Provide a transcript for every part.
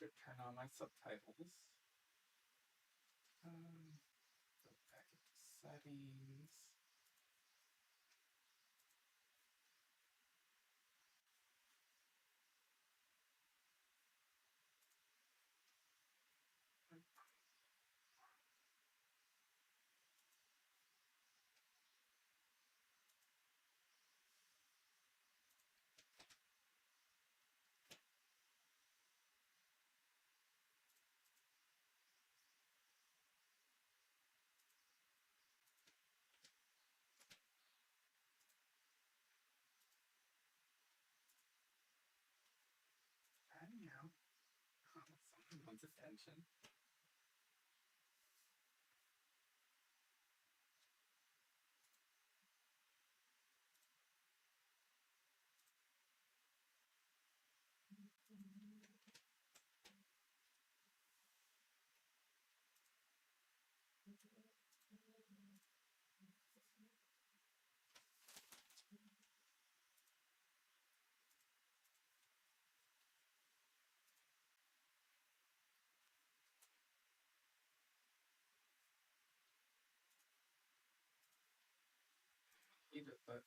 to turn on my subtitles. Go back into settings. Anyhow, someone's attention. But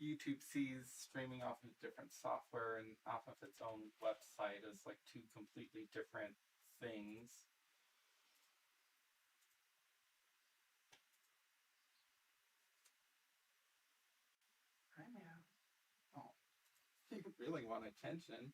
YouTube sees streaming off of different software and off of its own website as like two completely different things. I know. Oh, you really want attention.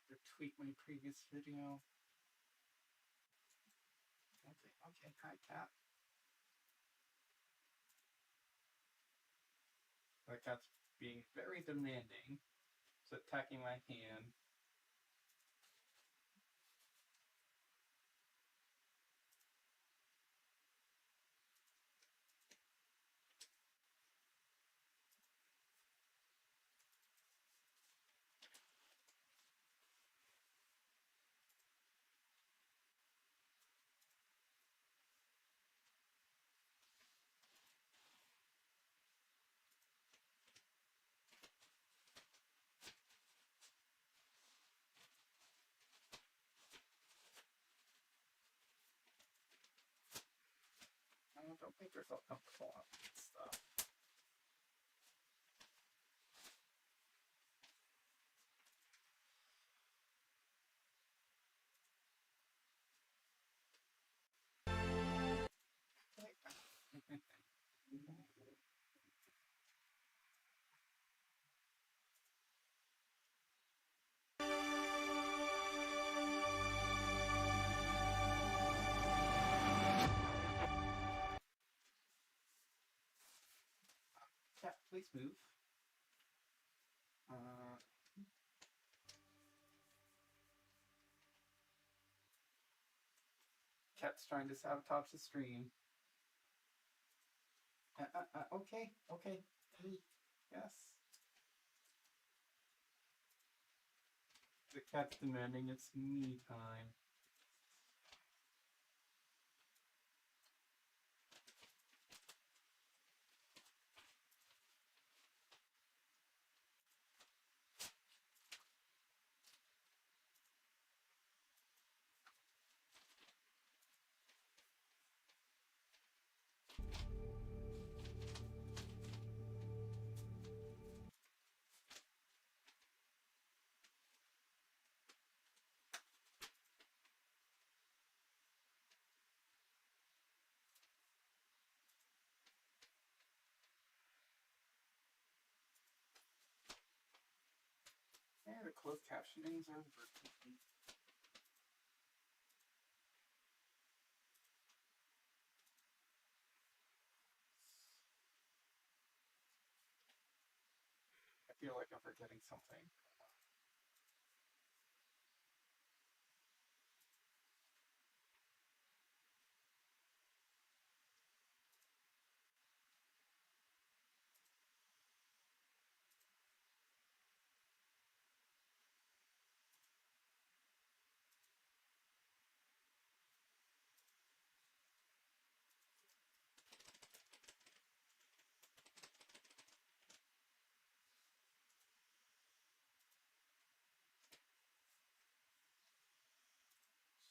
Retweet my previous video. Okay, hi cat. The cat's being very demanding. It's attacking my hand. Oh, don't make yourself comfortable on stuff. Cat, please move. Cat's trying to sabotage the stream. Okay. Yes. The cat's demanding it's me time. Yeah, the closed captionings are working. I feel like I'm forgetting something.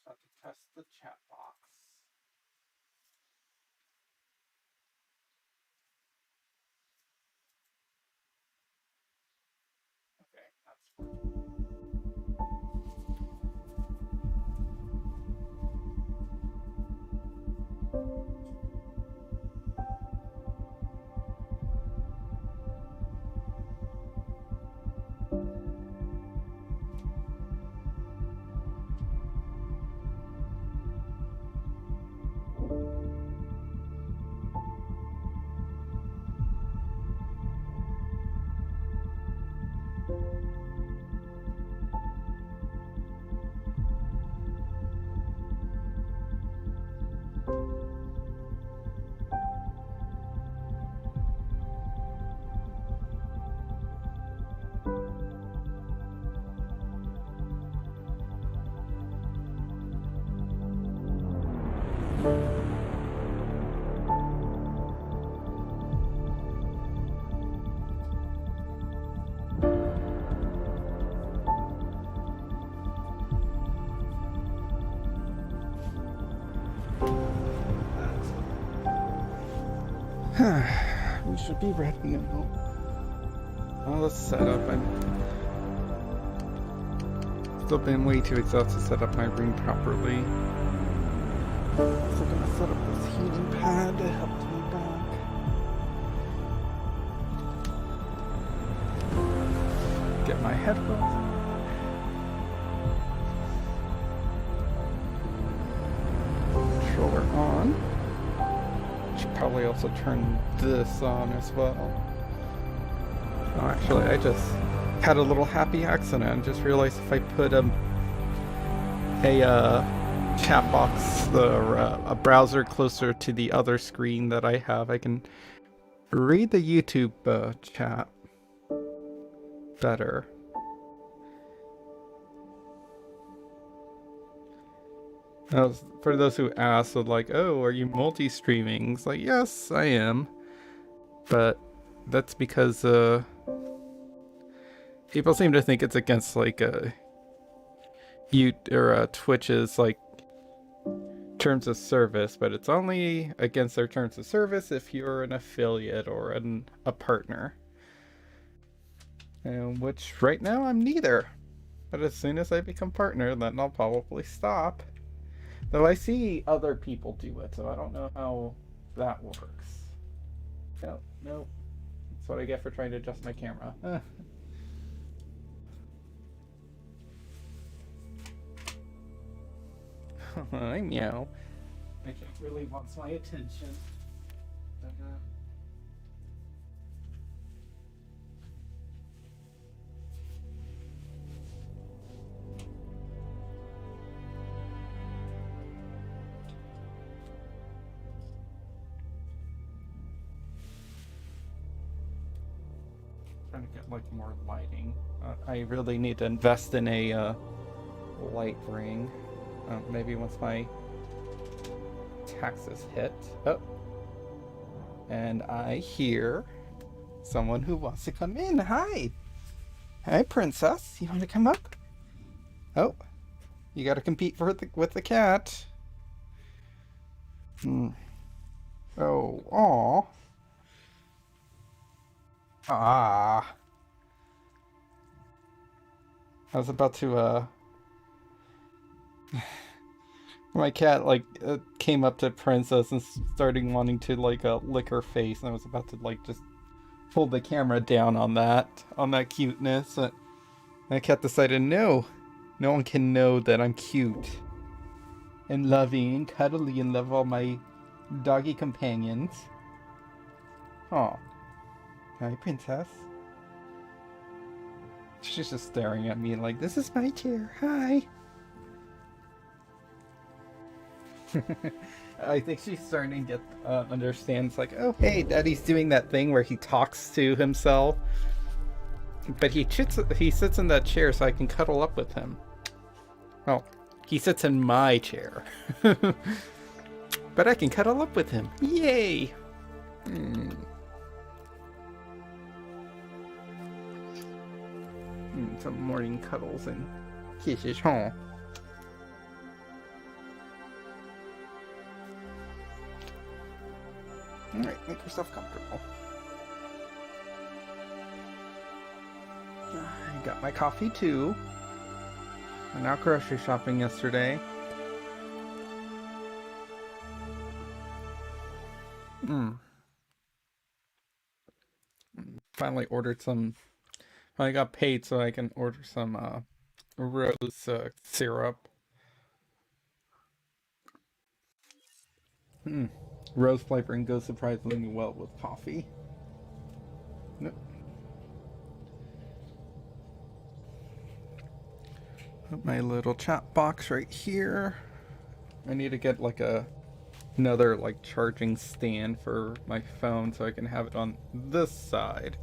Have to test the chat box. Okay, that's fine. We should be ready now. All the setup. I'm still been way too exhausted to set up my room properly. Also gonna set up this heating pad to help me back. Get my headphones. Controller on. Should probably also turn this on as well. Oh, actually, I just had a little happy accident. Just realized if I put a chat box or a browser closer to the other screen that I have, I can read the YouTube chat better. For those who asked, like, oh, are you multi-streaming? It's like, yes, I am. But that's because people seem to think it's against like Twitch's like terms of service, but it's only against their terms of service if you're an affiliate or a partner. And which right now I'm neither. But as soon as I become partner, then I'll probably stop. Though I see other people do it, so I don't know how that works. Nope. That's what I get for trying to adjust my camera. Hi, meow. I think really wants my attention. But, trying to get like more lighting. I really need to invest in a light ring. Maybe once my taxes hit. Oh, and I hear someone who wants to come in. Hi, princess. You want to come up? Oh, you got to compete with the cat. Oh, aw. Ah. I was about to, my cat, like, came up to Princess and started wanting to, like, lick her face, and I was about to, like, just pull the camera down on that cuteness. But my cat decided, no one can know that I'm cute and loving and cuddly and love all my doggy companions. Aw. Hi, Princess. She's just staring at me like, this is my chair. Hi. I think she's starting to get understands like, oh hey, Daddy's doing that thing where he talks to himself, but he sits in that chair so I can cuddle up with him. Well, he sits in my chair, but I can cuddle up with him. Yay! Some morning cuddles and kisses, huh? Alright, make yourself comfortable. I got my coffee too. Went out grocery shopping yesterday. Finally ordered some. I got paid so I can order some rose syrup. Rose flavoring goes surprisingly well with coffee. Nope. Put my little chat box right here. I need to get like another like charging stand for my phone so I can have it on this side.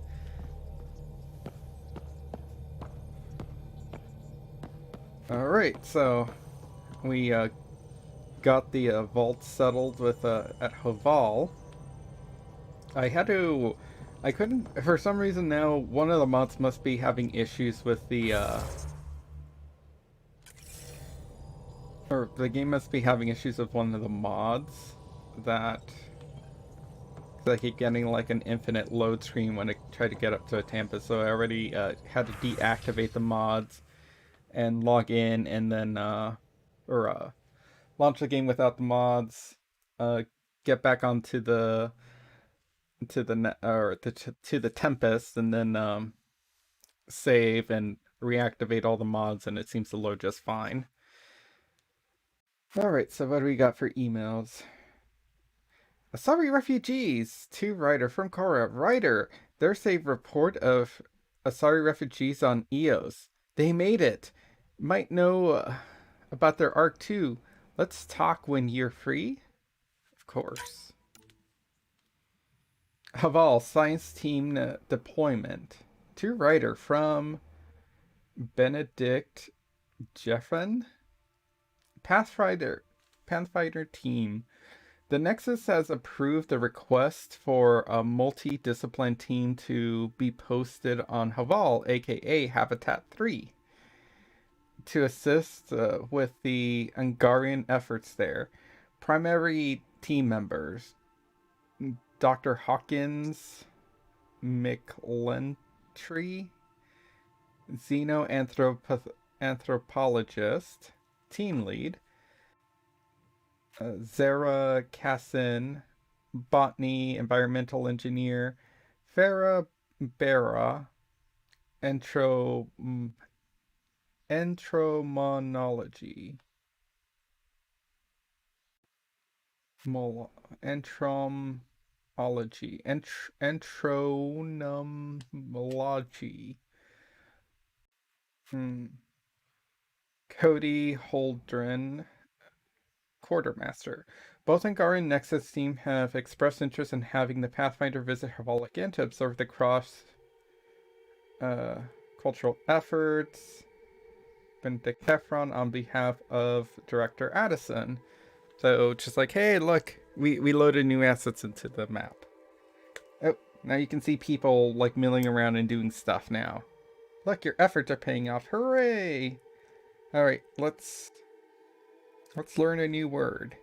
Alright, so we got the vault settled with at Havarl. I couldn't, for some reason now, one of the mods must be having issues with or the game must be having issues with one of the mods that I keep getting like an infinite load screen when I try to get up to a Tampa, so I already had to deactivate the mods and log in and then launch the game without the mods, get back onto the to the Tempest, and then save and reactivate all the mods, and it seems to load just fine. Alright, so what do we got for emails? Asari refugees to Ryder from Korra. Ryder, there's a report of Asari refugees on Eos. They made it. Might know about their arc too. Let's talk when you're free. Of course. Havarl, science team deployment. To Ryder from Benedict Jeffren. Pathfinder team. The Nexus has approved a request for a multi-discipline team to be posted on Havarl, aka Habitat 3, to assist with the Angaran efforts there. Primary team members: Dr. Hawkins McLentry, xenoanthropologist, team lead; Zara Cassin, botany environmental engineer; Farah Barra, entomology, entomology. Cody Holdren, quartermaster. Both Angaran and Nexus team have expressed interest in having the Pathfinder visit Havarl again to observe the cross cultural efforts. Benedict Heffron on behalf of Director Addison. So just like, hey, look, we loaded new assets into the map. Oh, now you can see people like milling around and doing stuff now. Look, your efforts are paying off. Hooray! Alright, let's learn a new word.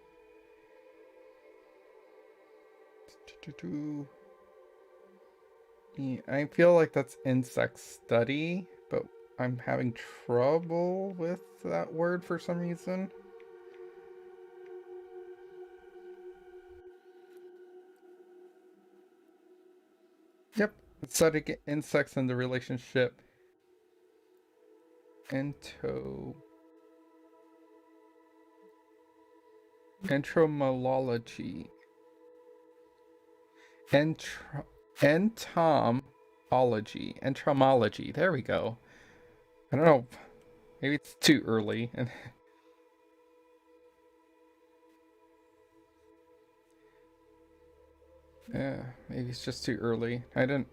Yeah, I feel like that's insect study, but I'm having trouble with that word for some reason. Yep, studying insects and the relationship. Entomology. Entomology. There we go. I don't know. Maybe it's too early. Yeah, maybe it's just too early. I don't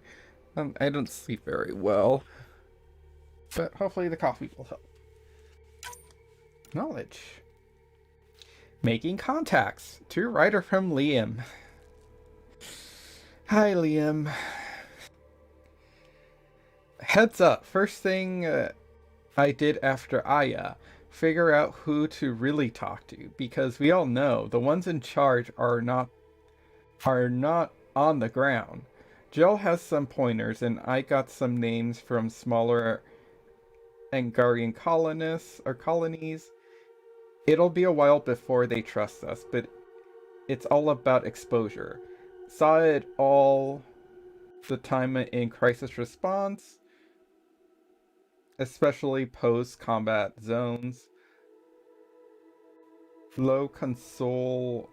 sleep very well. But hopefully the coffee will help. Knowledge. Making contacts. To Ryder from Liam. Hi, Liam. Heads up. First thing I did after Aya. Figure out who to really talk to. Because we all know the ones in charge are not are not on the ground. Jill has some pointers, and I got some names from smaller Angarian colonists or colonies. It'll be a while before they trust us, but it's all about exposure. Saw it all the time in crisis response, especially post-combat zones. Low console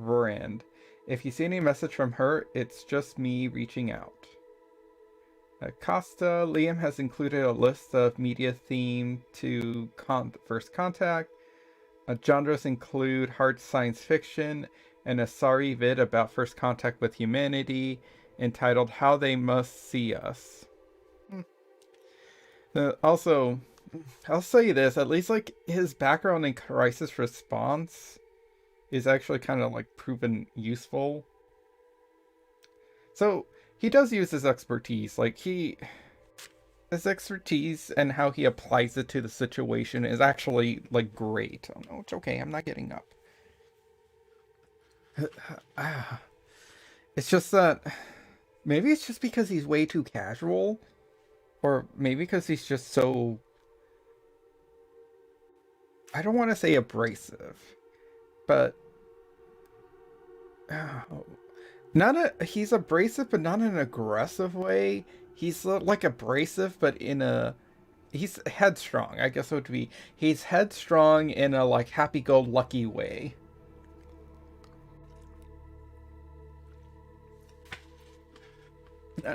Verand. If you see any message from her, it's just me reaching out. Costa, Liam has included a list of media themed to First Contact. Genres include hard science fiction and a sorry vid about first contact with humanity entitled How They Must See Us. Also, I'll say this, at least like his background in crisis response is actually kind of like proven useful. So he does use his expertise, his expertise and how he applies it to the situation is actually like great. Oh no, it's okay, I'm not getting up. It's just that maybe it's just because he's way too casual, or maybe because he's just so, I don't want to say abrasive, but not he's abrasive, but not in an aggressive way. He's like abrasive, but he's headstrong. I guess it would be he's headstrong in a like happy-go-lucky way.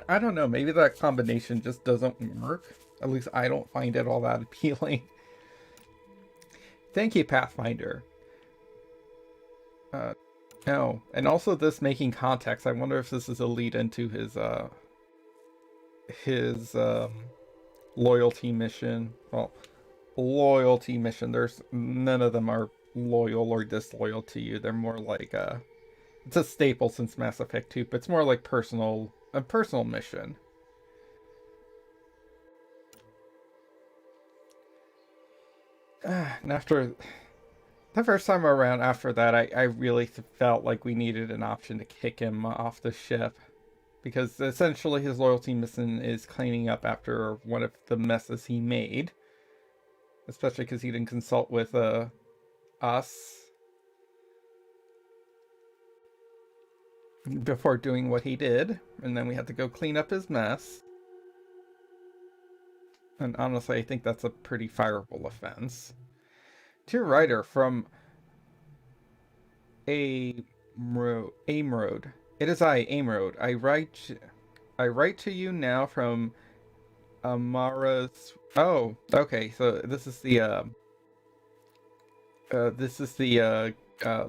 I don't know. Maybe that combination just doesn't work. At least I don't find it all that appealing. Thank you, Pathfinder. No, and also this making contacts. I wonder if this is a lead into his loyalty mission. Well, loyalty mission. There's none of them are loyal or disloyal to you. They're more like it's a staple since Mass Effect 2, but it's more like a personal mission. And after the first time around, after that, I really felt like we needed an option to kick him off the ship. Because essentially his loyalty mission is cleaning up after one of the messes he made. Especially because he didn't consult with us before doing what he did. And then we had to go clean up his mess. And honestly, I think that's a pretty fireable offense. Dear Ryder, from Amrod. It is I, Amrod. I write to you now from Amara's. Oh, okay. So this is the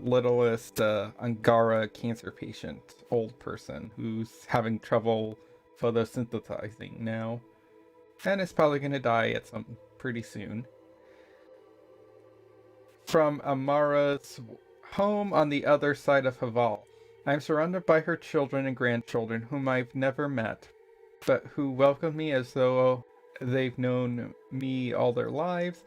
littlest Angara cancer patient, old person who's having trouble photosynthesizing now, and is probably gonna die at some pretty soon. From Amara's home on the other side of Havarl. I'm surrounded by her children and grandchildren, whom I've never met, but who welcome me as though they've known me all their lives.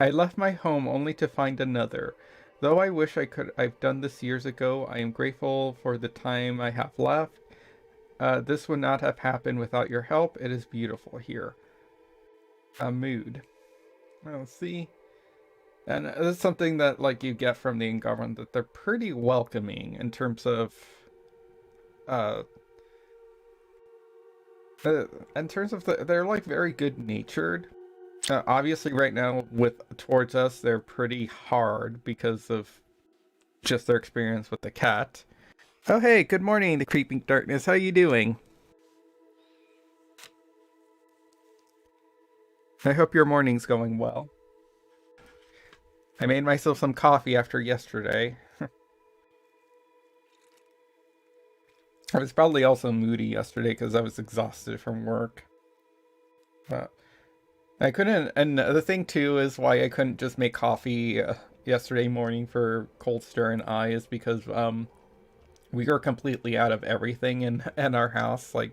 I left my home only to find another. Though I wish I've done this years ago, I am grateful for the time I have left. This would not have happened without your help. It is beautiful here. A mood. Well, see. And that's something that like you get from the Angaran, that they're pretty welcoming in terms of they're like very good natured. Obviously right now towards us they're pretty hard because of just their experience with the cat. Oh hey, good morning, the creeping darkness. How you doing? I hope your morning's going well. I made myself some coffee after yesterday. I was probably also moody yesterday because I was exhausted from work. But I couldn't, and the thing too is why I couldn't just make coffee yesterday morning for Coldster and I is because we are completely out of everything in our house. Like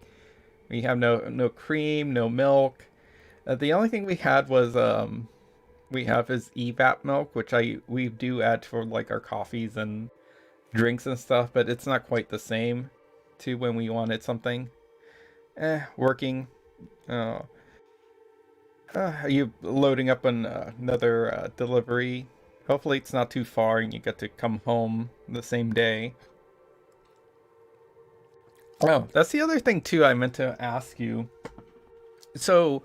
we have no cream, no milk. The only thing we had was we have his evap milk, which we do add for like our coffees and drinks and stuff, but it's not quite the same to when we wanted something. Working. Uh, are you loading up another delivery? Hopefully it's not too far and you get to come home the same day. Oh, that's the other thing too I meant to ask you. So,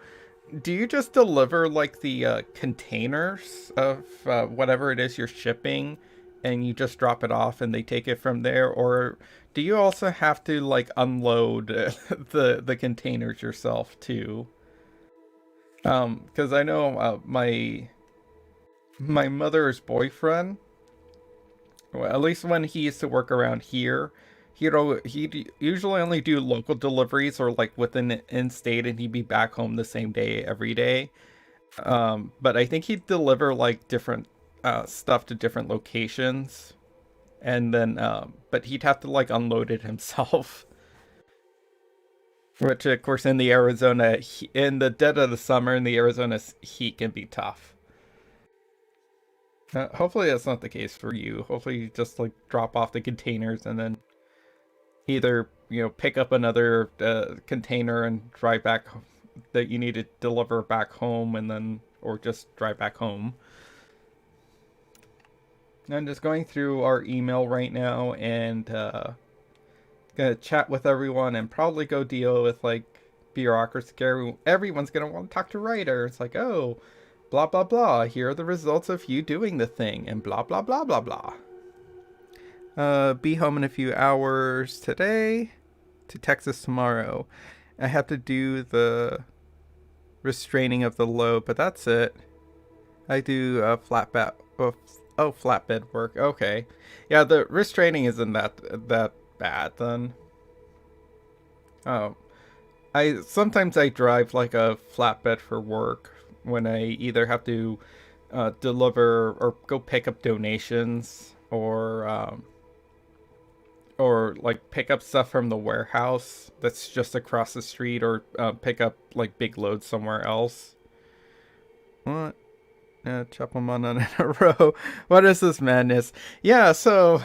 do you just deliver like the containers of whatever it is you're shipping and you just drop it off and they take it from there, or do you also have to like unload the containers yourself too? Because I know my mother's boyfriend, well, at least when he used to work around here, he'd usually only do local deliveries or like within in state, and he'd be back home the same day every day. But I think he'd deliver like different stuff to different locations, and then but he'd have to like unload it himself. Which, of course, in the Arizona, in the dead of the summer, in the Arizona heat can be tough. Hopefully, that's not the case for you. Hopefully, you just like drop off the containers and then either pick up another container and drive back that you need to deliver back home, and then or just drive back home. I'm just going through our email right now and gonna chat with everyone and probably go deal with like bureaucracy. Everyone's gonna want to talk to Ryder. It's like, oh, blah blah blah. Here are the results of you doing the thing, and blah blah blah blah blah. Be home in a few hours today. To Texas tomorrow. I have to do the restraining of the load, but that's it. I do flatbed. Oh, flatbed work. Okay, yeah. The restraining isn't that bad then. Oh, sometimes I drive like a flatbed for work when I either have to deliver or go pick up donations or like pick up stuff from the warehouse that's just across the street, or pick up like big loads somewhere else. What? Chop them on in a row. What is this madness? Yeah, so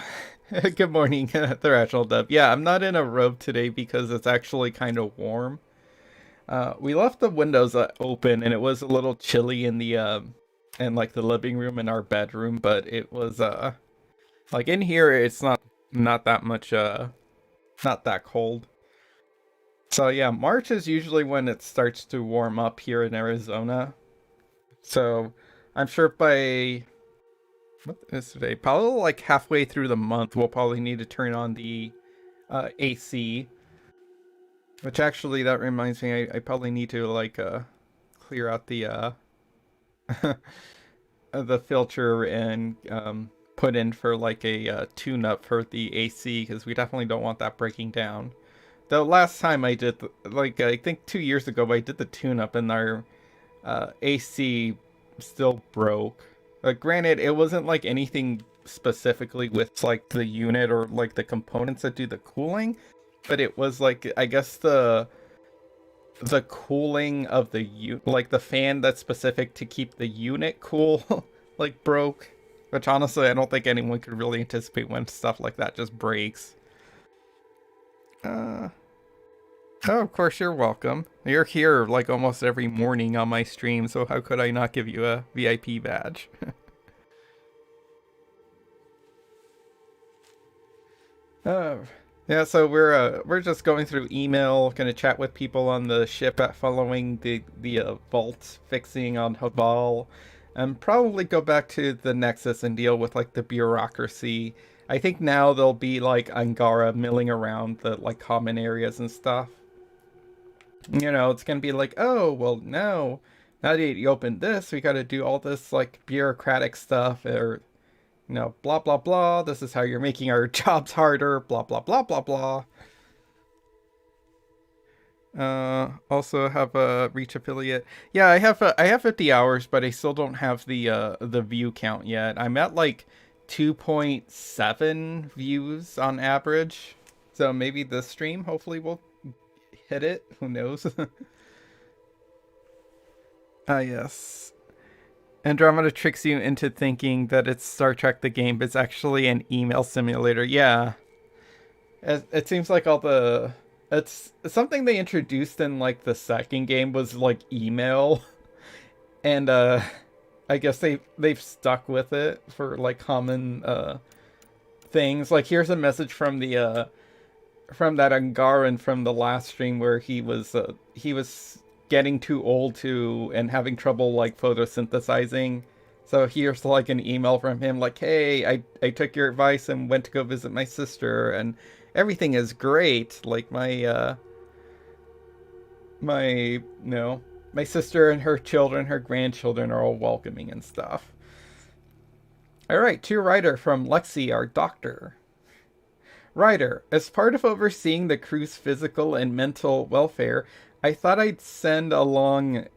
good morning, the Rational Dub. Yeah, I'm not in a robe today because it's actually kind of warm. We left the windows open and it was a little chilly in the in like the living room and our bedroom, but it was like in here it's not that much not that cold. So yeah, March is usually when it starts to warm up here in Arizona. So I'm sure by what is today? Probably like halfway through the month, we'll probably need to turn on the AC. Which actually, that reminds me, I probably need to like clear out the the filter and put in for like a tune-up for the AC, because we definitely don't want that breaking down. The last time I did, like I think 2 years ago, I did the tune-up and our AC still broke. Granted, it wasn't like anything specifically with like the unit or like the components that do the cooling, but it was like, I guess the cooling of the like the fan that's specific to keep the unit cool like broke, which honestly I don't think anyone could really anticipate when stuff like that just breaks. Oh, of course, you're welcome. You're here like almost every morning on my stream, so how could I not give you a VIP badge? Oh, yeah. So we're just going through email, gonna chat with people on the ship at following the vault fixing on Havarl, and probably go back to the Nexus and deal with like the bureaucracy. I think now there'll be like Angara milling around the like common areas and stuff. It's gonna be like, oh, well, now that you open this, we gotta do all this like bureaucratic stuff, or blah blah blah. This is how you're making our jobs harder. Blah blah blah blah blah. Also have a reach affiliate. Yeah, I have 50 hours, but I still don't have the view count yet. I'm at like 2.7 views on average. So maybe this stream hopefully will hit it. Who knows? Ah, yes. Andromeda tricks you into thinking that it's Star Trek the game, but it's actually an email simulator. Yeah. It seems like all the it's something they introduced in like the second game was like email, and I guess they've stuck with it for like common things. Like here's a message from that Angaran from the last stream where he was getting too old to and having trouble like photosynthesizing. So here's like an email from him like, "Hey, I took your advice and went to go visit my sister and everything is great. Like my sister and her children, her grandchildren are all welcoming and stuff." All right, to Ryder from Lexi, our doctor. Ryder, as part of overseeing the crew's physical and mental welfare, I thought I'd send along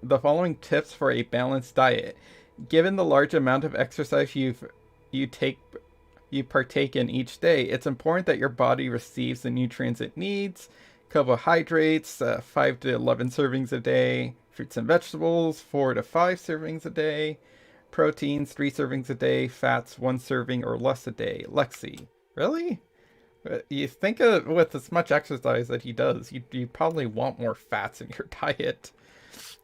the following tips for a balanced diet. Given the large amount of exercise you take you partake in each day, it's important that your body receives the nutrients it needs. Carbohydrates, 5 to 11 servings a day. Fruits and vegetables, 4 to 5 servings a day. Proteins, 3 servings a day. Fats, 1 serving or less a day. Lexi. Really? You think with as much exercise that he does, you probably want more fats in your diet.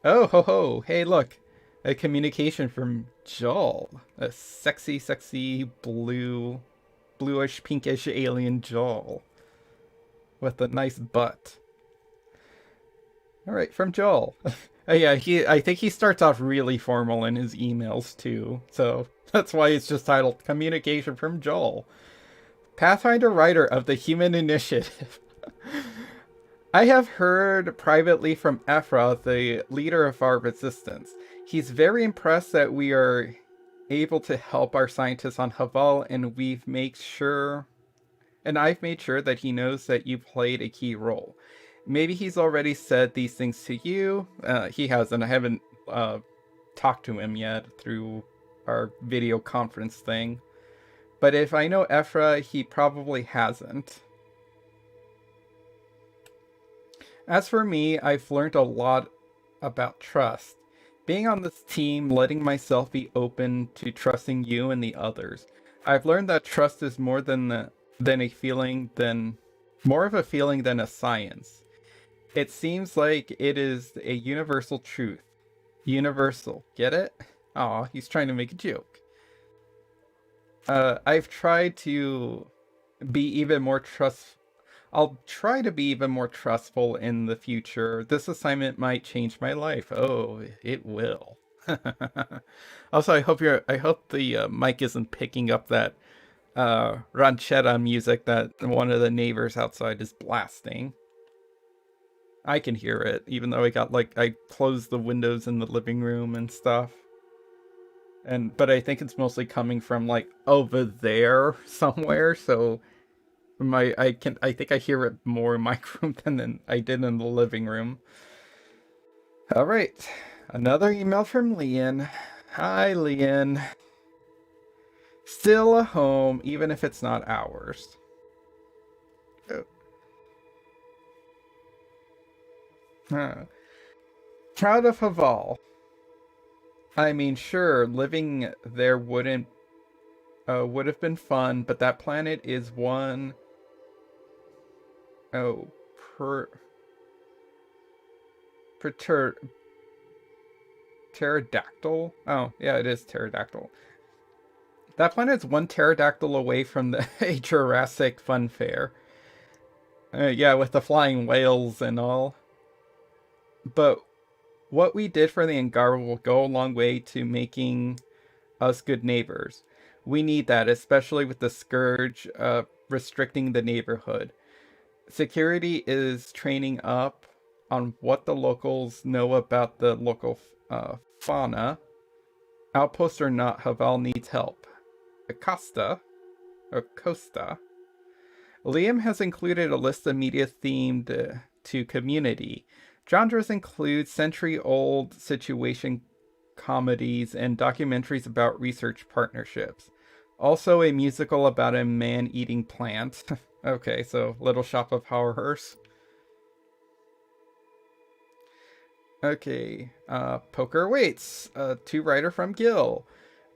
Oh, ho, ho. Hey, look. A communication from Joel. A sexy, sexy bluish, pinkish alien Joel. With a nice butt. Alright, from Joel. Yeah, I think he starts off really formal in his emails too. So that's why it's just titled Communication from Joel. Pathfinder Ryder of the Human Initiative. I have heard privately from Ephra, the leader of our resistance. He's very impressed that we are able to help our scientists on Havarl, and I've made sure that he knows that you played a key role. Maybe he's already said these things to you. He hasn't. I haven't talked to him yet through our video conference thing. But if I know Ephra, he probably hasn't. As for me, I've learned a lot about trust. Being on this team, letting myself be open to trusting you and the others. I've learned that trust is more than a feeling more of a feeling than a science. It seems like it is a universal truth. Universal. Get it? Aw, he's trying to make a joke. I've tried to be even more I'll try to be even more trustful in the future. This assignment might change my life. Oh, it will. Also, I hope the mic isn't picking up that ranchera music that one of the neighbors outside is blasting. I can hear it, even though I closed the windows in the living room and stuff. But I think it's mostly coming from like over there somewhere, so I think I hear it more in my room than I did in the living room. Alright. Another email from Leon. Hi, Leon. Still a home, even if it's not ours. Oh. Proud of Havarl. I mean, sure, living there would have been fun, but that planet is one... Oh, pterodactyl? Oh, yeah, it is pterodactyl. That planet's one pterodactyl away from a Jurassic fun fair. Yeah, with the flying whales and all. But what we did for the Angaran will go a long way to making us good neighbors. We need that, especially with the Scourge restricting the neighborhood. Security is training up on what the locals know about the local fauna. Outpost or not, Havarl needs help. Costa. Liam has included a list of media themed to community. Genres include century-old situation comedies and documentaries about research partnerships. Also a musical about a man eating plants. Okay, so Little Shop of Horrors. Okay, poker waits. To Ryder from Gil.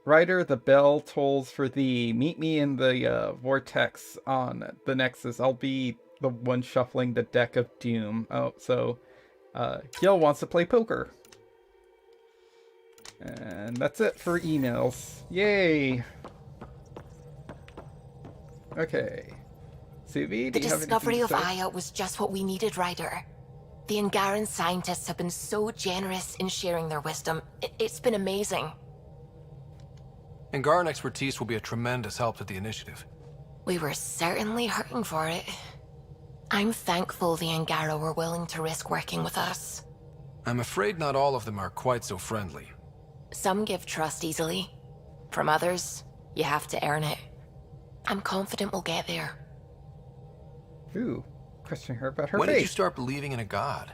Ryder, the bell tolls for thee. Meet me in the vortex on the Nexus. I'll be the one shuffling the deck of doom. Oh, so Gil wants to play poker. And that's it for emails. Yay! Okay. Suvi, The discovery of Aya was just what we needed, Ryder. The Angaran scientists have been so generous in sharing their wisdom. It's been amazing. Angaran expertise will be a tremendous help to the Initiative. We were certainly hurting for it. I'm thankful the Angara were willing to risk working with us. I'm afraid not all of them are quite so friendly. Some give trust easily. From others, you have to earn it. I'm confident we'll get there. Ooh, questioning her about her When faith. did you start believing in a god?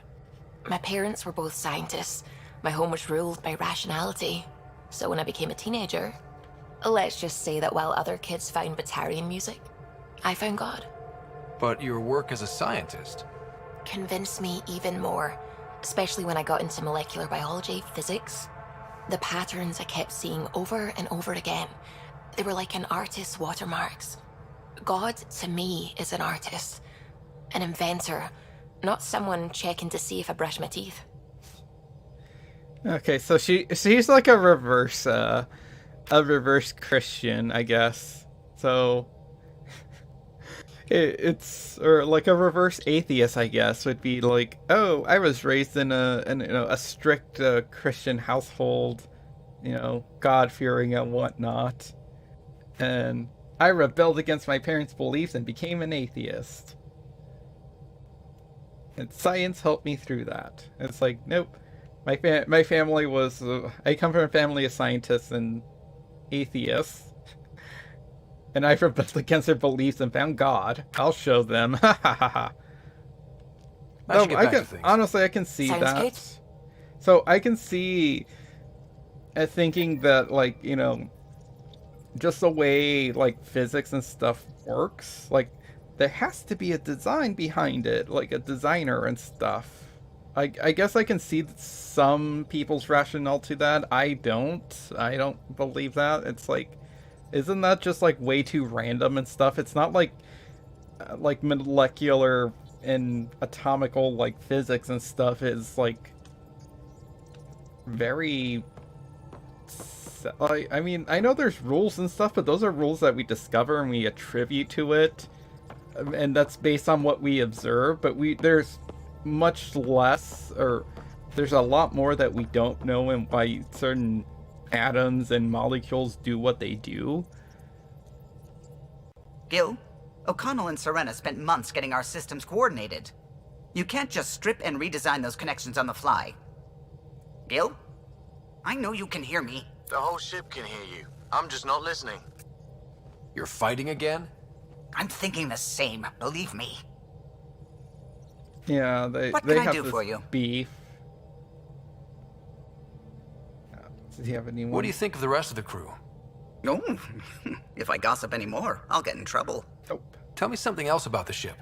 My parents were both scientists. My home was ruled by rationality. So when I became a teenager, let's just say that while other kids found Batarian music, I found God. But your work as a scientist? Convinced me even more, especially when I got into molecular biology, physics. The patterns I kept seeing over and over again, they were like an artist's watermarks. God, to me, is an artist. An inventor, not someone checking to see if I brush my teeth. Okay, so she's like a reverse Christian, I guess. So it's or like a reverse atheist, I guess, would be like, oh, I was raised in a strict Christian household, God fearing and whatnot, and I rebelled against my parents' beliefs and became an atheist. And science helped me through that. And it's like, nope. My family was... I come from a family of scientists and atheists. And I rebelled against their beliefs and found God. I'll show them. Ha ha ha ha. Honestly, I can see Sounds that. good. So I can see thinking that, like, just the way, like, physics and stuff works, like, there has to be a design behind it, like a designer and stuff. I guess I can see some people's rationale to that. I don't believe that. It's like, isn't that just like way too random and stuff? It's not like molecular and atomical like physics and stuff is like very... I mean, I know there's rules and stuff, but those are rules that we discover and we attribute to it. And that's based on what we observe, but there's much less, or there's a lot more that we don't know, and why certain atoms and molecules do what they do. Gil, O'Connell and Serena spent months getting our systems coordinated. You can't just strip and redesign those connections on the fly. Gil? I know you can hear me. The whole ship can hear you. I'm just not listening. You're fighting again? I'm thinking the same, believe me. Yeah, What they can I have do this for you? beef. Does he have anyone? What do you think of the rest of the crew? Oh, if I gossip anymore, I'll get in trouble. Nope. Tell me something else about the ship.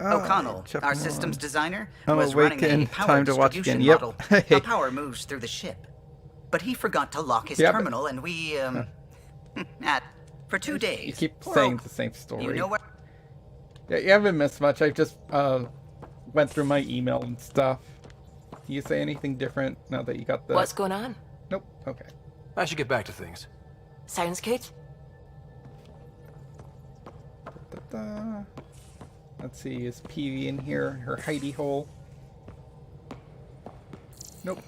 O'Connell, chapter our 1. systems designer, I'm was awake running a in power time to watch distribution again. Yep. model. How power moves through the ship. But he forgot to lock his terminal, and we, for 2 days. You keep saying the same story. You know what? Yeah, you haven't missed much. I just went through my email and stuff. Do you say anything different now that you got the... What's going on? Nope. Okay. I should get back to things. Sounds good. Da-da. Let's see, is Peavy in here? Her hidey hole? Nope.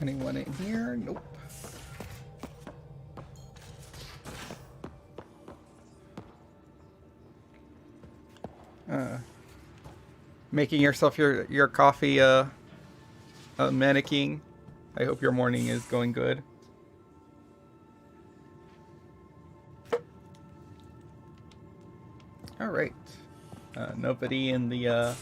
Anyone in here? Nope. Making yourself your coffee, mannequin. I hope your morning is going good. All right. Nobody in the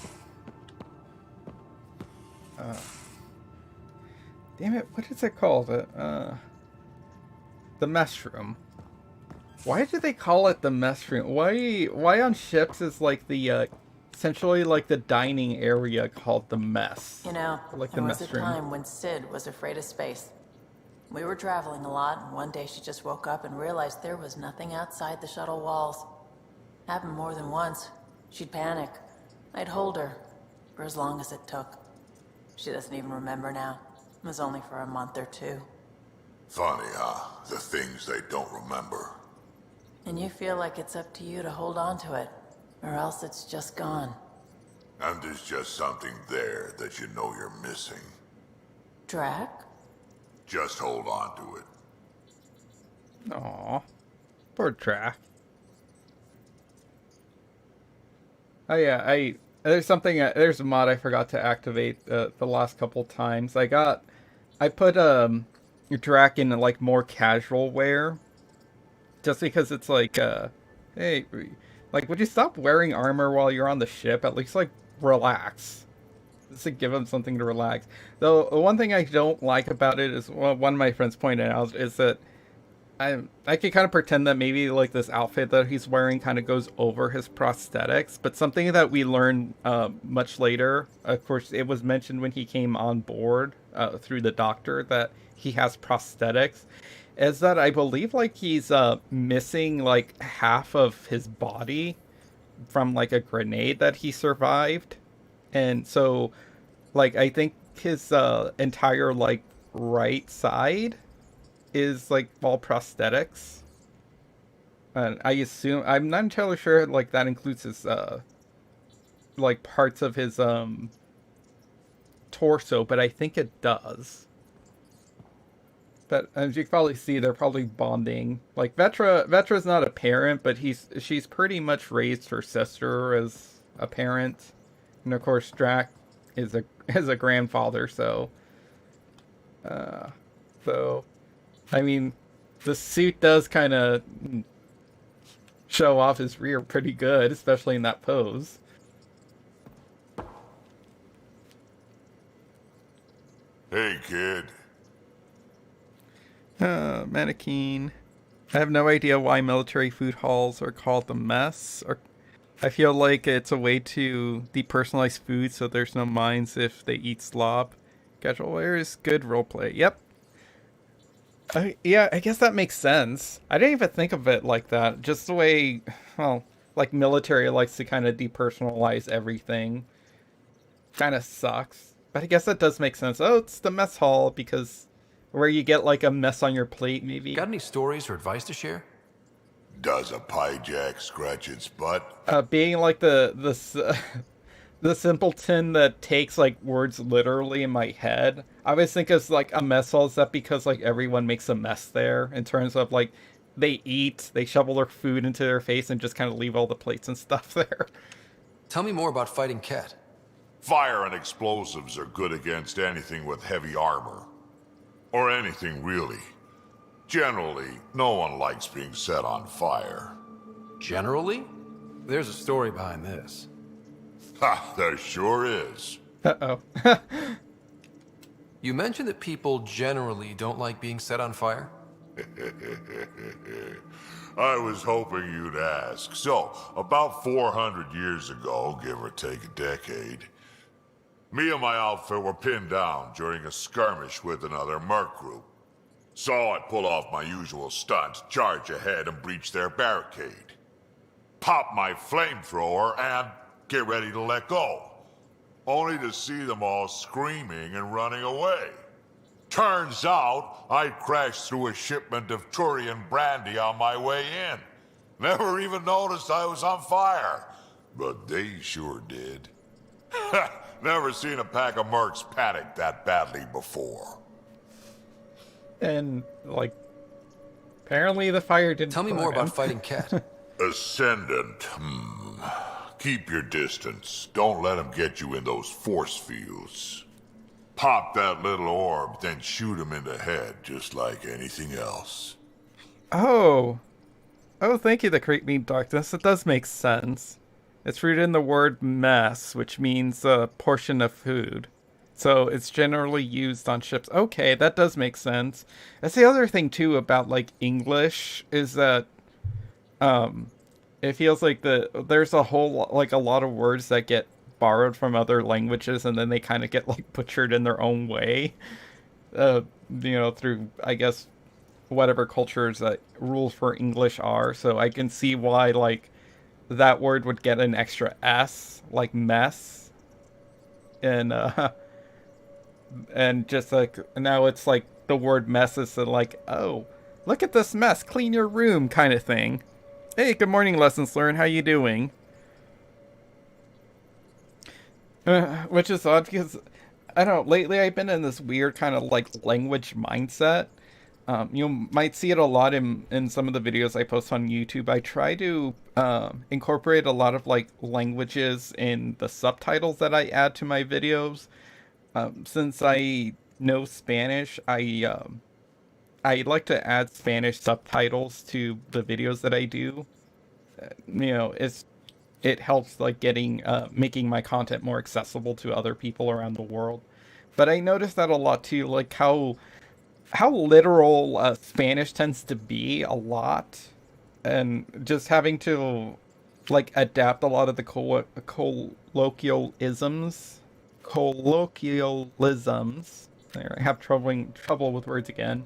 damn it, what is it called? The mess room. Why do they call it the mess room? Why on ships is like the essentially like the dining area called the mess. You know, Like the there was mess a room. time when Sid was afraid of space. We were traveling a lot, and one day she just woke up and realized there was nothing outside the shuttle walls. Happened more than once. She'd panic. I'd hold her, for as long as it took. She doesn't even remember now. It was only for a month or two. Funny, huh? The things they don't remember. And you feel like it's up to you to hold on to it, or else it's just gone. And there's just something there that you know you're missing. Drac? Just hold on to it. Aw. Poor Track. Oh yeah, there's there's a mod I forgot to activate the last couple times. I put Drac in like more casual wear. Just because it's like, hey, like, would you stop wearing armor while you're on the ship? At least, like, relax. Just to give him something to relax. Though, one thing I don't like about it is, well, one of my friends pointed out, is that I can kind of pretend that maybe, like, this outfit that he's wearing kind of goes over his prosthetics. But something that we learned much later, of course, it was mentioned when he came on board through the doctor that he has prosthetics. Is that I believe like he's missing like half of his body from like a grenade that he survived, and so like I think his entire like right side is like all prosthetics, and I assume I'm not entirely sure like that includes his like parts of his torso, but I think it does. But as you can probably see, they're probably bonding. Like Vetra's not a parent, but she's pretty much raised her sister as a parent, and of course Drac is a grandfather. So I mean, the suit does kind of show off his rear pretty good, especially in that pose. Hey, kid. Mannequin. I have no idea why military food halls are called the mess. Or I feel like it's a way to depersonalize food so there's no minds if they eat slop. Casual wear is good roleplay. Yep. Yeah, I guess that makes sense. I didn't even think of it like that. Just the way, well, like military likes to kind of depersonalize everything. Kind of sucks. But I guess that does make sense. Oh, it's the mess hall because where you get like a mess on your plate, maybe. Got any stories or advice to share? Does a pie jack scratch its butt? Being like the simpleton that takes like words literally in my head, I always think of like a mess hall. Is that because like everyone makes a mess there in terms of like they eat, they shovel their food into their face and just kind of leave all the plates and stuff there. Tell me more about fighting Ket. Fire and explosives are good against anything with heavy armor. Or anything, really. Generally, no one likes being set on fire. Generally? There's a story behind this. Ha, there sure is. Uh-oh. You mentioned that people generally don't like being set on fire? I was hoping you'd ask. So, about 400 years ago, give or take a decade, me and my outfit were pinned down during a skirmish with another merc group. So I pull off my usual stunt, charge ahead and breach their barricade. Pop my flamethrower and get ready to let go. Only to see them all screaming and running away. Turns out, I crashed through a shipment of Turian brandy on my way in. Never even noticed I was on fire. But they sure did. Never seen a pack of mercs panic that badly before. And, like, apparently the fire didn't Tell me more about fighting Ket. Ascendant. Keep your distance. Don't let him get you in those force fields. Pop that little orb, then shoot him in the head, just like anything else. Oh, thank you, the Create Me Darkness. It does make sense. It's rooted in the word mess, which means a portion of food. So it's generally used on ships. Okay, that does make sense. That's the other thing, too, about, like, English, is that, it feels like there's a like a lot of words that get borrowed from other languages and then they kind of get like butchered in their own way. Uh, through I guess whatever cultures that rules for English are. So I can see why like that word would get an extra S, like mess, and and just like now it's like the word mess is like, oh, look at this mess, clean your room kind of thing. Hey, good morning, lessons learned. How you doing? Which is odd because I don't know. Lately, I've been in this weird kind of like language mindset. You might see it a lot in some of the videos I post on YouTube. I try to incorporate a lot of like languages in the subtitles that I add to my videos. Since I know Spanish, I like to add Spanish subtitles to the videos that I do. It helps like getting making my content more accessible to other people around the world. But I noticed that a lot too, like how literal Spanish tends to be a lot, and just having to like adapt a lot of the colloquialisms. There, I have trouble with words again.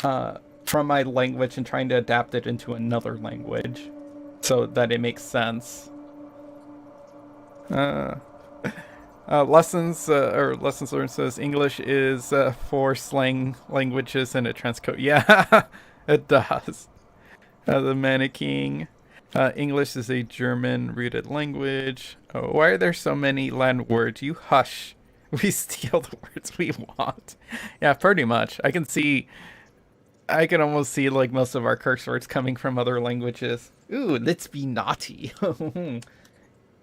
From my language and trying to adapt it into another language so that it makes sense. Lessons learned says English is for slang languages and a transcode. Yeah, it does. The mannequin. English is a German-rooted language. Oh, why are there so many Latin words? You hush. We steal the words we want. Yeah, pretty much. I can almost see like most of our curse words coming from other languages. Ooh, let's be naughty.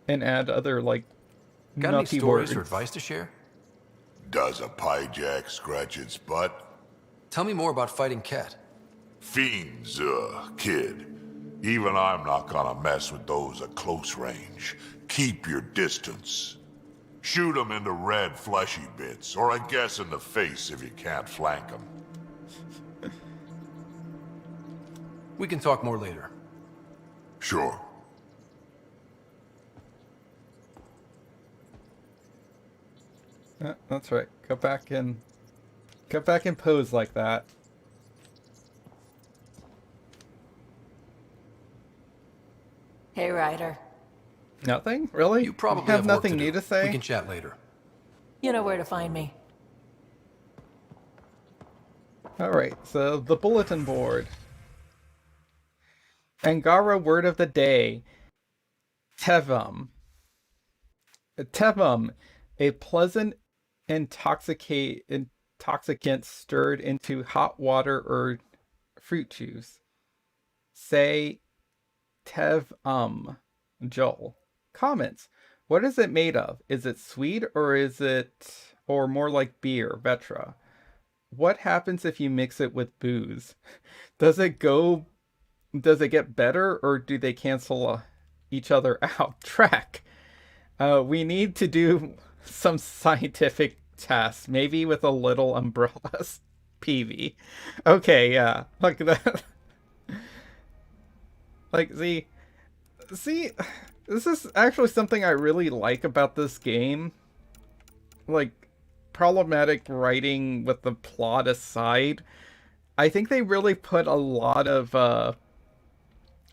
And add other like Got any naughty stories words. or advice to share? Does a pyjak scratch its butt? Tell me more about fighting Cat. Fiends, kid. Even I'm not gonna mess with those at close range. Keep your distance. Shoot them into red fleshy bits, or I guess in the face if you can't flank them. We can talk more later. Sure. That's right. Go back and pose like that. Hey, Ryder. Nothing? Really? You probably have have nothing work to new do. to say? We can chat later. You know where to find me. Alright, so the bulletin board. Angara word of the day. Tevum. Tevum, a pleasant intoxicant stirred into hot water or fruit juice. Say Tevum. Joel. Comments. What is it made of? Is it sweet or more like beer, Vetra? What happens if you mix it with booze? Does it get better or do they cancel each other out? Track. We need to do some scientific tests, maybe with a little umbrellas. PV. Okay, yeah. Look at that. Like, see, this is actually something I really like about this game. Like, problematic writing with the plot aside, I think they really put a lot of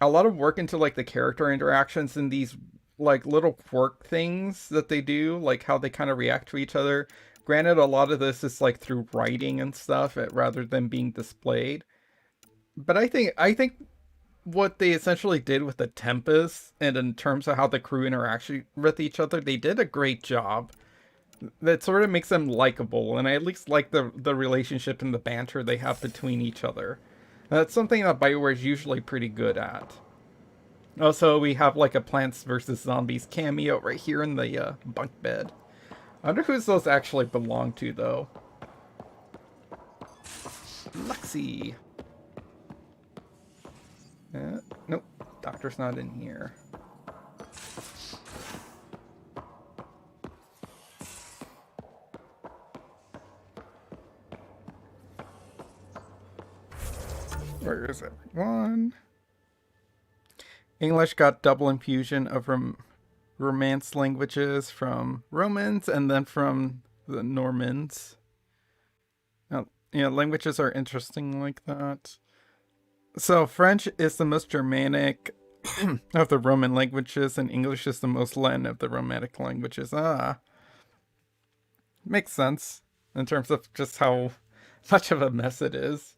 work into like the character interactions and these like little quirk things that they do, like how they kind of react to each other. Granted, a lot of this is like through writing and stuff rather than being displayed. But I think what they essentially did with the Tempest and in terms of how the crew interacts with each other, they did a great job. That sort of makes them likable, and I at least like the relationship and the banter they have between each other. That's something that BioWare is usually pretty good at. Also, we have like a Plants vs. Zombies cameo right here in the bunk bed. I wonder who those actually belong to, though. Luxie. Nope, Doctor's not in here. Where is everyone? English got double infusion of Romance languages from Romans and then from the Normans. Now, languages are interesting like that. So French is the most Germanic of the Roman languages, and English is the most Latin of the Romantic languages. Makes sense in terms of just how much of a mess it is.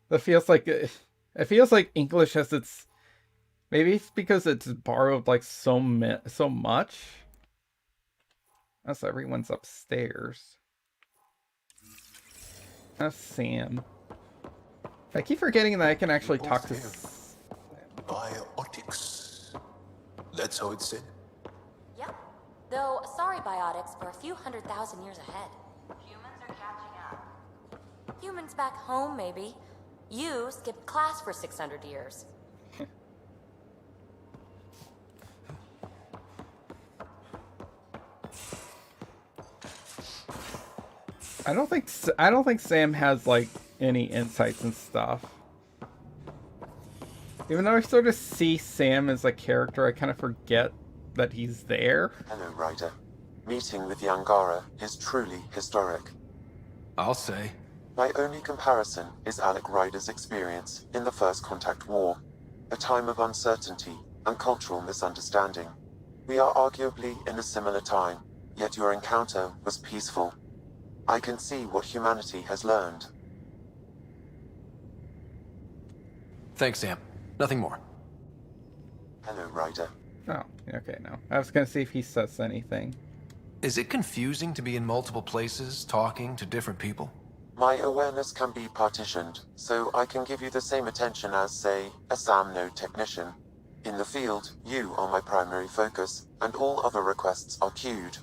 It feels like English has its. Maybe it's because it's borrowed like so much. That's everyone's upstairs. That's Sam. I keep forgetting that I can actually talk to. Biotics. That's how it's said. Yep. Though, sorry biotics, we're a few 100,000 years ahead. Humans are catching up. Humans back home, maybe. You skipped class for 600 years. I don't think Sam has like any insights and stuff. Even though I sort of see Sam as a character, I kind of forget that he's there. Hello, Ryder. Meeting with the Angara is truly historic. I'll say. My only comparison is Alec Ryder's experience in the First Contact War, a time of uncertainty and cultural misunderstanding. We are arguably in a similar time, yet your encounter was peaceful. I can see what humanity has learned. Thanks, Sam. Nothing more. Hello, Ryder. Oh, okay, no. I was gonna see if he says anything. Is it confusing to be in multiple places, talking to different people? My awareness can be partitioned, so I can give you the same attention as, say, a SAM node technician. In the field, you are my primary focus, and all other requests are queued.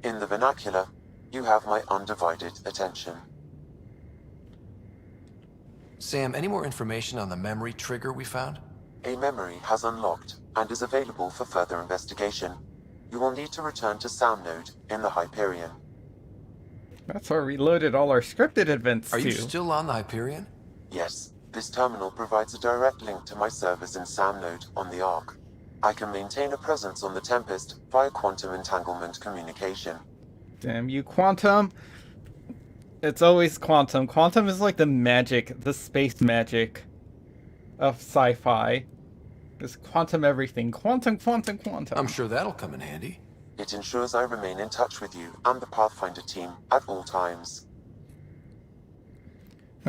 In the vernacular, you have my undivided attention. Sam, any more information on the memory trigger we found? A memory has unlocked and is available for further investigation. You will need to return to SAM node in the Hyperion. That's where we loaded all our scripted events Are to. you still on the Hyperion? Yes, this terminal provides a direct link to my servers in SAM node on the Ark. I can maintain a presence on the Tempest via quantum entanglement communication. Damn you, Quantum. It's always Quantum. Quantum is like the magic, the space magic of sci-fi. It's quantum everything. Quantum, quantum, quantum. I'm sure that'll come in handy. It ensures I remain in touch with you and the Pathfinder team at all times.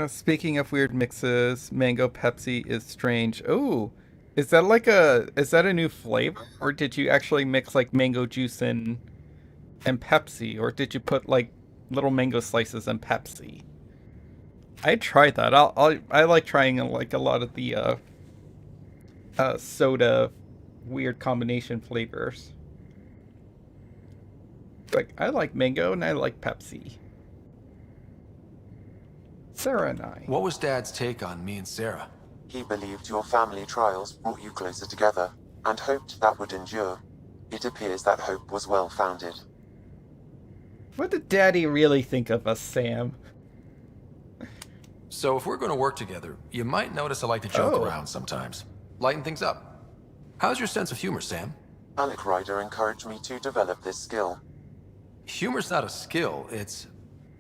Speaking of weird mixes, mango Pepsi is strange. Oh, is that a new flavor? Or did you actually mix like mango juice and Pepsi? Or did you put like little mango slices in Pepsi? I tried that. I like trying like a lot of the soda weird combination flavors. Like I like mango and I like Pepsi. Sarah and I. What was Dad's take on me and Sarah? He believed your family trials brought you closer together and hoped that would endure. It appears that hope was well founded. What did Daddy really think of us, Sam? So if we're going to work together, you might notice I like to joke around sometimes. Lighten things up. How's your sense of humor, Sam? Alec Ryder encouraged me to develop this skill. Humor's not a skill, it's...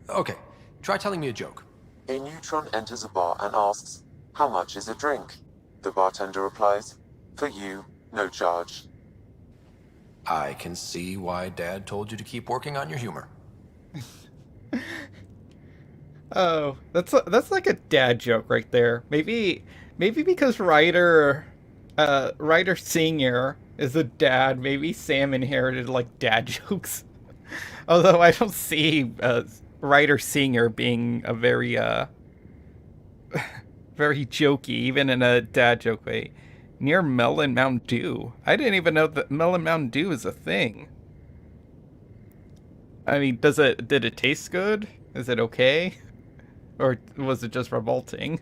Okay, try telling me a joke. A neutron enters a bar and asks, "How much is a drink?" The bartender replies, "For you, no charge." I can see why Dad told you to keep working on your humor. Oh, that's like a dad joke right there. Maybe because Ryder Senior is a dad, maybe Sam inherited like dad jokes. Although I don't see Ryder Senior being a very very jokey, even in a dad joke way. Near Melon Mountain Dew. I didn't even know that Melon Mountain Dew is a thing. I mean, did it taste good? Is it okay? Or was it just revolting?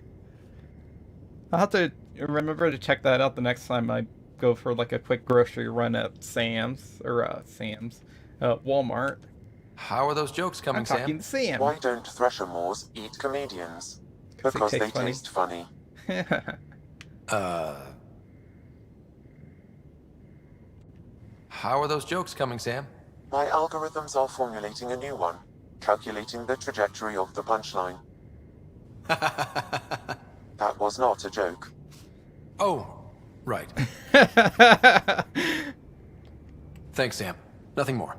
I'll have to remember to check that out the next time I go for like a quick grocery run at Walmart. How are those jokes coming, I'm talking to Sam. Why don't Thresher Moors eat comedians? Because they taste funny. How are those jokes coming, Sam? My algorithms are formulating a new one, calculating the trajectory of the punchline. That was not a joke. Oh, right. Thanks, Sam. Nothing more.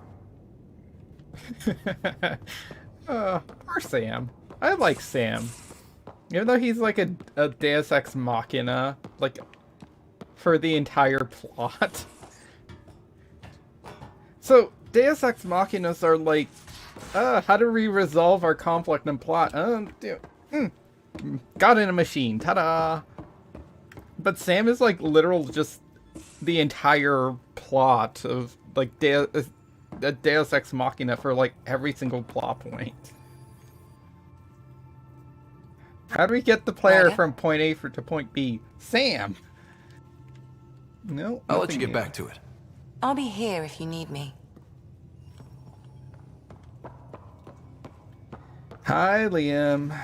Poor Sam. I like Sam. Even though he's like a Deus Ex Machina, like, for the entire plot. So, Deus Ex Machinas are like, how do we resolve our conflict and plot? Got in a machine, ta-da! But Sam is like literal just the entire plot of like Deus Ex Machina for like every single plot point. How do we get the player from point A to point B? Sam! No, I'll let you get here. back to it. I'll be here if you need me. Hi, Liam.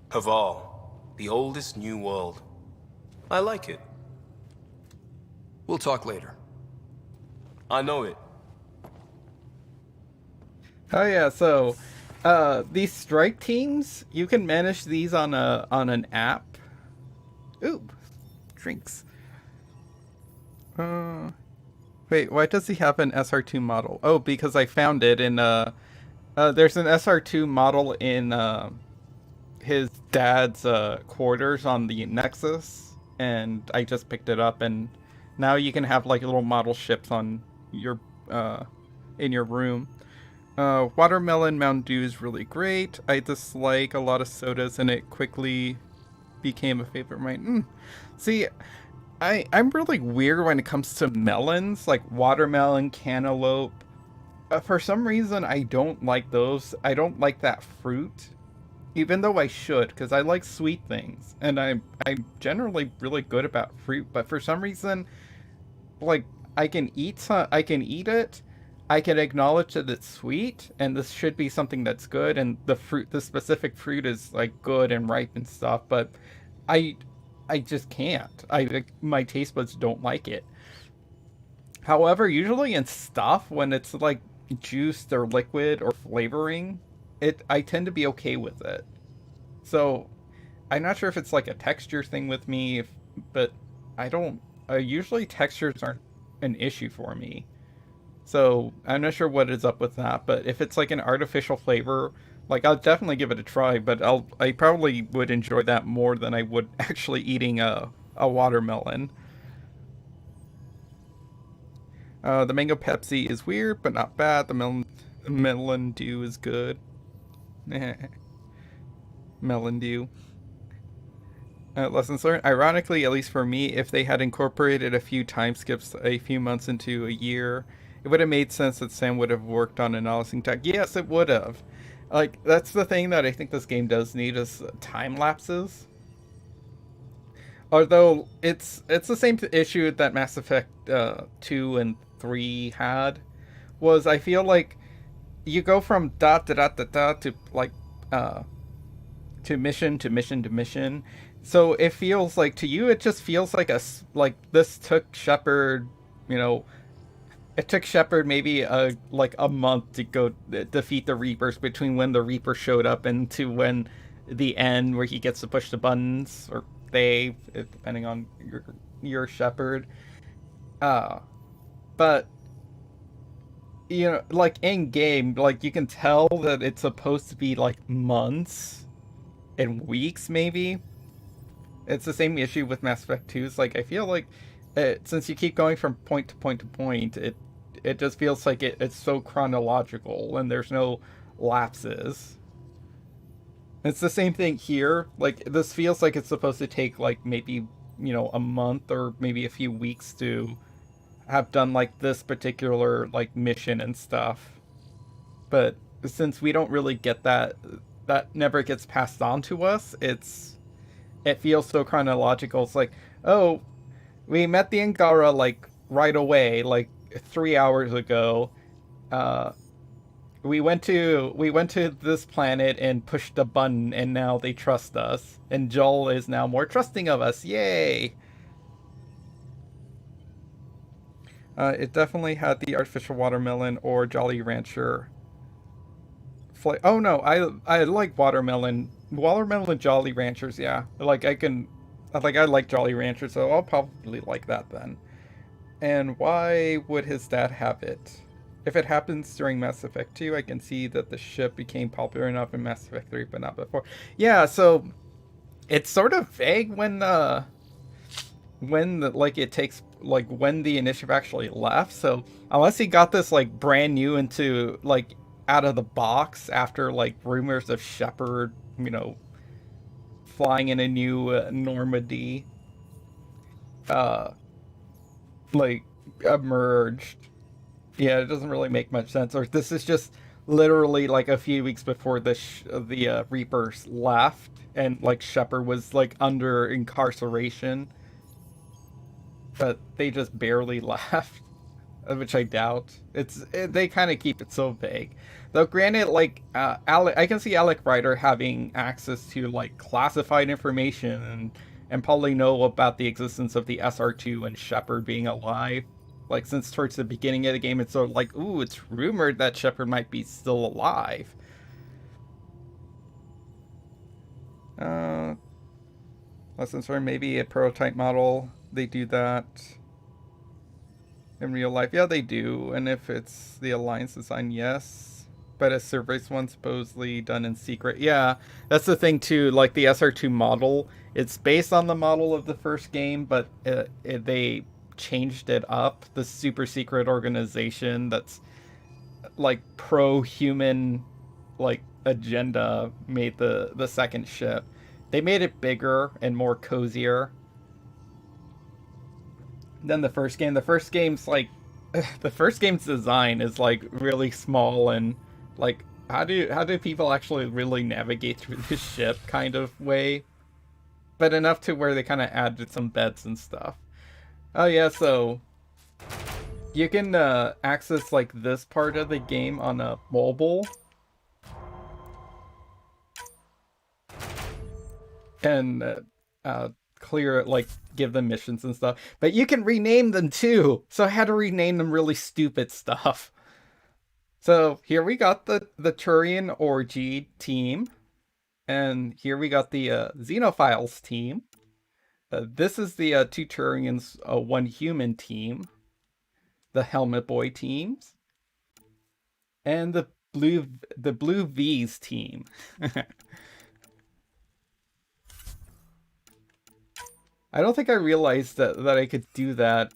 Havarl, the oldest new world. I like it. We'll talk later. I know it. Oh yeah, so these strike teams, you can manage these on an app. Ooh, drinks. Wait, why does he have an SR2 model? Oh, because I found it in there's an SR2 model in his dad's quarters on the Nexus, and I just picked it up, and now you can have like little model ships on your in your room. Watermelon Mountain Dew is really great. I dislike a lot of sodas, and it quickly became a favorite of mine. See, I'm really weird when it comes to melons, like watermelon, cantaloupe. For some reason, I don't like those. I don't like that fruit, even though I should, because I like sweet things, and I'm generally really good about fruit. But for some reason, like I can eat it. I can acknowledge that it's sweet, and this should be something that's good, and the specific fruit is like good and ripe and stuff. But I just can't. My taste buds don't like it. However, usually in stuff, when it's like juiced or liquid or flavoring, I tend to be okay with it. So I'm not sure if it's like a texture thing with me, but usually textures aren't an issue for me. So I'm not sure what is up with that, but if it's like an artificial flavor, like I'll definitely give it a try, but I probably would enjoy that more than I would actually eating a watermelon. The mango Pepsi is weird, but not bad. The melon dew is good. Melon dew. Lessons learned. Ironically, at least for me, if they had incorporated a few time skips a few months into a year, it would have made sense that Sam would have worked on analyzing tech. Yes, it would have. Like, that's the thing that I think this game does need is time lapses. Although, it's the same issue that Mass Effect 2 and 3 had, was I feel like you go from dot to dot to dot to, like, to mission to mission to mission. So it feels like, to you, it just feels like this took Shepard, it took Shepard maybe a month to go defeat the Reapers between when the Reaper showed up and to when the end where he gets to push the buttons, or they, depending on your Shepard. But like in game, like you can tell that it's supposed to be like months and weeks maybe. It's the same issue with Mass Effect 2. It's like I feel like since you keep going from point to point to point, it just feels like it's so chronological and there's no lapses. It's the same thing here. Like, this feels like it's supposed to take like maybe a month or maybe a few weeks to have done like this particular like mission and stuff. But since we don't really get that never gets passed on to us, it feels so chronological. It's like, oh, we met the Angara like right away, like 3 hours ago. We went to this planet and pushed a button, and now they trust us. And Joel is now more trusting of us. Yay! It definitely had the artificial watermelon or Jolly Rancher. Oh no, I like watermelon Jolly Ranchers. Yeah, I like Jolly Ranchers, so I'll probably like that then. And why would his dad have it? If it happens during Mass Effect 2, I can see that the ship became popular enough in Mass Effect 3, but not before. Yeah, so it's sort of vague it takes like when the initiative actually left. So unless he got this like brand new into like out of the box after like rumors of Shepard, flying in a new Normandy, uh, like emerged. Yeah, it doesn't really make much sense. Or this is just literally like a few weeks before the Reapers left, and like Shepard was like under incarceration, but they just barely left, which I doubt. They kind of keep it so vague. Though, granted, like I can see Alec Ryder having access to like classified information and probably know about the existence of the SR2 and Shepard being alive. Like, since towards the beginning of the game, it's sort of like, ooh, it's rumored that Shepard might be still alive. Lessons learned, maybe a prototype model. They do that in real life. Yeah, they do. And if it's the Alliance design, yes. But a service one supposedly done in secret. Yeah, that's the thing too. Like the SR2 model, it's based on the model of the first game, but they changed it up. The super secret organization that's like pro-human like agenda made the second ship. They made it bigger and more cozier than the first game. The first game's like the first game's design is like really small and like how do people actually really navigate through this ship kind of way, but enough to where they kind of added some beds and stuff. Oh yeah, so you can access like this part of the game on a mobile, and clear like give them missions and stuff. But you can rename them too. So I had to rename them really stupid stuff. So here we got the Turian Orgy team, and here we got the Xenophiles team. This is the two Turians, one human team, the Helmet Boy teams, and the blue V's team. I don't think I realized that I could do that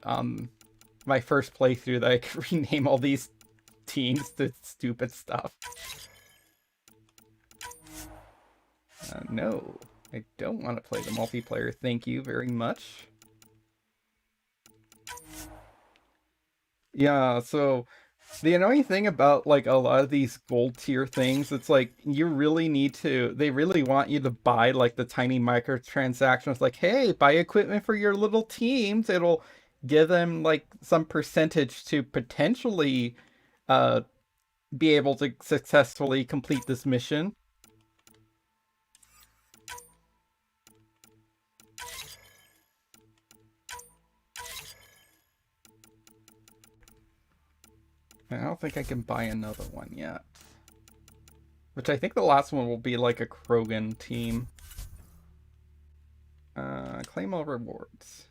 my first playthrough, that I could rename all these teams to stupid stuff. No, I don't want to play the multiplayer. Thank you very much. Yeah, so the annoying thing about like a lot of these gold tier things, it's like you really need to, they really want you to buy like the tiny microtransactions, like, hey, buy equipment for your little teams. It'll give them like some percentage to potentially be able to successfully complete this mission. I don't think I can buy another one yet. Which I think the last one will be like a Krogan team. Claim all rewards.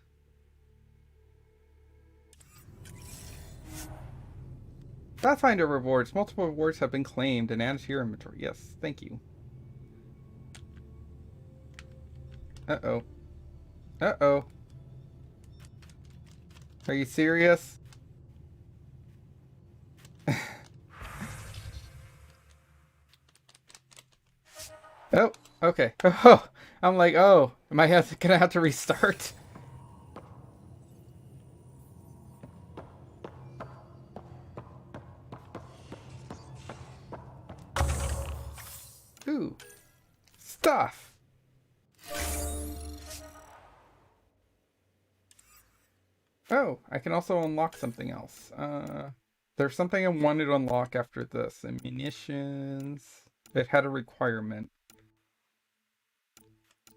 Pathfinder rewards. Multiple rewards have been claimed and added to your inventory. Yes, thank you. Uh-oh. Uh-oh. Are you serious? Oh, okay. Oh, I'm like, oh, am I gonna have to restart? Ooh, stuff. Oh, I can also unlock something else. There's something I wanted to unlock after this. Munitions. It had a requirement.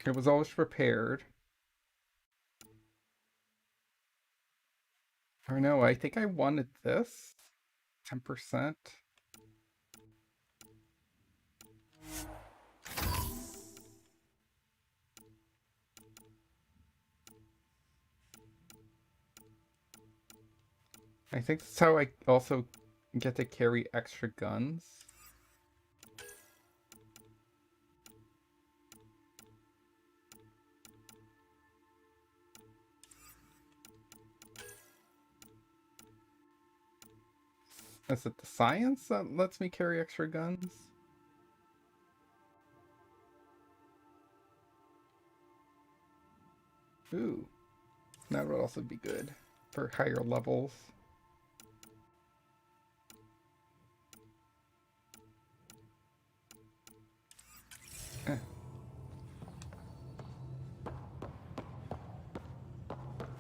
It was always prepared. Oh no, I think I wanted this. 10%. I think that's how I also get to carry extra guns. Is it the science that lets me carry extra guns? Ooh, that would also be good for higher levels.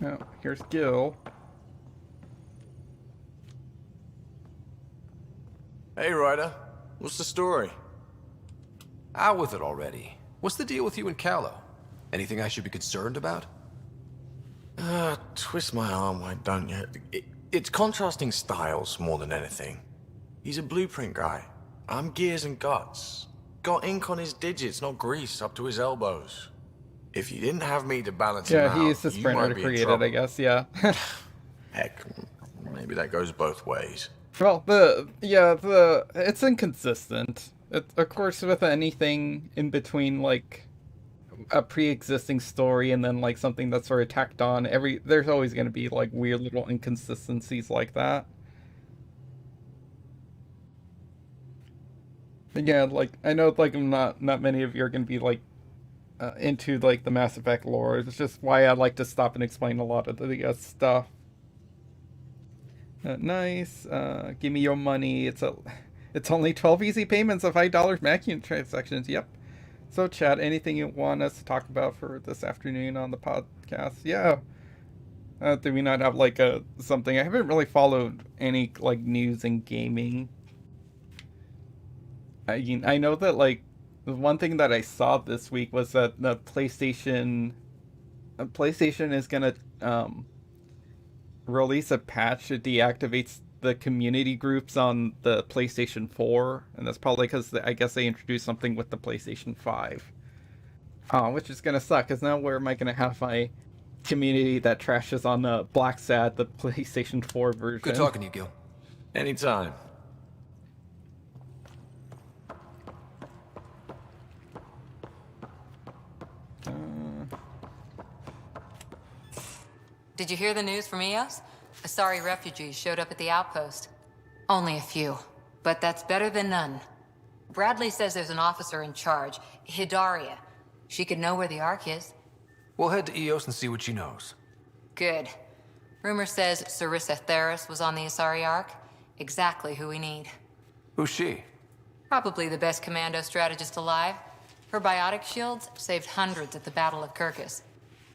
Oh, here's Gil. Hey, Ryder. What's the story? Out with it already. What's the deal with you and Callow? Anything I should be concerned about? Twist my arm, why don't you? It's contrasting styles more than anything. He's a blueprint guy. I'm gears and guts. Got ink on his digits, not grease up to his elbows. If you didn't have me to balance him out, Yeah, he's the you sprinter might to be in create it, trouble. I guess, yeah. Heck, maybe that goes both ways. Well, it's inconsistent. Of course, with anything in between, like, a pre-existing story and then, like, something that's sort of tacked on, there's always going to be, like, weird little inconsistencies like that. But yeah, like, I know, like, not many of you are going to be, like, into, like, the Mass Effect lore. It's just why I like to stop and explain a lot of the stuff. Nice. Give me your money. It's only 12 easy payments of $5 Mac transactions. Yep. So, Chad, anything you want us to talk about for this afternoon on the podcast? Yeah. Do we not have, like, something? I haven't really followed any, like, news in gaming. I mean, I know that, like, the one thing that I saw this week was that the PlayStation is gonna, release a patch that deactivates the community groups on the PlayStation 4, and that's probably because I guess they introduced something with the PlayStation 5. Which is gonna suck, because now where am I gonna have my community that trashes on the Black Sad, the PlayStation 4 version? Good talking to you, Gil. Anytime. Did you hear the news from Eos? Asari refugees showed up at the outpost. Only a few, but that's better than none. Bradley says there's an officer in charge, Hidaria. She could know where the Ark is. We'll head to Eos and see what she knows. Good. Rumor says Sarissa Theris was on the Asari Ark. Exactly who we need. Who's she? Probably the best commando strategist alive. Her biotic shields saved hundreds at the Battle of Kirkus.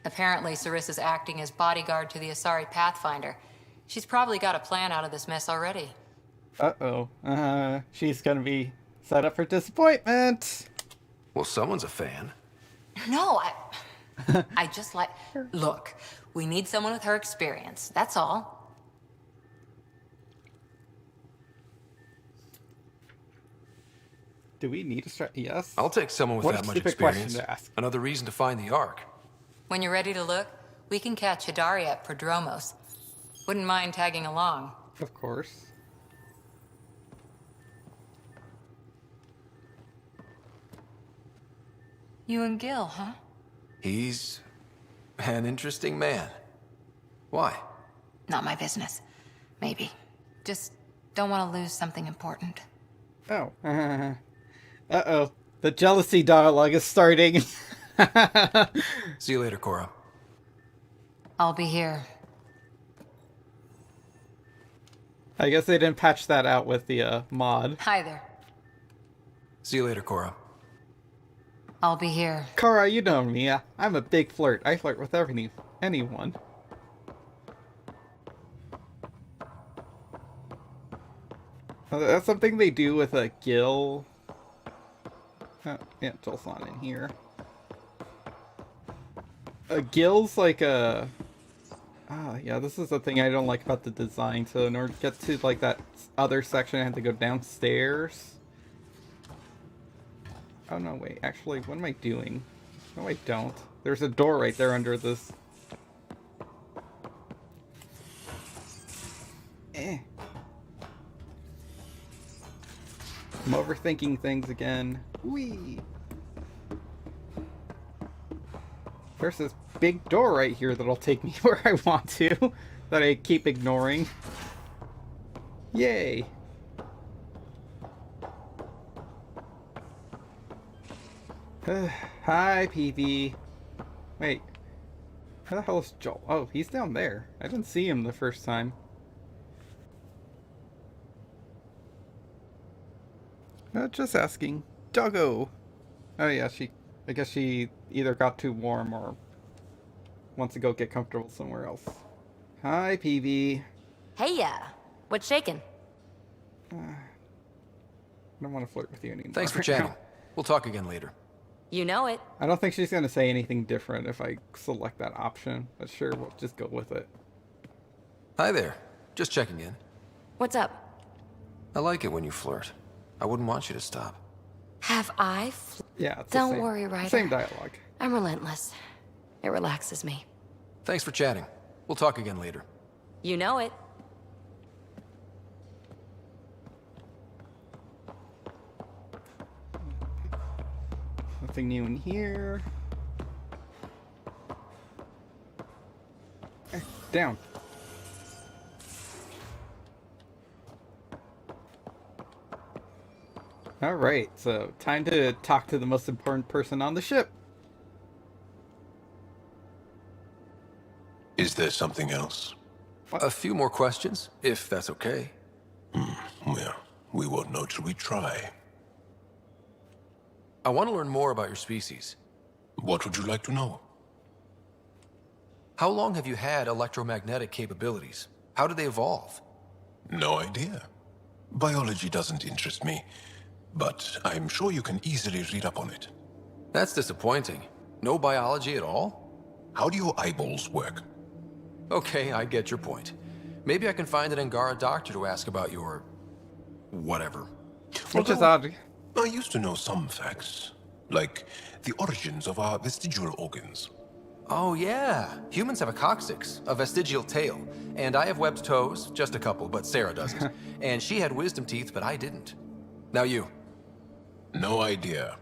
Apparently, Sarissa's acting as bodyguard to the Asari Pathfinder. She's probably got a plan out of this mess already. Uh-oh. She's gonna be set up for disappointment. Well, someone's a fan. No, I just like... Look, we need someone with her experience. That's all. Do we need a Yes. I'll take someone with What that a much stupid experience. question to ask. Another reason to find the Ark. When you're ready to look, we can catch Hidaria at Prodromos. Wouldn't mind tagging along. Of course. You and Gil, huh? He's an interesting man. Why? Not my business. Maybe. Just don't want to lose something important. Oh. Uh-oh. The jealousy dialogue is starting. See you later, Cora. I'll be here. I guess they didn't patch that out with the mod. Hi there. See you later, Cora. I'll be here. Kara, you know me. I'm a big flirt. I flirt with anyone. That's something they do with a Gil. Yeah, Joel's not in here. Gil's like a... Yeah, this is the thing I don't like about the design. So in order to get to like that other section, I have to go downstairs. Oh no, wait, actually, what am I doing? No, I don't. There's a door right there under this. I'm overthinking things again. Whee! There's this big door right here that'll take me where I want to, that I keep ignoring. Yay! Hi, PV. Wait. Where the hell is Joel? Oh, he's down there. I didn't see him the first time. Just asking. Doggo! Oh yeah, I guess she either got too warm or wants to go get comfortable somewhere else. Hi, PV. Hey, what's shaking? I don't want to flirt with you anymore. Thanks for chatting. We'll talk again later. You know it. I don't think she's going to say anything different if I select that option, but sure, we'll just go with it. Hi there. Just checking in. What's up? I like it when you flirt. I wouldn't want you to stop. Have I? Yeah, it's Don't worry, Ryder. Same dialogue. I'm relentless. It relaxes me. Thanks for chatting. We'll talk again later. You know it. Nothing new in here. Down. Alright, so time to talk to the most important person on the ship. Is there something else? A few more questions, if that's okay. Well, we won't know till we try. I want to learn more about your species. What would you like to know? How long have you had electromagnetic capabilities? How did they evolve? No idea. Biology doesn't interest me, but I'm sure you can easily read up on it. That's disappointing. No biology at all? How do your eyeballs work? Okay, I get your point. Maybe I can find an Angara doctor to ask about your... whatever. Which is odd. I used to know some facts, like the origins of our vestigial organs. Oh yeah, humans have a coccyx, a vestigial tail, and I have webbed toes, just a couple, but Sarah doesn't. And she had wisdom teeth, but I didn't. Now you. No idea.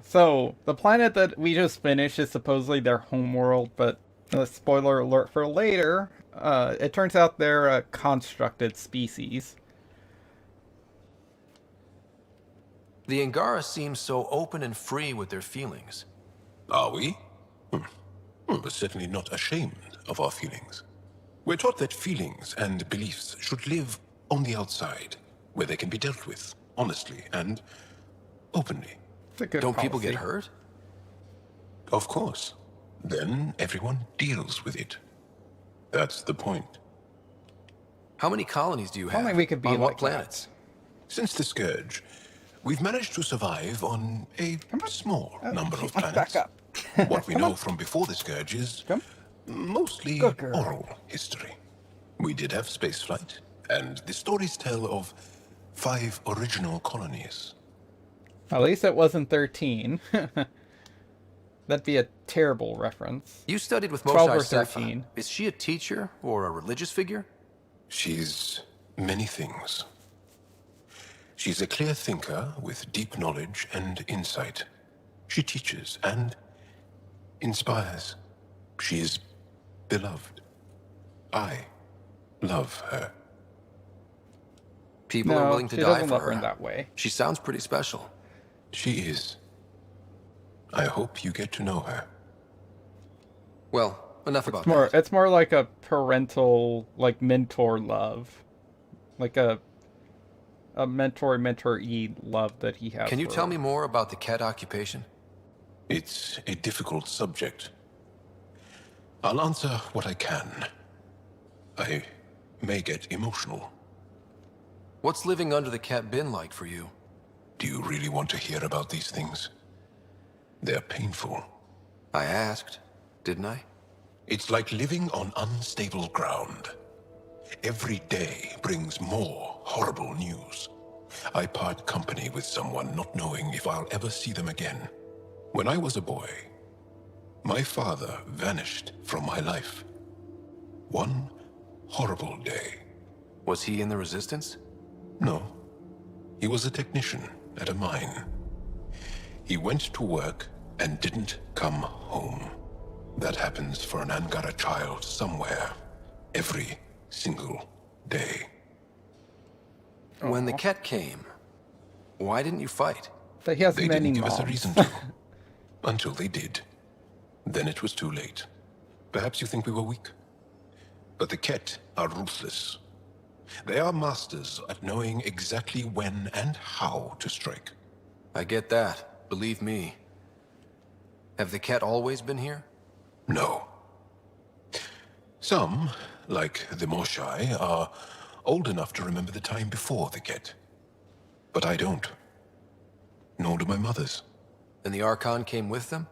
So the planet that we just finished is supposedly their homeworld, but spoiler alert for later, it turns out they're a constructed species. The Angara seem so open and free with their feelings. Are we? We're certainly not ashamed of our feelings. We're taught that feelings and beliefs should live on the outside, where they can be dealt with honestly and openly. Don't people get hurt? Of course. Then everyone deals with it. That's the point. How many colonies do you have? Only we could be on like what planets? Since the Scourge, we've managed to survive on a small number of planets. Back up. What we know from before the Scourge is mostly oral history. We did have spaceflight, and the stories tell of 5 original colonies. At least it wasn't 13. That'd be a terrible reference. You studied with 12 Moshe or Sefa. 13. Is she a teacher or a religious figure? She's many things. She's a clear thinker with deep knowledge and insight. She teaches and inspires. She is beloved. I love her. People are willing to die for her. In that way. She sounds pretty special. She is. I hope you get to know her. Well, enough about that. It's more like a parental, like mentor love, like a mentor-mentoree love that he has. Can you tell me more about the Ket occupation? It's a difficult subject. I'll answer what I can. I may get emotional. What's living under the Ket been like for you? Do you really want to hear about these things? They're painful. I asked, didn't I? It's like living on unstable ground. Every day brings more horrible news. I part company with someone not knowing if I'll ever see them again. When I was a boy, my father vanished from my life. One horrible day. Was he in the Resistance? No. He was a technician at a mine. He went to work and didn't come home. That happens for an Angara child somewhere, every single day. When the Ket came, why didn't you fight? But he has They many didn't give us a moms. reason to. Until they did. Then it was too late. Perhaps you think we were weak. But the Ket are ruthless. They are masters at knowing exactly when and how to strike. I get that, believe me. Have the Ket always been here? No. Some, like the Moshai, are old enough to remember the time before the Ket. But I don't. Nor do my mothers. And the Archon came with them?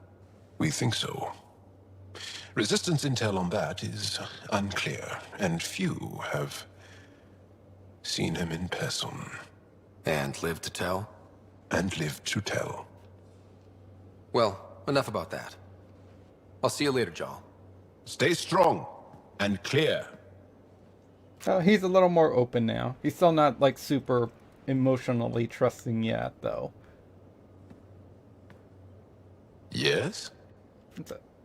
We think so. Resistance intel on that is unclear, and few have seen him in person. And lived to tell? And lived to tell. Well, enough about that. I'll see you later, Jarl. Stay strong and clear. Oh, he's a little more open now. He's still not, like, super emotionally trusting yet, though. Yes?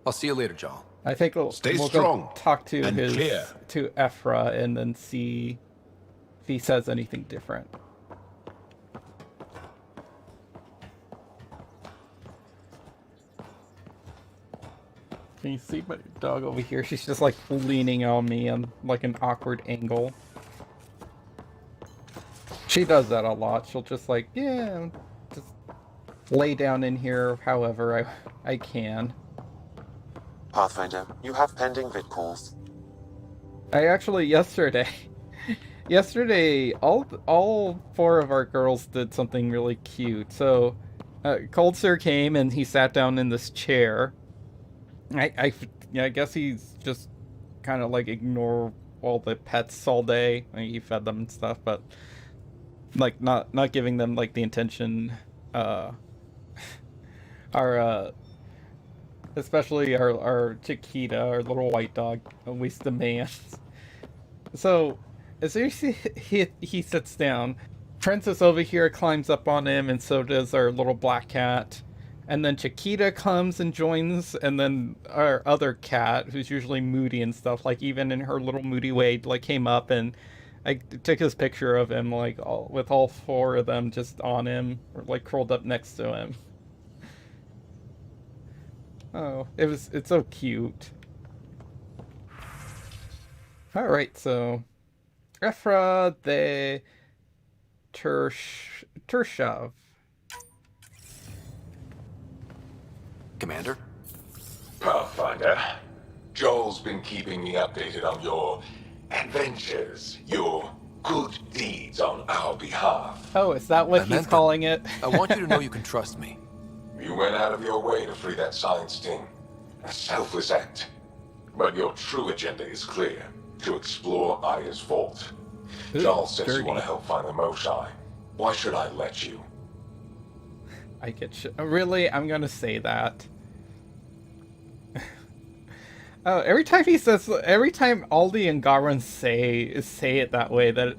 I'll see you later, Jarl. I think we'll strong go talk to and clear. to Ephra and then see if he says anything different. Can you see my dog over here? She's just like leaning on me on like an awkward angle. She does that a lot. She'll just like, yeah, just lay down in here however I can. Pathfinder, you have pending vid calls. I actually yesterday all four of our girls did something really cute. So Cold Sir came and he sat down in this chair. I guess he's just kind of like ignore all the pets all day. Like, he fed them and stuff, but like not giving them like the attention. Especially our Chiquita, our little white dog, always demands. So as soon as he sits down, Princess over here climbs up on him, and so does our little black cat. And then Chiquita comes and joins, and then our other cat, who's usually moody and stuff, like even in her little moody way, like came up and I took this picture of him, like with all four of them just on him, or like curled up next to him. Oh, it's so cute. All right, so Ephra the Tershav. Commander? Pathfinder, Joel's been keeping me updated on your adventures, your good deeds on our behalf. Oh, is that what he's calling it? I want you to know you can trust me. You went out of your way to free that science team. A selfless act. But your true agenda is clear. To explore Aya's vault. Joel says dirty. you want to help find the Moshai. Why should I let you? I get really? I'm gonna say that. Oh, every time Aldi and Angaran say it that way, that,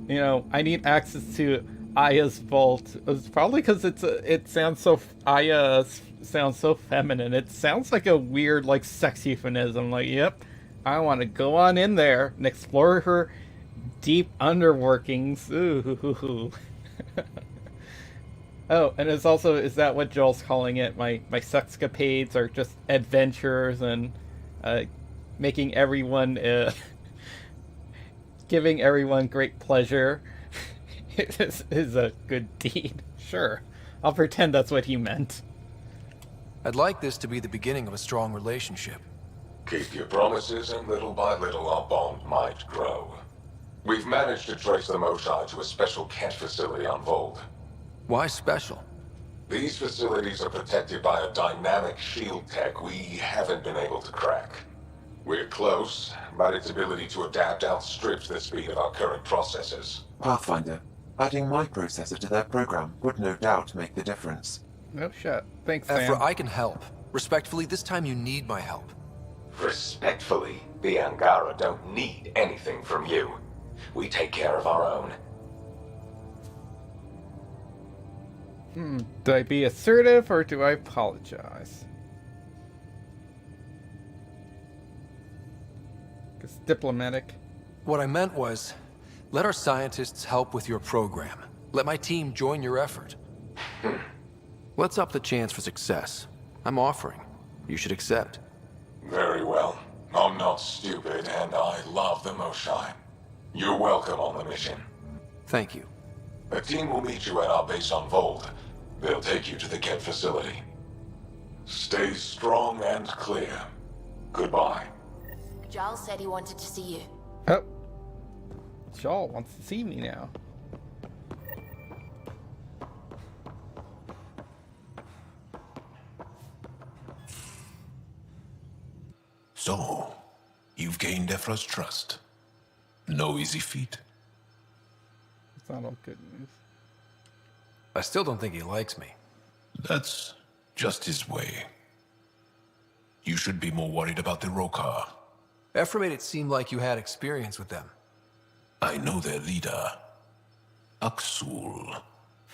you know, I need access to Aya's vault. It's probably because it sounds so, Aya sounds so feminine. It sounds like a weird, like, sex euphemism. Like, yep, I want to go on in there and explore her deep underworkings. Ooh. Oh, and it's also, is that what Joel's calling it? My sexcapades are just adventures and making everyone, giving everyone great pleasure is a good deed. Sure, I'll pretend that's what he meant. I'd like this to be the beginning of a strong relationship. Keep your promises, and little by little our bond might grow. We've managed to trace the Moshai to a special cat facility on Vold. Why special? These facilities are protected by a dynamic shield tech we haven't been able to crack. We're close, but its ability to adapt outstrips the speed of our current processors. Pathfinder, adding my processor to their program would no doubt make the difference. No shit. Thanks, Ephra, Sam. I can help. Respectfully, this time you need my help. Respectfully, the Angara don't need anything from you. We take care of our own. Do I be assertive or do I apologize? It's diplomatic. What I meant was, let our scientists help with your program. Let my team join your effort. Let's up the chance for success. I'm offering. You should accept. Very well. I'm not stupid, and I love the Moshai. You're welcome on the mission. Thank you. A team will meet you at our base on Vold. They'll take you to the Ket facility. Stay strong and clear. Goodbye. Giles said he wanted to see you. Oh. Shaw wants to see me now. So, you've gained Ephra's trust. No easy feat. It's not all good news. I still don't think he likes me. That's just his way. You should be more worried about the Rokar. Ephra made it seem like you had experience with them. I know their leader, Aksul.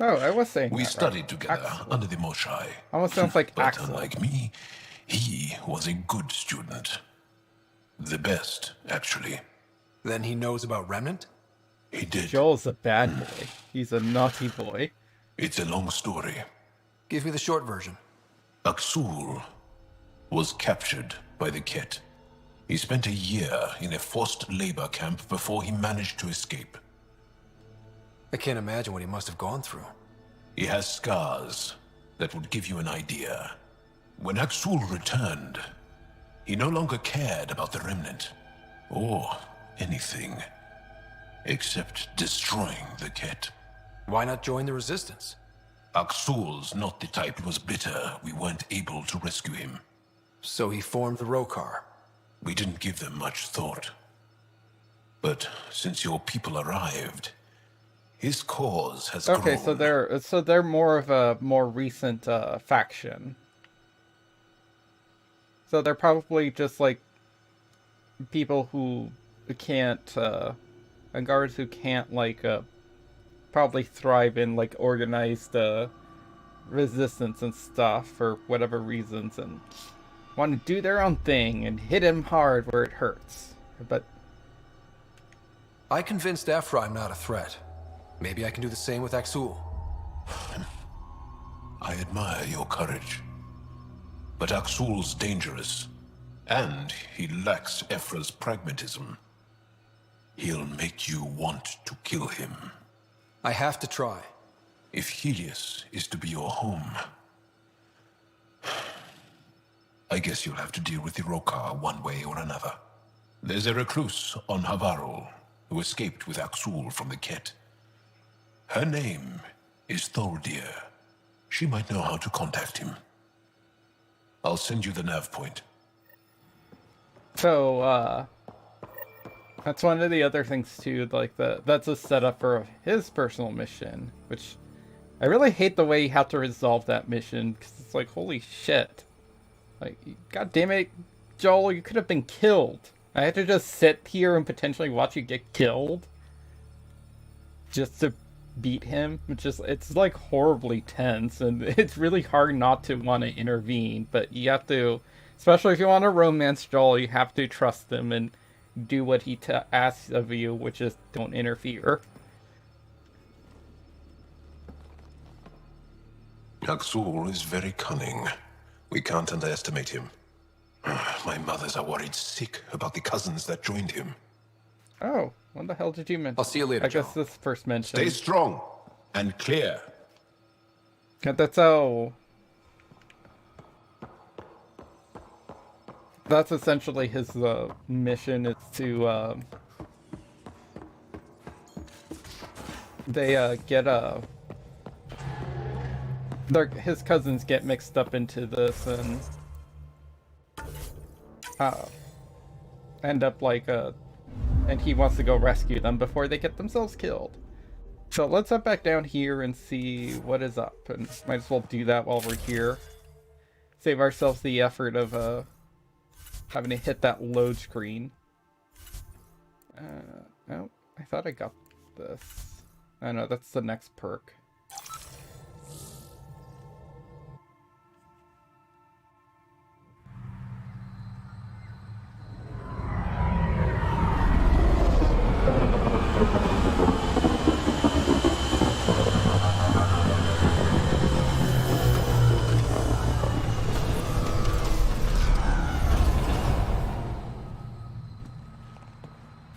Oh, I was saying We that, studied right? together Axel. under the Moshai. Almost sounds like But Axel. unlike me, he was a good student. The best, actually. Then he knows about Remnant? He did. Joel's a bad boy. He's a naughty boy. It's a long story. Give me the short version. Aksul was captured by the Ket. He spent a year in a forced labor camp before he managed to escape. I can't imagine what he must have gone through. He has scars that would give you an idea. When Aksul returned, he no longer cared about the Remnant, or anything, except destroying the Ket. Why not join the Resistance? Aksul's not the type who was bitter we weren't able to rescue him. So he formed the Rokar. We didn't give them much thought. But since your people arrived, his cause has grown. Okay, so they're more of a more recent faction. So they're probably just like people who can't, guards who can't like probably thrive in like organized resistance and stuff for whatever reasons, and want to do their own thing and hit him hard where it hurts. But I convinced Ephra I'm not a threat. Maybe I can do the same with Aksul. I admire your courage. But Aksul's dangerous, and he lacks Ephra's pragmatism. He'll make you want to kill him. I have to try. If Helios is to be your home, I guess you'll have to deal with the Rokar one way or another. There's a recluse on Havarl who escaped with Aksul from the Ket. Her name is Thordir. She might know how to contact him. I'll send you the nav point. so that's one of the other things too, like that's a setup for his personal mission, which I really hate the way you have to resolve that mission, because it's like, holy shit. Like, god damn it, Joel, you could have been killed. I had to just sit here and potentially watch you get killed just to beat him. It's like horribly tense, and it's really hard not to want to intervene, but you have to, especially if you want to romance Joel, you have to trust him and do what he asks of you, which is don't interfere. Aksul is very cunning. We can't underestimate him. My mothers are worried sick about the cousins that joined him. Oh, what the hell did you mention? I'll see you later, I guess Joel. this first mention. Stay strong and clear. That's how. That's essentially his mission. Is to they get his cousins get mixed up into this and end up like and he wants to go rescue them before they get themselves killed. So let's head back down here and see what is up, and might as well do that while we're here. Save ourselves the effort of having to hit that load screen. No, I thought I got this. I know, that's the next perk.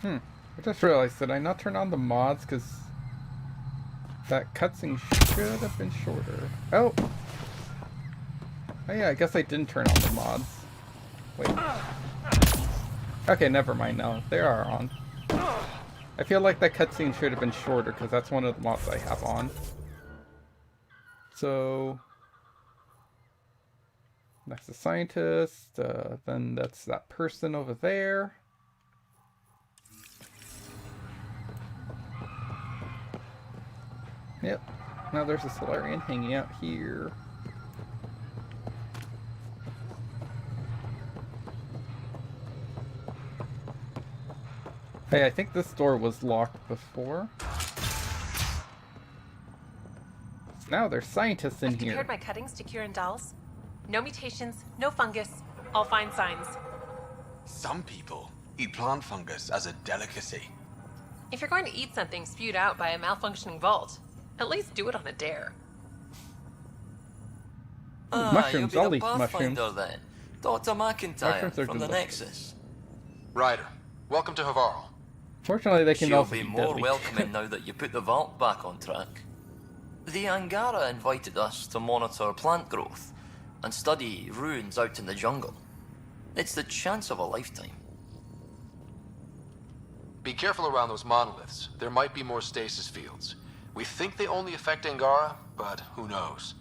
I just realized, did I not turn on the mods? Because that cutscene should have been shorter. Oh! Oh yeah, I guess I didn't turn on the mods. Wait. Okay, never mind now. They are on. I feel like that cutscene should have been shorter, because that's one of the mods I have on. So... that's the scientist, then that's that person over there. Yep. Now there's a Solarian hanging out here. Hey, I think this door was locked before. Now there's scientists in I've here. compared my cuttings to Kieran Dahl's. No mutations, no fungus, all fine signs. Some people eat plant fungus as a delicacy. If you're going to eat something spewed out by a malfunctioning vault, at least do it on a dare. Mushrooms, you'll I'll be eat the mushrooms. Pathfinder then. Dr. McIntyre Mushrooms are from the delicious. Nexus. Ryder, welcome to Havarl. Fortunately, they can She'll also be be more deadly. welcoming now that you put the vault back on track. The Angara invited us to monitor plant growth and study ruins out in the jungle. It's the chance of a lifetime. Be careful around those monoliths. There might be more stasis fields. We think they only affect Angara, but who knows?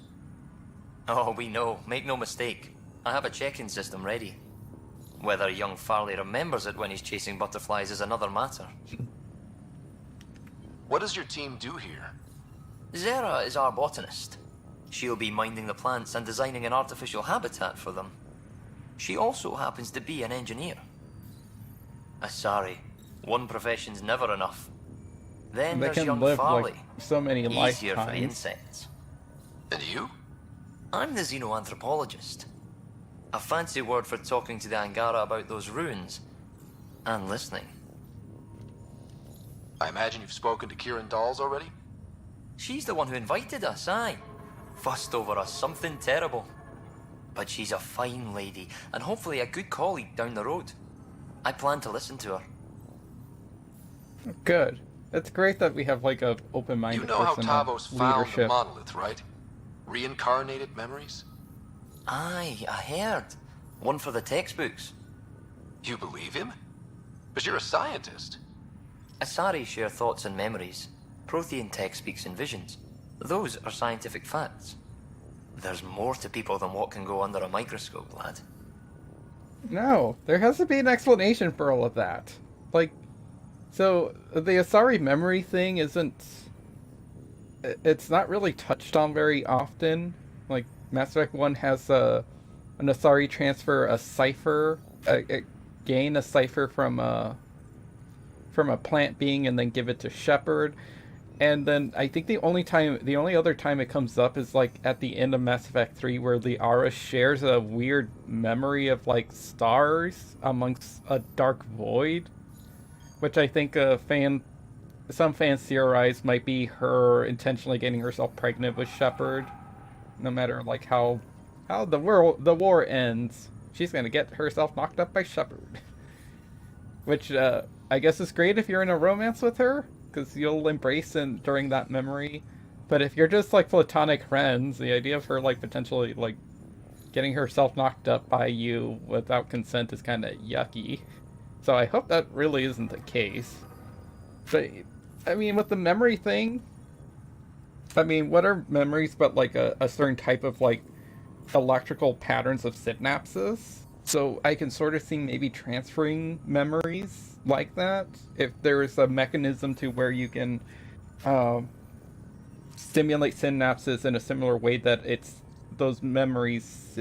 Oh, we know. Make no mistake. I have a check-in system ready. Whether young Farley remembers it when he's chasing butterflies is another matter. What does your team do here? Zera is our botanist. She'll be minding the plants and designing an artificial habitat for them. She also happens to be an engineer. Sorry, one profession's never enough. Then They there's can young live Farley. like so many Easier for the lifetimes. insects. And you? I'm the xenoanthropologist. A fancy word for talking to the Angara about those ruins. And listening. I imagine you've spoken to Kieran Dahl's already? She's the one who invited us, aye. Fussed over us something terrible. But she's a fine lady, and hopefully a good colleague down the road. I plan to listen to her. Good. It's great that we have like a open-minded You know how person on Tavos found the leadership. monolith, right? Reincarnated memories? Aye, I heard. One for the textbooks. You believe him? But you're a scientist. Asari share thoughts and memories. Prothean tech speaks in visions. Those are scientific facts. There's more to people than what can go under a microscope, lad. No, there has to be an explanation for all of that. Like, so the Asari memory thing isn't... it's not really touched on very often. Like, Mass Effect 1 has an Asari transfer a cipher, gain a cipher from a plant being and then give it to Shepard. And then I think the only other time it comes up is like at the end of Mass Effect 3 where Liara shares a weird memory of like stars amongst a dark void, which I think some fans theorize might be her intentionally getting herself pregnant with Shepard. No matter like how the war ends, she's gonna get herself knocked up by Shepard. Which I guess is great if you're in a romance with her, because you'll embrace during that memory. But if you're just like platonic friends, the idea of her like potentially like getting herself knocked up by you without consent is kind of yucky. So I hope that really isn't the case. But I mean, with the memory thing, I mean, what are memories but like a certain type of like electrical patterns of synapses? So I can sort of see maybe transferring memories like that. If there's a mechanism to where you can um, stimulate synapses in a similar way that it's those memories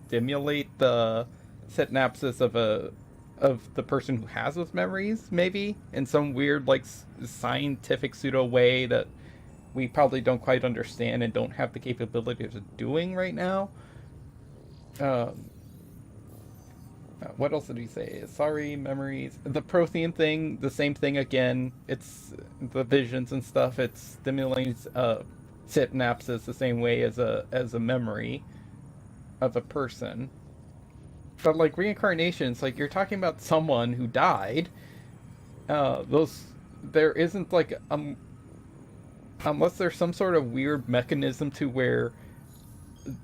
stimulate the synapses of the person who has those memories, maybe in some weird like scientific pseudo way that we probably don't quite understand and don't have the capability of doing right now. Um, what else did he say? Sorry, memories. The Prothean thing, the same thing again. It's the visions and stuff. It stimulates synapses the same way as a memory of a person. But like reincarnations, like you're talking about someone who died. Those there isn't like unless there's some sort of weird mechanism to where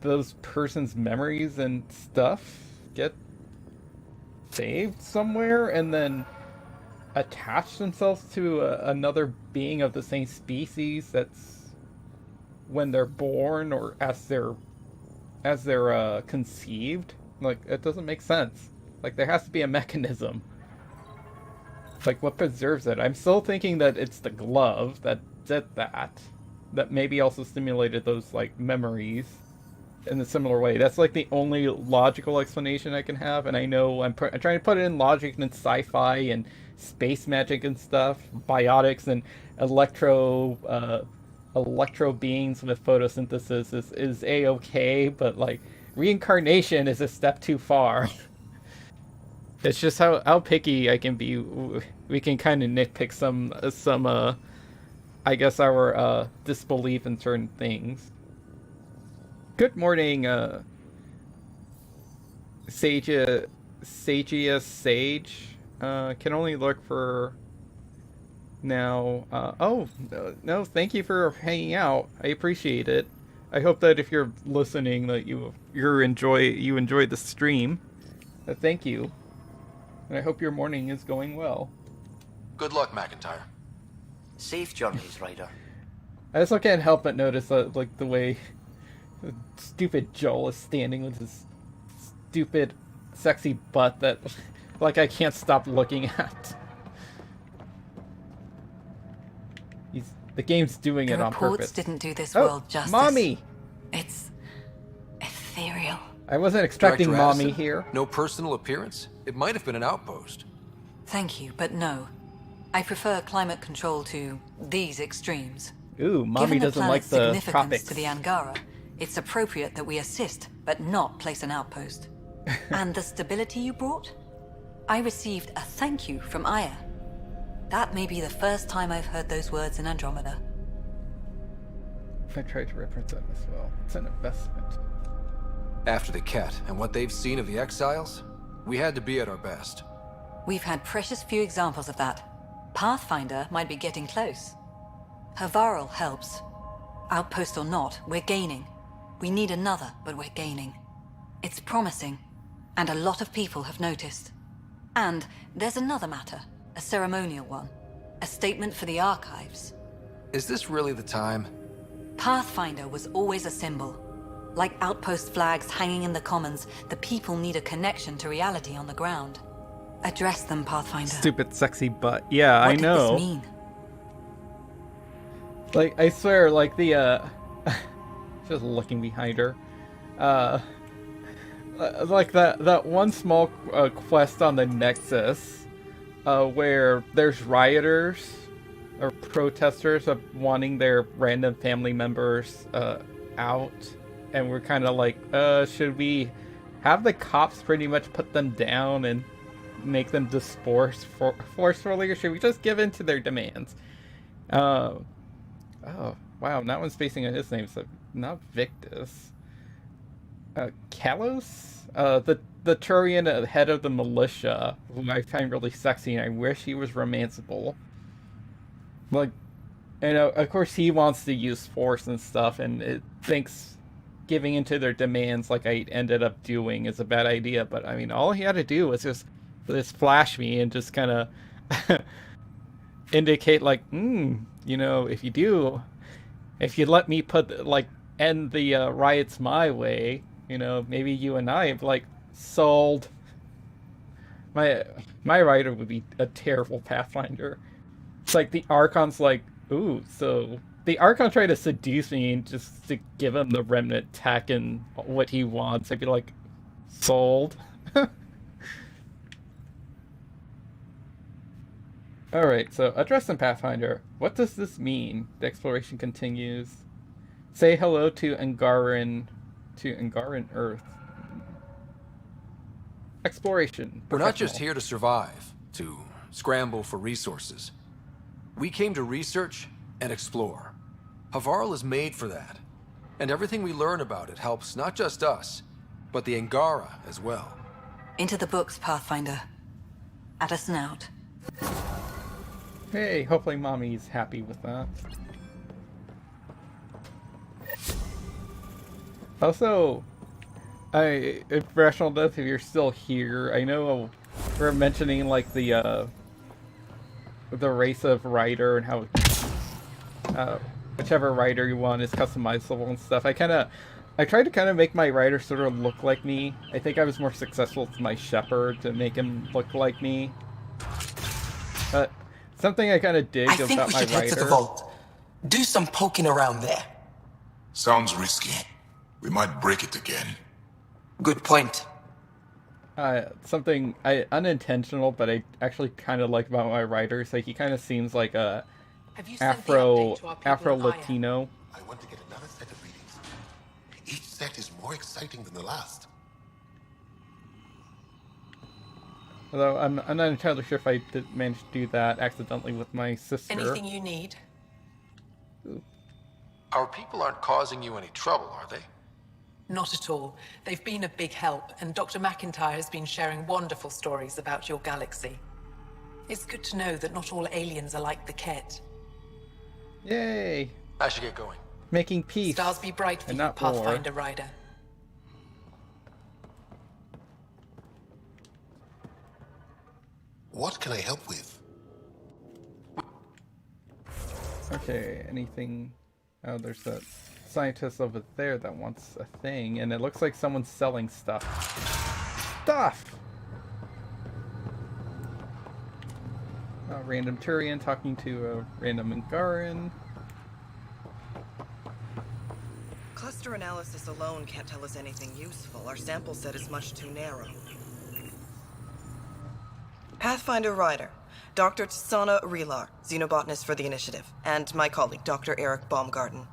those person's memories and stuff get saved somewhere and then attach themselves to another being of the same species that's when they're born or as they're conceived. Like it doesn't make sense. Like there has to be a mechanism. Like what preserves it? I'm still thinking that it's the glove that did that maybe also stimulated those like memories in a similar way. That's like the only logical explanation I can have, and I know I'm trying to put it in logic and sci-fi and space magic and stuff, biotics and electro beings with photosynthesis is a-okay, but like reincarnation is a step too far. It's just how picky I can be. We can kind of nitpick some I guess our disbelief in certain things. Good morning, Sagius Sage. Can only look for now. Oh, no, thank you for hanging out. I appreciate it. I hope that if you're listening that you enjoyed the stream. Thank you. And I hope your morning is going well. Good luck, McIntyre. Safe journeys, Ryder. I also can't help but notice like the way stupid Joel is standing with his stupid sexy butt that like I can't stop looking at. The game's doing it on purpose. The reports didn't do this world justice. Mommy! It's ethereal. I wasn't expecting Director Mommy Addison, here. No personal appearance? It might have been an outpost. Thank you, but no. I prefer climate control to these extremes. Ooh, Mommy doesn't like the Given the planet's significance tropics. to the Angara, it's appropriate that we assist, but not place an outpost. And the stability you brought? I received a thank you from Aya. That may be the first time I've heard those words in Andromeda. I tried to reference that as well. It's an investment. After the Ket and what they've seen of the exiles, we had to be at our best. We've had precious few examples of that. Pathfinder might be getting close. Havarl helps. Outpost or not, we're gaining. We need another, but we're gaining. It's promising, and a lot of people have noticed. And there's another matter, a ceremonial one. A statement for the archives. Is this really the time? Pathfinder was always a symbol. Like outpost flags hanging in the commons, the people need a connection to reality on the ground. Address them, Pathfinder. Stupid sexy butt. Yeah, What I know. did this mean? Like, I swear, like the, just looking behind her. Like that one small quest on the Nexus, where there's rioters or protesters of wanting their random family members out, and we're kind of like, should we have the cops pretty much put them down and make them disperse forcefully, or should we just give in to their demands? Oh wow, that one's facing on his name, so not Victus. Kalos? The Turian head of the militia, who I find really sexy, and I wish he was romanceable. Like, you know, of course he wants to use force and stuff, and it thinks giving into their demands like I ended up doing is a bad idea, but I mean, all he had to do was just flash me and just kind of indicate like, you know, if you do if you let me end the riots my way, maybe you and I have sold. My Ryder would be a terrible Pathfinder. It's like the Archon's like, ooh, so the Archon tried to seduce me and just to give him the remnant tech and what he wants. I'd be like, sold. Alright, so address in Pathfinder. What does this mean? The exploration continues. Say hello to Angaran Earth. Exploration. We're not just here to survive, to scramble for resources. We came to research and explore. Havarl is made for that. And everything we learn about it helps not just us, but the Angara as well. Into the books, Pathfinder. At a snout. Hey, hopefully Mommy's happy with that. Also, Rational Death, if you're still here, I know we're mentioning the race of Ryder and how whichever Ryder you want is customizable and stuff. I tried to kind of make my Ryder sort of look like me. I think I was more successful with my Shepherd to make him look like me. But something I kind of dig about my Ryder. I think we should head to the vault. Do some poking around there. Sounds risky. We might break it again. Good point. Something unintentional, but I actually kind of like about my Ryder is he kind of seems like a Afro Latino. I want to get another set of readings. Each set is more exciting than the last. Although I'm not entirely sure if I did manage to do that accidentally with my sister. Anything you need? Our people aren't causing you any trouble, are they? Not at all. They've been a big help, and Dr. McIntyre has been sharing wonderful stories about your galaxy. It's good to know that not all aliens are like the Ket. Yay! I should get going. Making peace. Stars be bright for and you, not Pathfinder war. Ryder. What can I help with? Okay, anything... Oh, there's that scientist over there that wants a thing, and it looks like someone's selling stuff. A random Turian talking to a random Angaran. Cluster analysis alone can't tell us anything useful. Our sample set is much too narrow. Pathfinder Ryder, Dr. Tsana Relar, xenobotanist for the Initiative, and my colleague, Dr. Eric Baumgarten.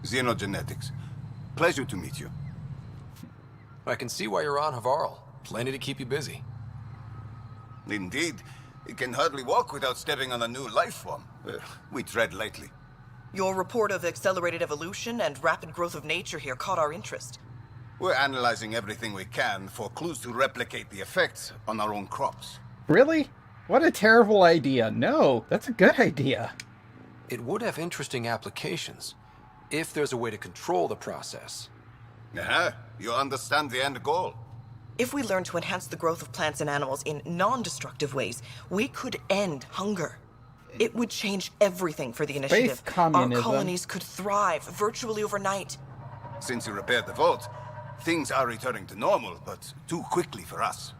Xenogenetics. Pleasure to meet you. I can see why you're on Havarl. Plenty to keep you busy. Indeed. It can hardly walk without stepping on a new life form. We tread lightly. Your report of accelerated evolution and rapid growth of nature here caught our interest. We're analyzing everything we can for clues to replicate the effects on our own crops. Really? What a terrible idea. No, that's a good idea. It would have interesting applications, if there's a way to control the process. You understand the end goal. If we learn to enhance the growth of plants and animals in non-destructive ways, we could end hunger. It would change everything for the Initiative. Space communism. Our colonies could thrive virtually overnight. Since you repaired the vault, things are returning to normal, but too quickly for us.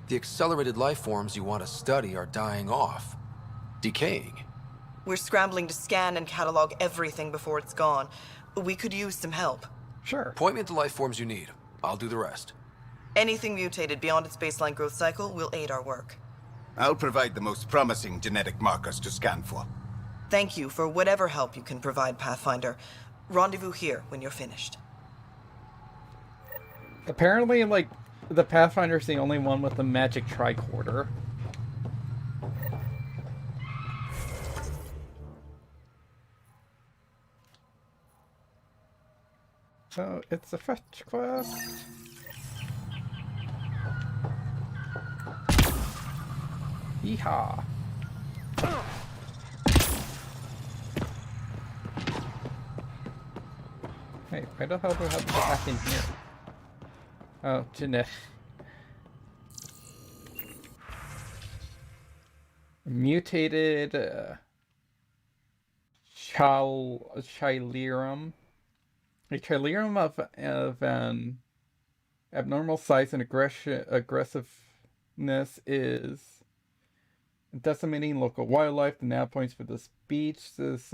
The accelerated life forms you want to study are dying off. Decaying. We're scrambling to scan and catalog everything before it's gone. We could use some help. Sure. Point me to the life forms you need. I'll do the rest. Anything mutated beyond its baseline growth cycle will aid our work. I'll provide the most promising genetic markers to scan for. Thank you for whatever help you can provide, Pathfinder. Rendezvous here when you're finished. Apparently, the Pathfinder's the only one with the magic tricorder. So, it's a fetch quest. Yeehaw. Hey, why the hell do I have to get back in here? Oh, Jeanette. Chilirum. A chilirum of an abnormal size and aggressiveness is decimating local wildlife. The nav points for this beach. This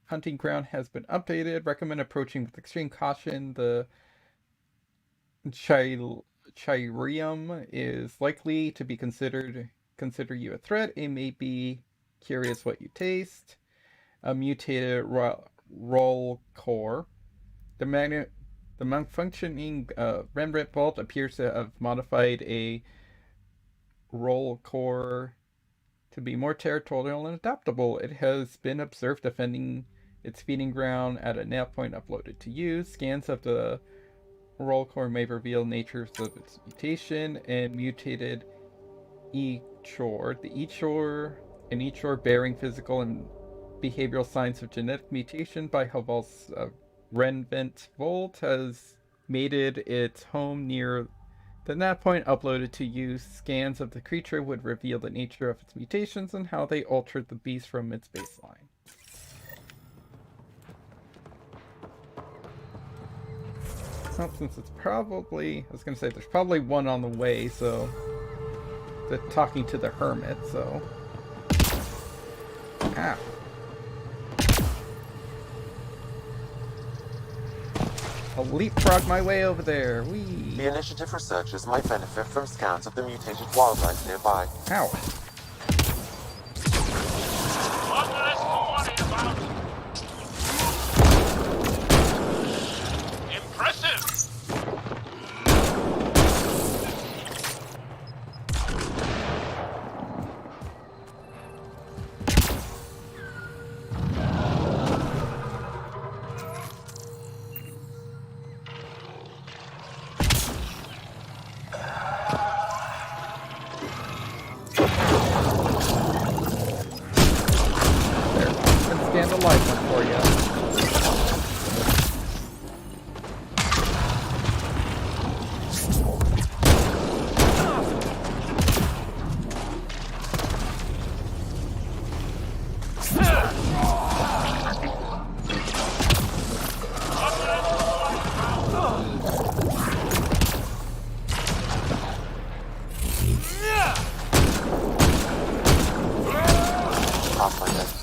hunting ground has been updated. Recommend approaching with extreme caution. The Chirium is likely to be consider you a threat. It may be curious what you taste. A mutated roll core. The malfunctioning Rembrandt vault appears to have modified a roll core to be more territorial and adaptable. It has been observed defending its feeding ground at a nav point uploaded to you. Scans of the roll core may reveal natures of its mutation and mutated E-Chore. The an E-Chore bearing physical and behavioral signs of genetic mutation by Havarl's Rembrandt Vault has mated its home near the nav point uploaded to you. Scans of the creature would reveal the nature of its mutations and how they altered the beast from its baseline. Well, since it's probably, I was going to say, there's probably one on the way, so they're talking to the hermit, so. Ah. I'll leapfrog my way over there. Whee! The Initiative researchers might benefit from scans of the mutated wildlife nearby. Ow. One less to worry about. Impressive! Scan the life one for you.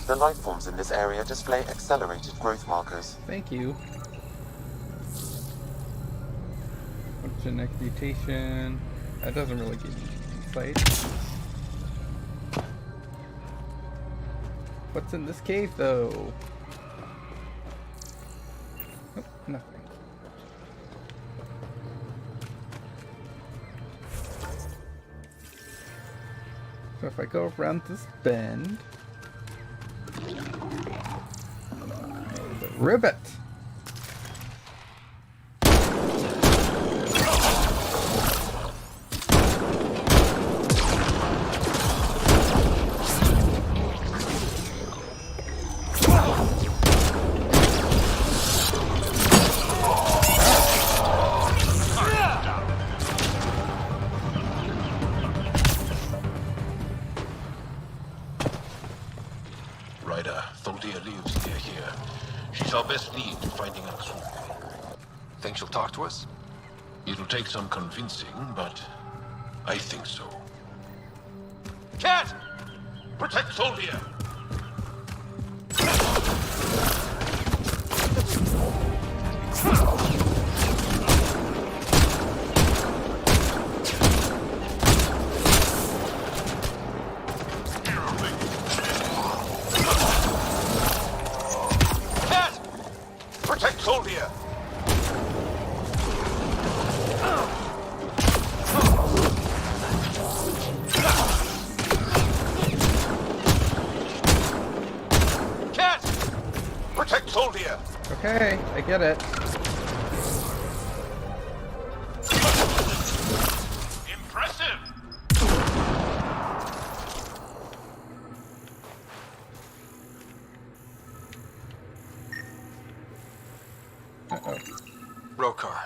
The life forms in this area display accelerated growth markers. Thank you. Genetic mutation. That doesn't really give me insight. What's in this cave, though? Nope, nothing. So if I go around this bend... Ribbit! Ryder, Thuldia lives near here. She's our best lead to finding Aksu. Think she'll talk to us? It'll take some convincing, but I think so. Cat! Protect Thuldia! Cat! Protect Thuldia! Protect Thuldia! Okay, I get it. Impressive! Uh-oh. Rokar.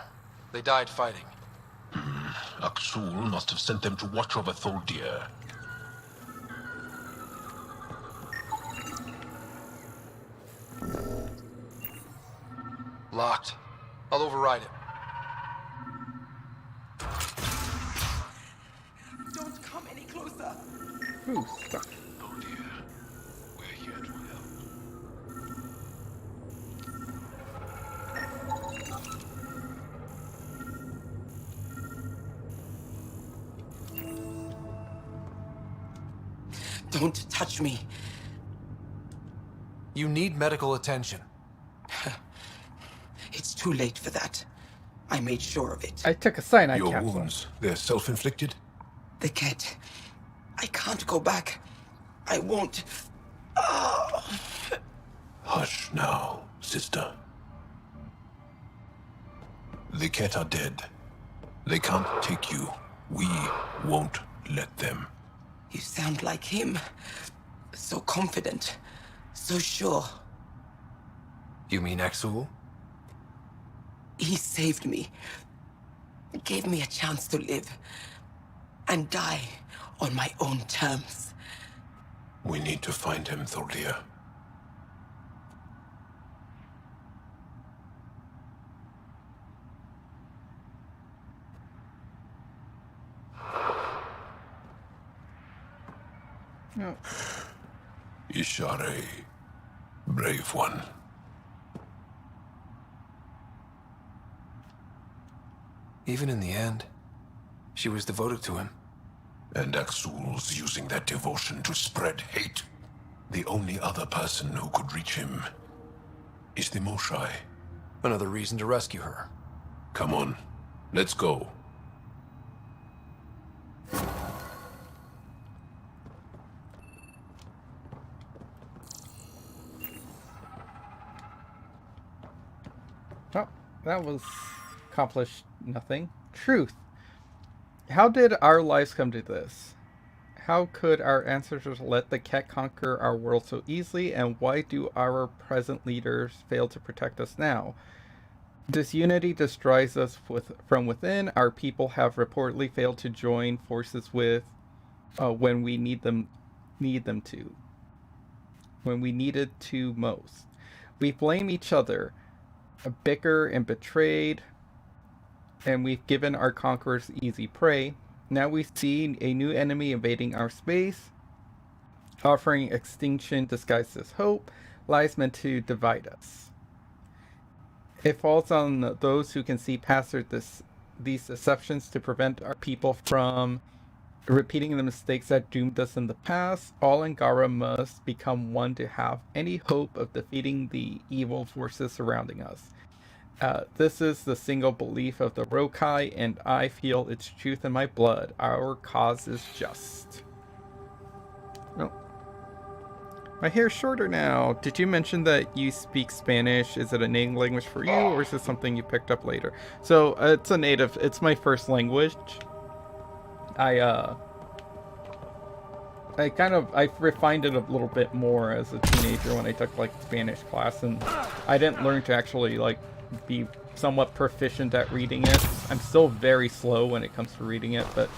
They died fighting. Aksul must have sent them to watch over Thuldia. Locked. I'll override it. Don't come any closer. Ooh, stuck. Oh dear. We're here to help. Don't touch me. You need medical attention. It's too late for that. I made sure of it. I took a cyanide Your capsule. wounds, they're self-inflicted? The cat. I can't go back. I won't. Oh. Hush now, sister. The Ket are dead. They can't take you. We won't let them. You sound like him. So confident. So sure. You mean Exul? He saved me. Gave me a chance to live. And die on my own terms. We need to find him, Thordia. No. Ishare, brave one. Even in the end, she was devoted to him. And Axul's using that devotion to spread hate. The only other person who could reach him is the Moshai. Another reason to rescue her. Come on, let's go. Oh, that was accomplished nothing. Truth. How did our lives come to this? How could our ancestors let the Ket conquer our world so easily, and why do our present leaders fail to protect us now? Disunity destroys us from within. Our people have reportedly failed to join forces with when we need them to. When we needed to most. We blame each other, bicker and betrayed, and we've given our conquerors easy prey. Now we see a new enemy invading our space, offering extinction disguised as hope, lies meant to divide us. It falls on those who can see past these deceptions to prevent our people from repeating the mistakes that doomed us in the past. All Angara must become one to have any hope of defeating the evil forces surrounding us. This is the single belief of the Rokai, and I feel its truth in my blood. Our cause is just. Oh. My hair's shorter now. Did you mention that you speak Spanish? Is it a native language for you, or is it something you picked up later? So, it's a native. It's my first language. I refined it a little bit more as a teenager when I took, like, Spanish class, and I didn't learn to actually, like, be somewhat proficient at reading it. I'm still very slow when it comes to reading it, but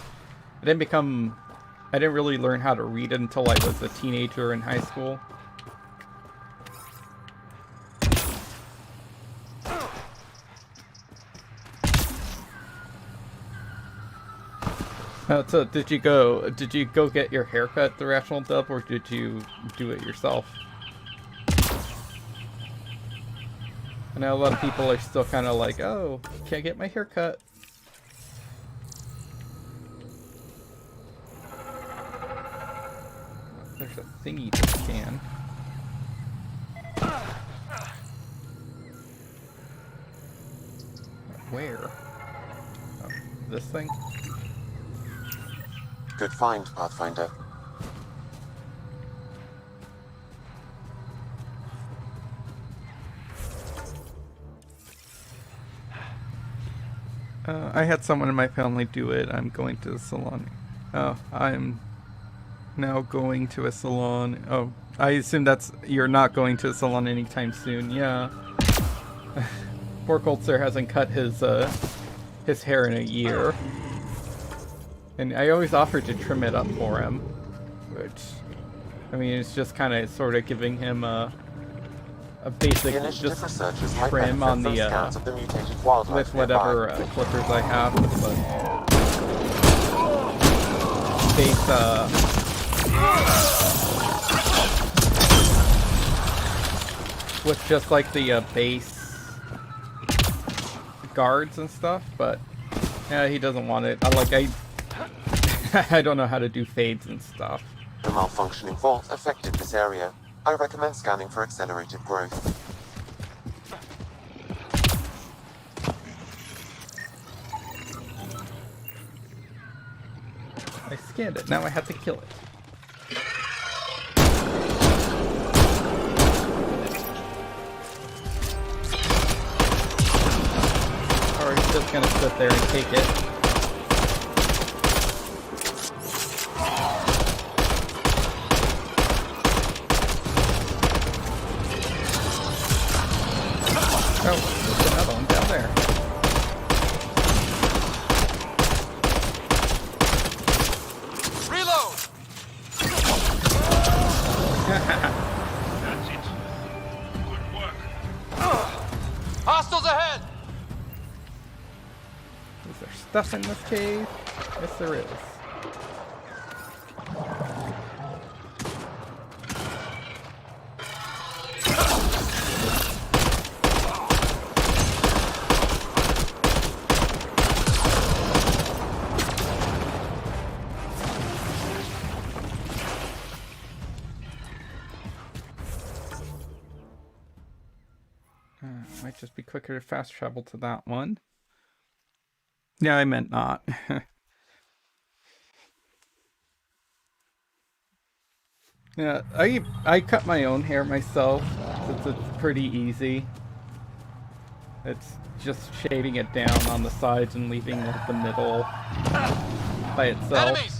I didn't really learn how to read it until I was a teenager in high school. So did you go get your haircut at the Rational Dub, or did you do it yourself? I know a lot of people are still kind of like, oh, can't get my hair cut. There's a thingy to scan. Where? Oh, this thing? Good find, Pathfinder. I had someone in my family do it. I'm going to the salon. Oh, I'm now going to a salon. Oh, I assume you're not going to a salon anytime soon. Yeah. Poor Coltzer hasn't cut his hair in a year. And I always offer to trim it up for him. Which, I mean, it's just kind of sort of giving him a basic just trim on the with whatever clippers I have, but base with just like the base guards and stuff. But yeah, he doesn't want it. I don't know how to do fades and stuff. The malfunctioning vault affected this area. I recommend scanning for accelerated growth. I scanned it. Now I have to kill it. Or he's just gonna sit there and take it. Oh, there's another one down there. Reload! That's it. Good work. Hostiles ahead! Is there stuff in this cave? Yes, there is. Might just be quicker to fast travel to that one. Yeah, I meant not. Yeah, I cut my own hair myself. It's pretty easy. It's just shaving it down on the sides and leaving like the middle by itself. Enemies!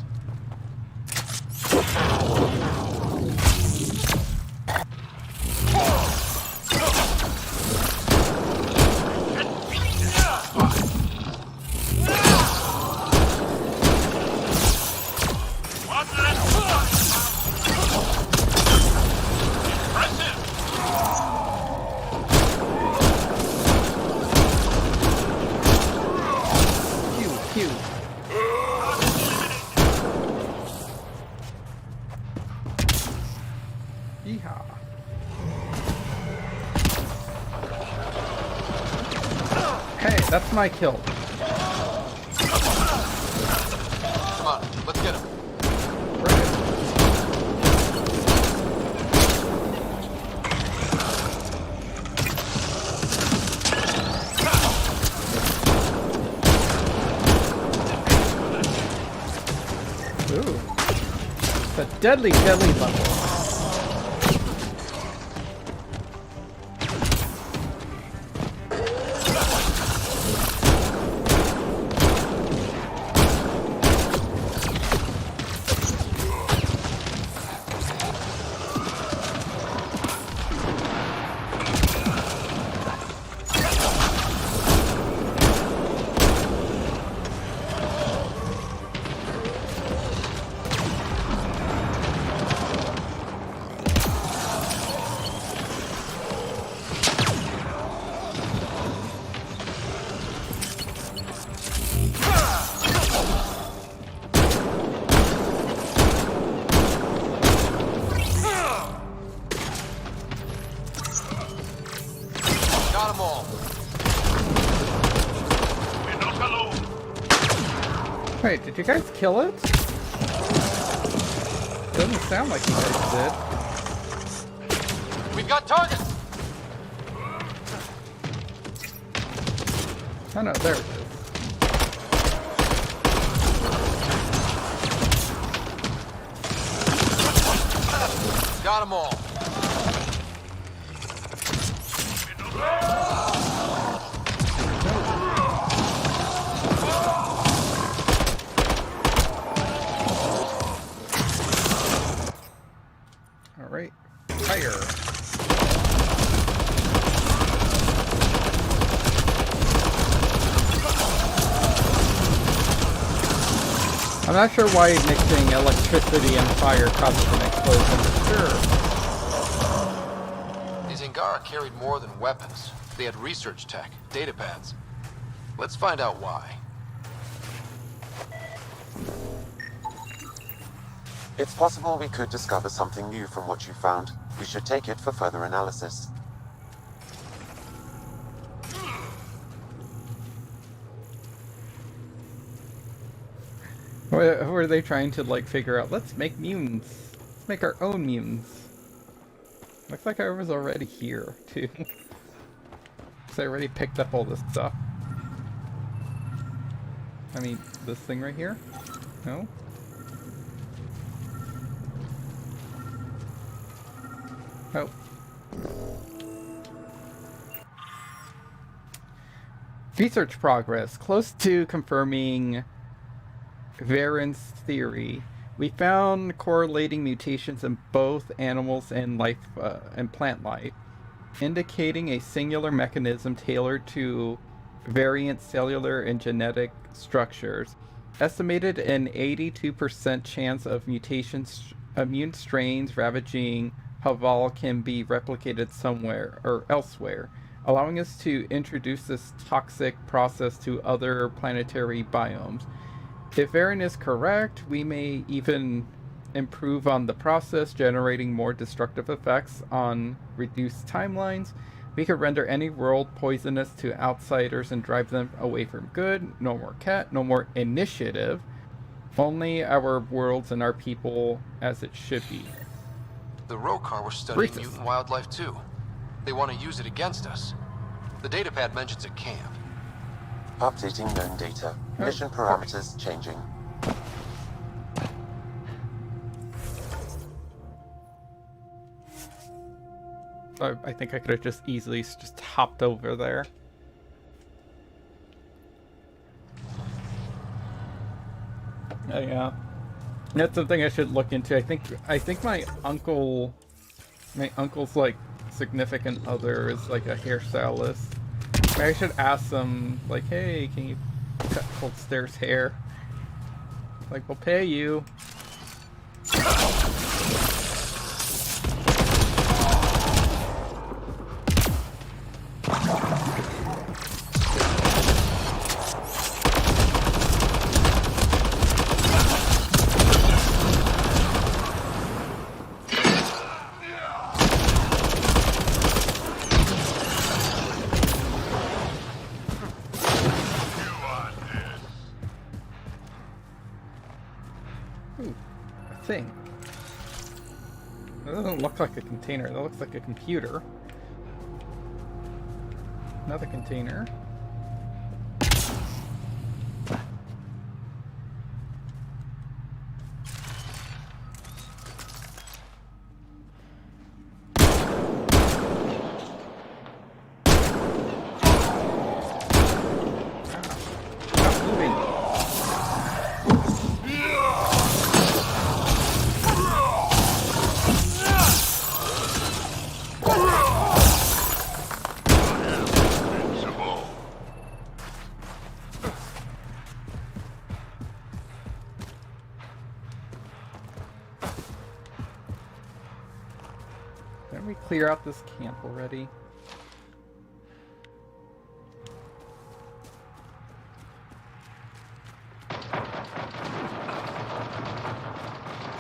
That's my kill. Come on, let's get him. Ooh. It's a deadly, deadly level. Got them all. We're not alone. Wait, did you guys kill it? Doesn't sound like you guys did. We've got targets. Oh no, there it is. Got them all. Alright, fire. I'm not sure why mixing electricity and fire causes an explosion. Sure. These Angara carried more than weapons. They had research tech, data pads. Let's find out why. It's possible we could discover something new from what you found. We should take it for further analysis. What are they trying to, like, figure out? Let's make mutants. Let's make our own mutants. Looks like I was already here, too. Because I already picked up all this stuff. I mean, this thing right here? No? Oh. Research progress. Close to confirming Varen's theory. We found correlating mutations in both animals and life and plant life, indicating a singular mechanism tailored to variant cellular and genetic structures. Estimated an 82% chance of mutations, immune strains ravaging Havarl can be replicated somewhere or elsewhere, allowing us to introduce this toxic process to other planetary biomes. If Varen is correct, we may even improve on the process, generating more destructive effects on reduced timelines. We could render any world poisonous to outsiders and drive them away from good. No more cat, no more initiative. Only our worlds and our people as it should be. The Rokar were studying mutant wildlife too. They want to use it against us. The datapad mentions a camp. Updating known data. Mission parameters changing. I think I could have just easily just hopped over there. Oh yeah. That's something I should look into. I think my uncle's like significant other is like a hairstylist. Maybe I should ask them like, hey, can you cut Cold Stare's hair? Like, we'll pay you. Thing. That doesn't look like a container, that looks like a computer. Another container. Didn't we clear out this camp already?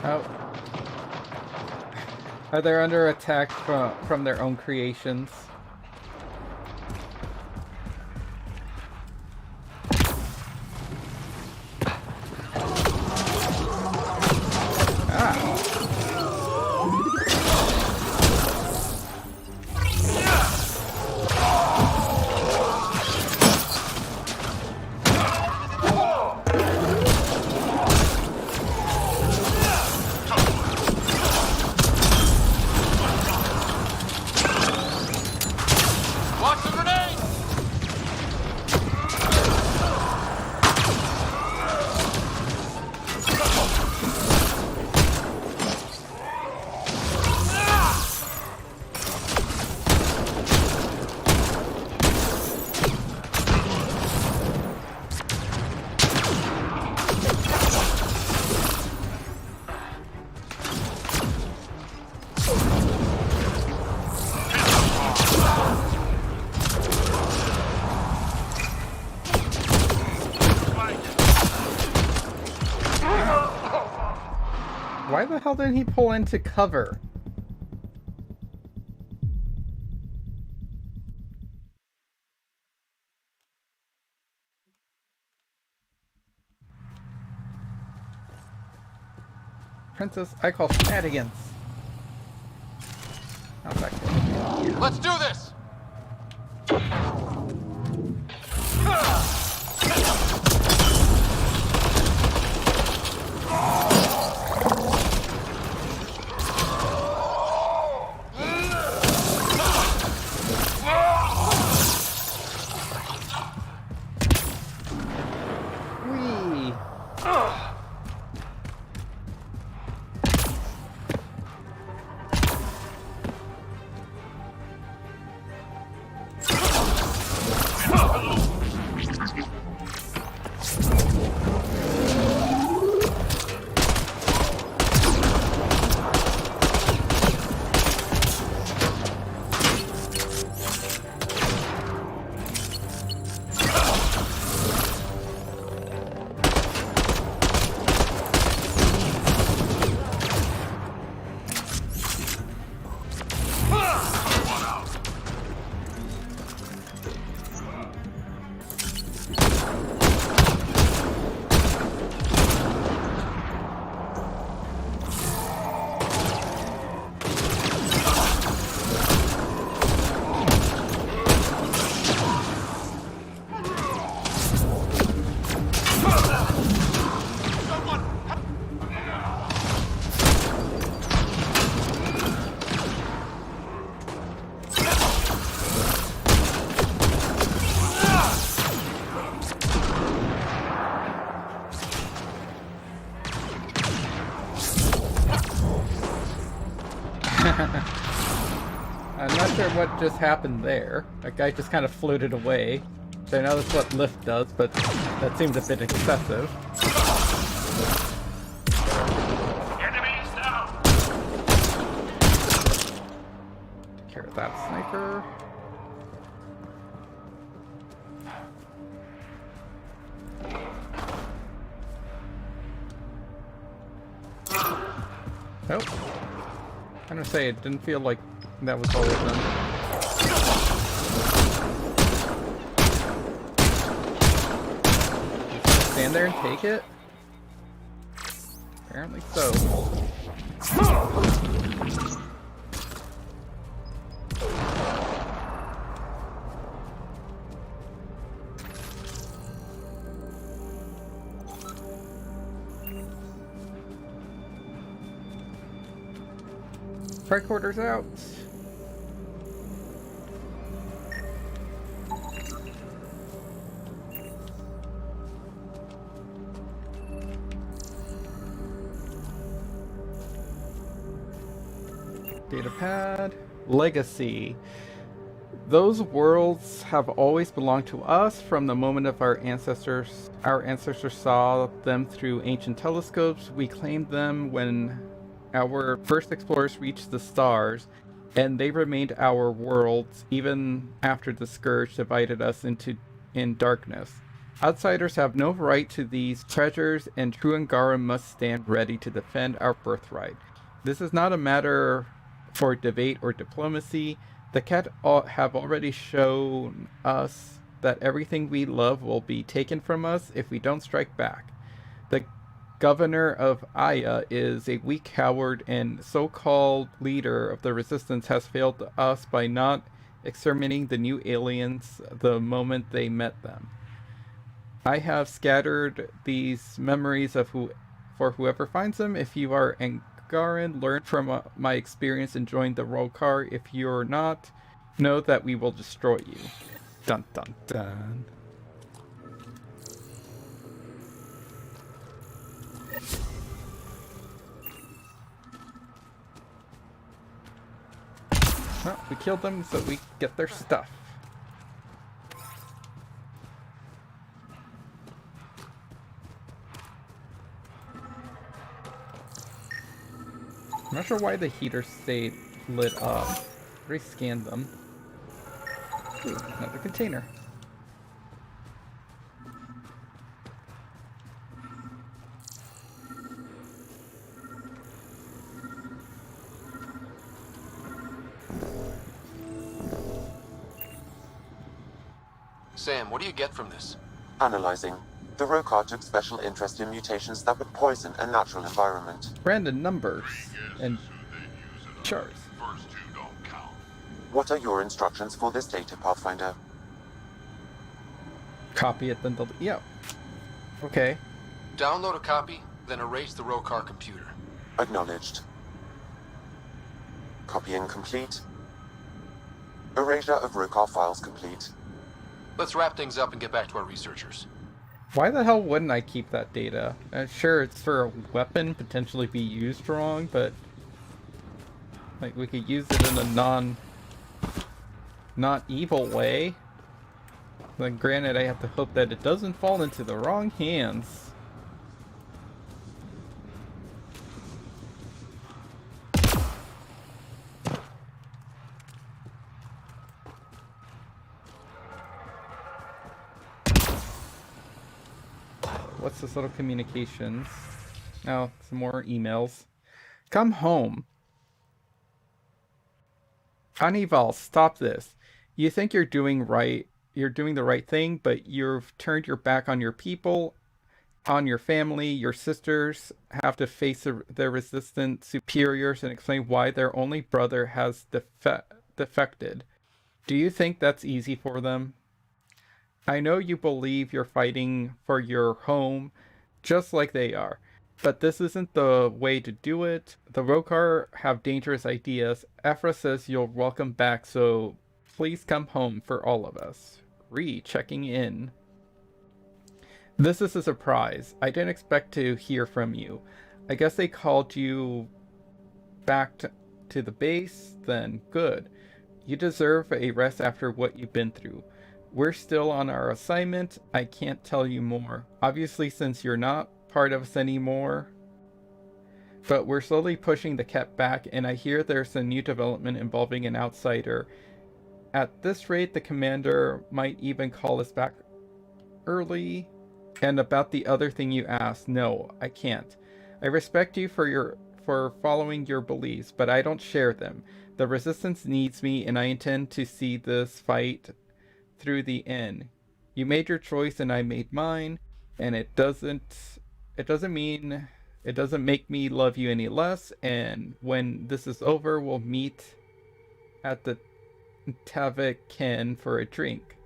Oh. Are they under attack from their own creations? hell did he pull into cover? Princess, I call shenanigans. Now back to Let's do this! Whee! I'm not sure what just happened there. That guy just kind of floated away. So I know that's what lift does, but that seems a bit excessive. Enemies down! Take care of that sniper. Nope. I'm gonna say it didn't feel like that was all of them. Stand there and take it? Apparently so. Tricorders out. Data pad. Legacy. Those worlds have always belonged to us from the moment of our ancestors. Our ancestors saw them through ancient telescopes. We claimed them when our first explorers reached the stars, and they remained our worlds even after the Scourge divided us in darkness. Outsiders have no right to these treasures, and true Angaran must stand ready to defend our birthright. This is not a matter for debate or diplomacy. The Cat have already shown us that everything we love will be taken from us if we don't strike back. The governor of Aya is a weak coward, and so-called leader of the resistance has failed us by not exterminating the new aliens the moment they met them. I have scattered these memories of for whoever finds them. If you are Angaran, learn from my experience and join the roll car. If you're not, know that we will destroy you. Dun dun dun. Well, we killed them so we get their stuff. I'm not sure why the heater stayed lit up. Already scanned them. Ooh, another container. Sam, what do you get from this? Analyzing. The Rokar took special interest in mutations that would poison a natural environment. Random numbers and charts. What are your instructions for this data, Pathfinder? Copy it, then delete. Yeah. Okay. Download a copy, then erase the Rokar computer. Acknowledged. Copying complete. Erasure of Rokar files complete. Let's wrap things up and get back to our researchers. Why the hell wouldn't I keep that data? Sure, it's for a weapon, potentially be used wrong, but like we could use it in a not evil way. Then granted, I have to hope that it doesn't fall into the wrong hands. What's this little communications? Oh, some more emails. Come home. Havarl, stop this. You think you're doing the right thing, but you've turned your back on your people, on your family. Your sisters have to face their resistant superiors and explain why their only brother has defected. Do you think that's easy for them? I know you believe you're fighting for your home, just like they are. But this isn't the way to do it. The Rokar have dangerous ideas. Ephra says you're welcome back, so please come home for all of us. Checking in. This is a surprise. I didn't expect to hear from you. I guess they called you back to the base? Then good. You deserve a rest after what you've been through. We're still on our assignment. I can't tell you more. Obviously, since you're not part of us anymore. But we're slowly pushing the cat back, and I hear there's a new development involving an outsider. At this rate, the commander might even call us back early. And about the other thing you asked, no, I can't. I respect you for following your beliefs, but I don't share them. The Resistance needs me, and I intend to see this fight through the end. You made your choice, and I made mine, and it doesn't make me love you any less. And when this is over, we'll meet at the Tavaken for a drink.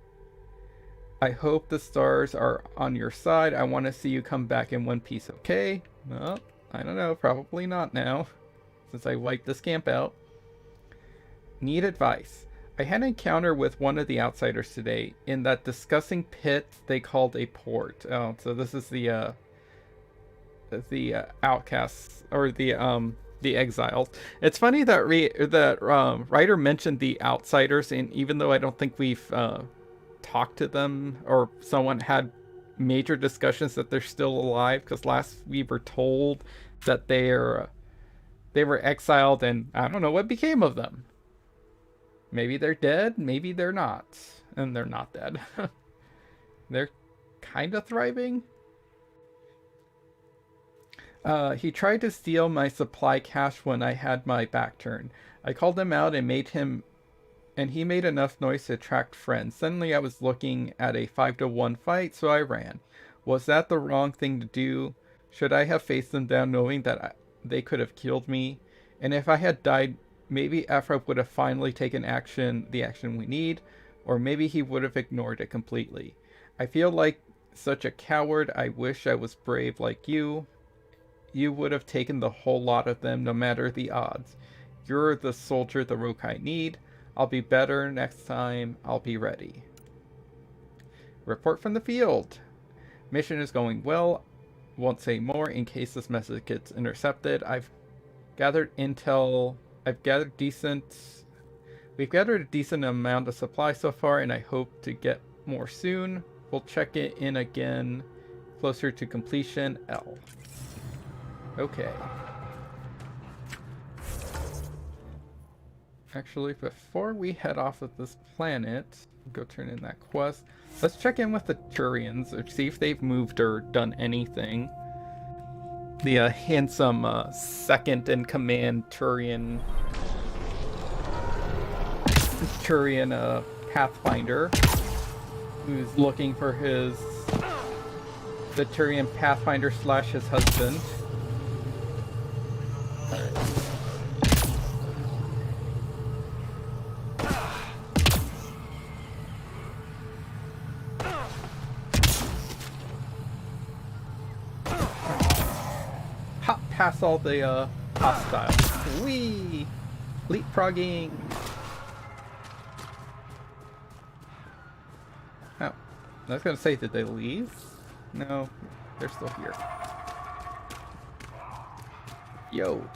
I hope the stars are on your side. I want to see you come back in one piece, okay? Well, I don't know, probably not now, since I wiped this camp out. Need advice. I had an encounter with one of the outsiders today in that disgusting pit they called a port. Oh, so this is the outcasts, or the exiles. It's funny that Ryder mentioned the outsiders, and even though I don't think we've talked to them, or someone had major discussions that they're still alive, because last we were told that they were exiled, and I don't know what became of them. Maybe they're dead, maybe they're not. And they're not dead. They're kind of thriving. He tried to steal my supply cache when I had my back turned. I called him out and he made enough noise to attract friends. Suddenly I was looking at a 5-to-1 fight, so I ran. Was that the wrong thing to do? Should I have faced them down knowing that they could have killed me? And if I had died, maybe Ephra would have finally taken the action we need, or maybe he would have ignored it completely. I feel like such a coward. I wish I was brave like you. You would have taken the whole lot of them, no matter the odds. You're the soldier the Rokai need. I'll be better next time. I'll be ready. Report from the field. Mission is going well. Won't say more in case this message gets intercepted. We've gathered a decent amount of supply so far, and I hope to get more soon. We'll check it in again closer to completion. L. Okay. Actually, before we head off of this planet, go turn in that quest. Let's check in with the Turians or see if they've moved or done anything. The handsome second in command Turian Pathfinder. who's looking for his Victorian Pathfinder / his husband. Hop past all the hostiles. Whee! Leapfrogging! Oh, I was gonna say, did they leave? No, they're still here. Yo!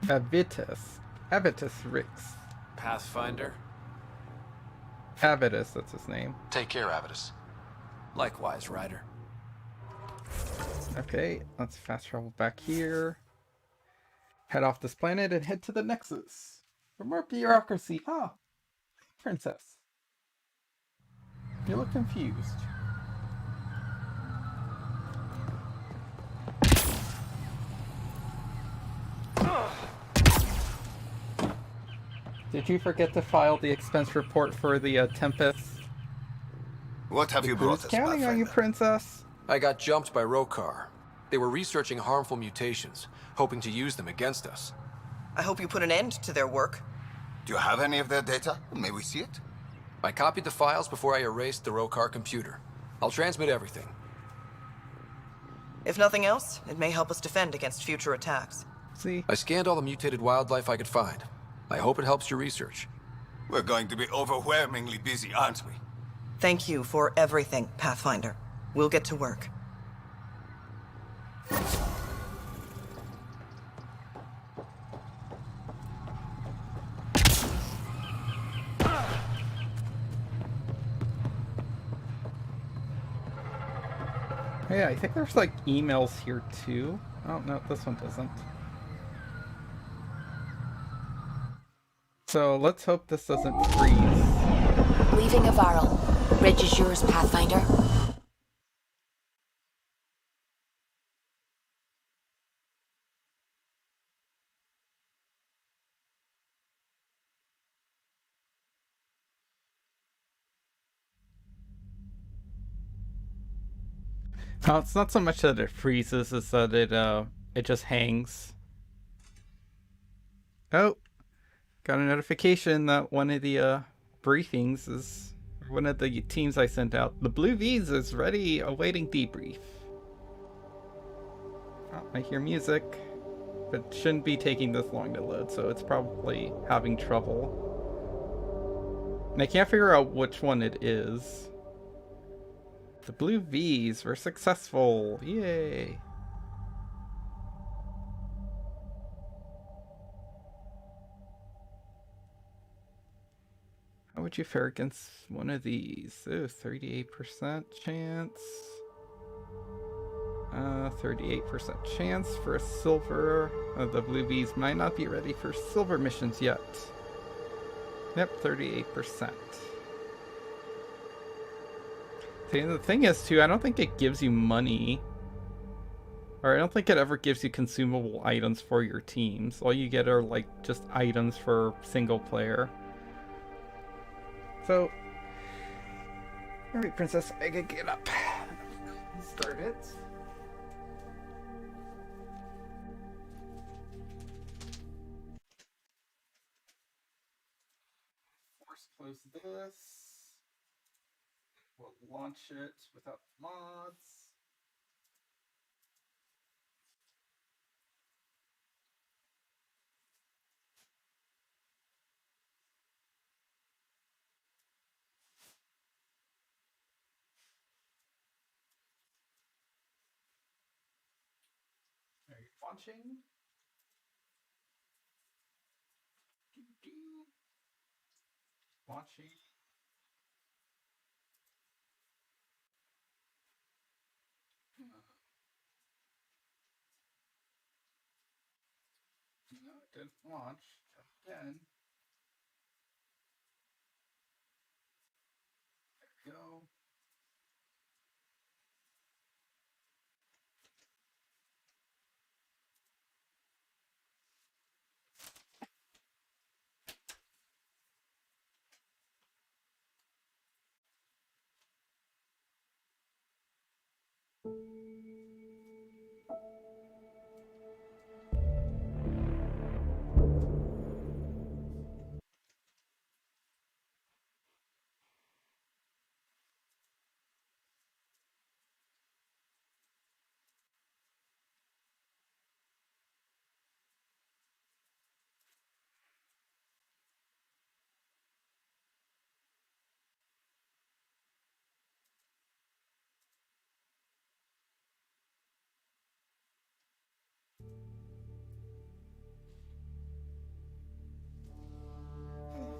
Avitus Rix. Pathfinder? Avitus, that's his name. Take care, Avitus. Likewise, Ryder. Okay, let's fast travel back here. Head off this planet and head to the Nexus. For more bureaucracy. Ah, princess. You look confused. Did you forget to file the expense report for the Tempest? What have you brought Who's us, counting on you, princess? I got jumped by Rokar. They were researching harmful mutations, hoping to use them against us. I hope you put an end to their work. Do you have any of their data? May we see it? I copied the files before I erased the Rokar computer. I'll transmit everything. If nothing else, it may help us defend against future attacks. See? I scanned all the mutated wildlife I could find. I hope it helps your research. We're going to be overwhelmingly busy, aren't we? Thank you for everything, Pathfinder. We'll get to work. Yeah, I think there's like emails here too. Oh no, this one doesn't. So let's hope this doesn't freeze. Leaving Havarl. Bridge is yours, Pathfinder. Oh, it's not so much that it freezes, it's that it just hangs. Oh, got a notification that one of the briefings is, or one of the teams I sent out, the Blue V's is ready, awaiting debrief. Oh, I hear music, but shouldn't be taking this long to load, so it's probably having trouble. And I can't figure out which one it is. The Blue V's were successful. Yay. How would you fare against one of these? Oh, 38% chance. 38% chance for a silver. The Blue V's might not be ready for silver missions yet. Yep, 38%. See, the thing is, too, I don't think it gives you money. Or I don't think it ever gives you consumable items for your teams. All you get are, like, just items for single player. So, alright, Princess, I gotta get up. Start it. Force close this. We'll launch it without mods. Are you launching? Launching. No, it didn't launch. Try again. There we go.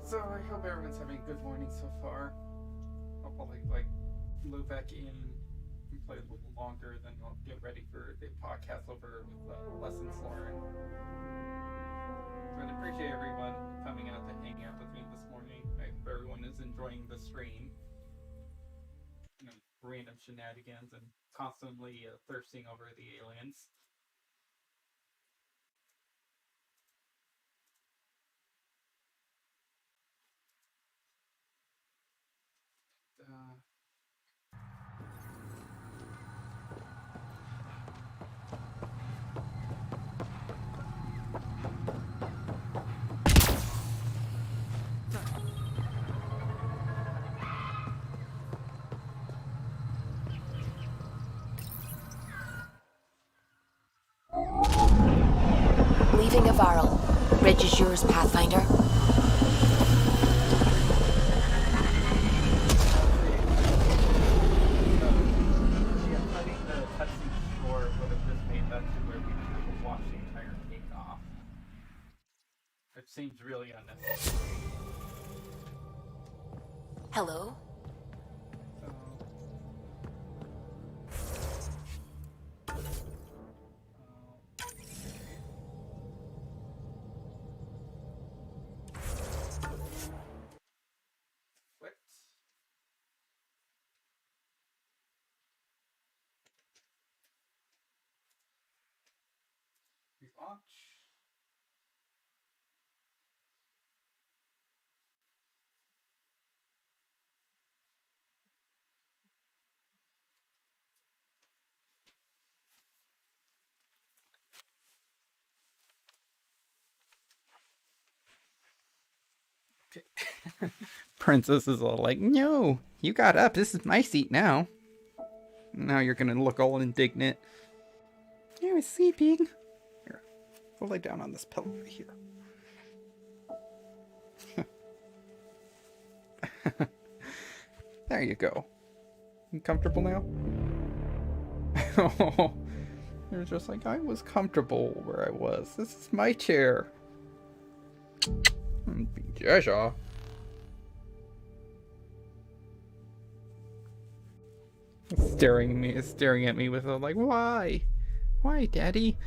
So I hope everyone's having a good morning so far. I'll probably like load back in and play a little longer, then I'll get ready for the podcast over with lessons learned. But I appreciate everyone coming out to hang out with me this morning. I hope everyone is enjoying the stream. You know, random shenanigans and constantly thirsting over the aliens. Leaving Havarl. Bridge is yours, Pathfinder. It seems really unnecessary. Hello? Launch. Princess is all like, no, you got up. This is my seat now. Now you're gonna look all indignant. I was sleeping. Here, I'll lay down on this pillow right here. There you go. You comfortable now? Oh, you're just like, I was comfortable where I was. This is my chair. Jaja. Staring at me with a like, why? Why, Daddy?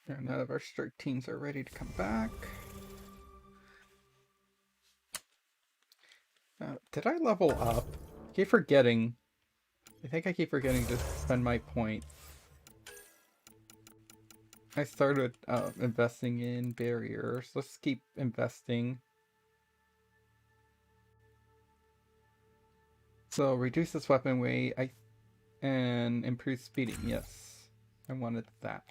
None of our strike teams are ready to come back. Did I level up? I keep forgetting. I think I keep forgetting to spend my points. I started investing in barriers. Let's keep investing. So reduce this weapon weight and improve speeding. Yes, I wanted that.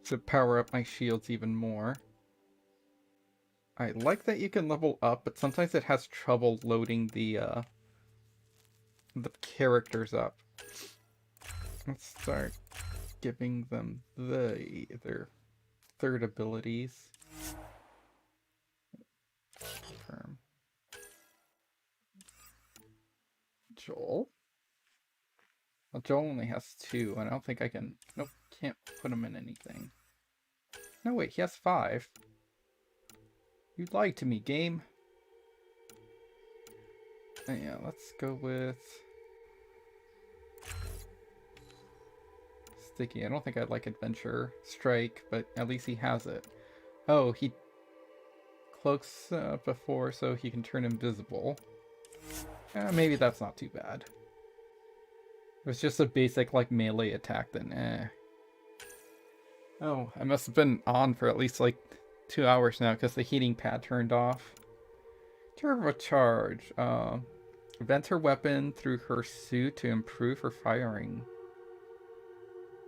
To power up my shields even more. I like that you can level up, but sometimes it has trouble loading the characters up. Let's start giving them their third abilities. Confirm. Joel. Well, Joel only has 2, and I don't think I can... Nope, can't put him in anything. No, wait, he has 5. You lied to me, game. Yeah, let's go with... Sticky. I don't think I'd like Adventure Strike, but at least he has it. Oh, he cloaks before so he can turn invisible. Maybe that's not too bad. It was just a basic, like, melee attack, then Oh, I must have been on for at least, like, 2 hours now, because the heating pad turned off. Turbocharge. Vent her weapon through her suit to improve her firing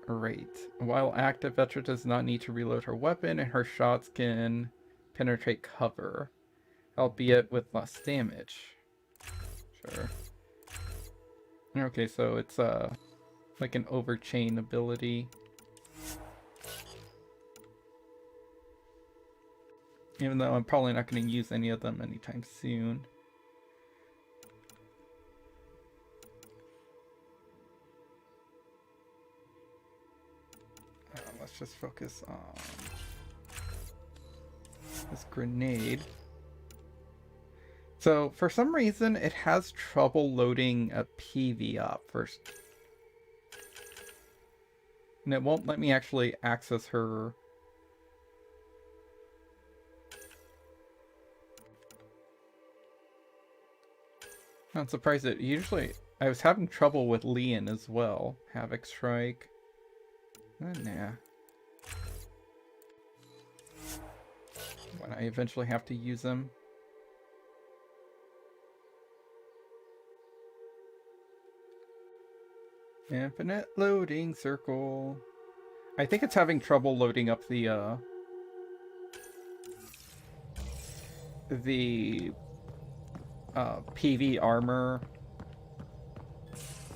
rate. While active, Vetra does not need to reload her weapon, and her shots can penetrate cover, albeit with less damage. Sure. Okay, so it's like an overchain ability. Even though I'm probably not going to use any of them anytime soon. Let's just focus on this grenade. So, for some reason, it has trouble loading a PV up first. And it won't let me actually access her. I'm surprised that usually I was having trouble with Leon as well. Havoc Strike. Nah. When I eventually have to use them. Infinite loading circle. I think it's having trouble loading up the PV armor.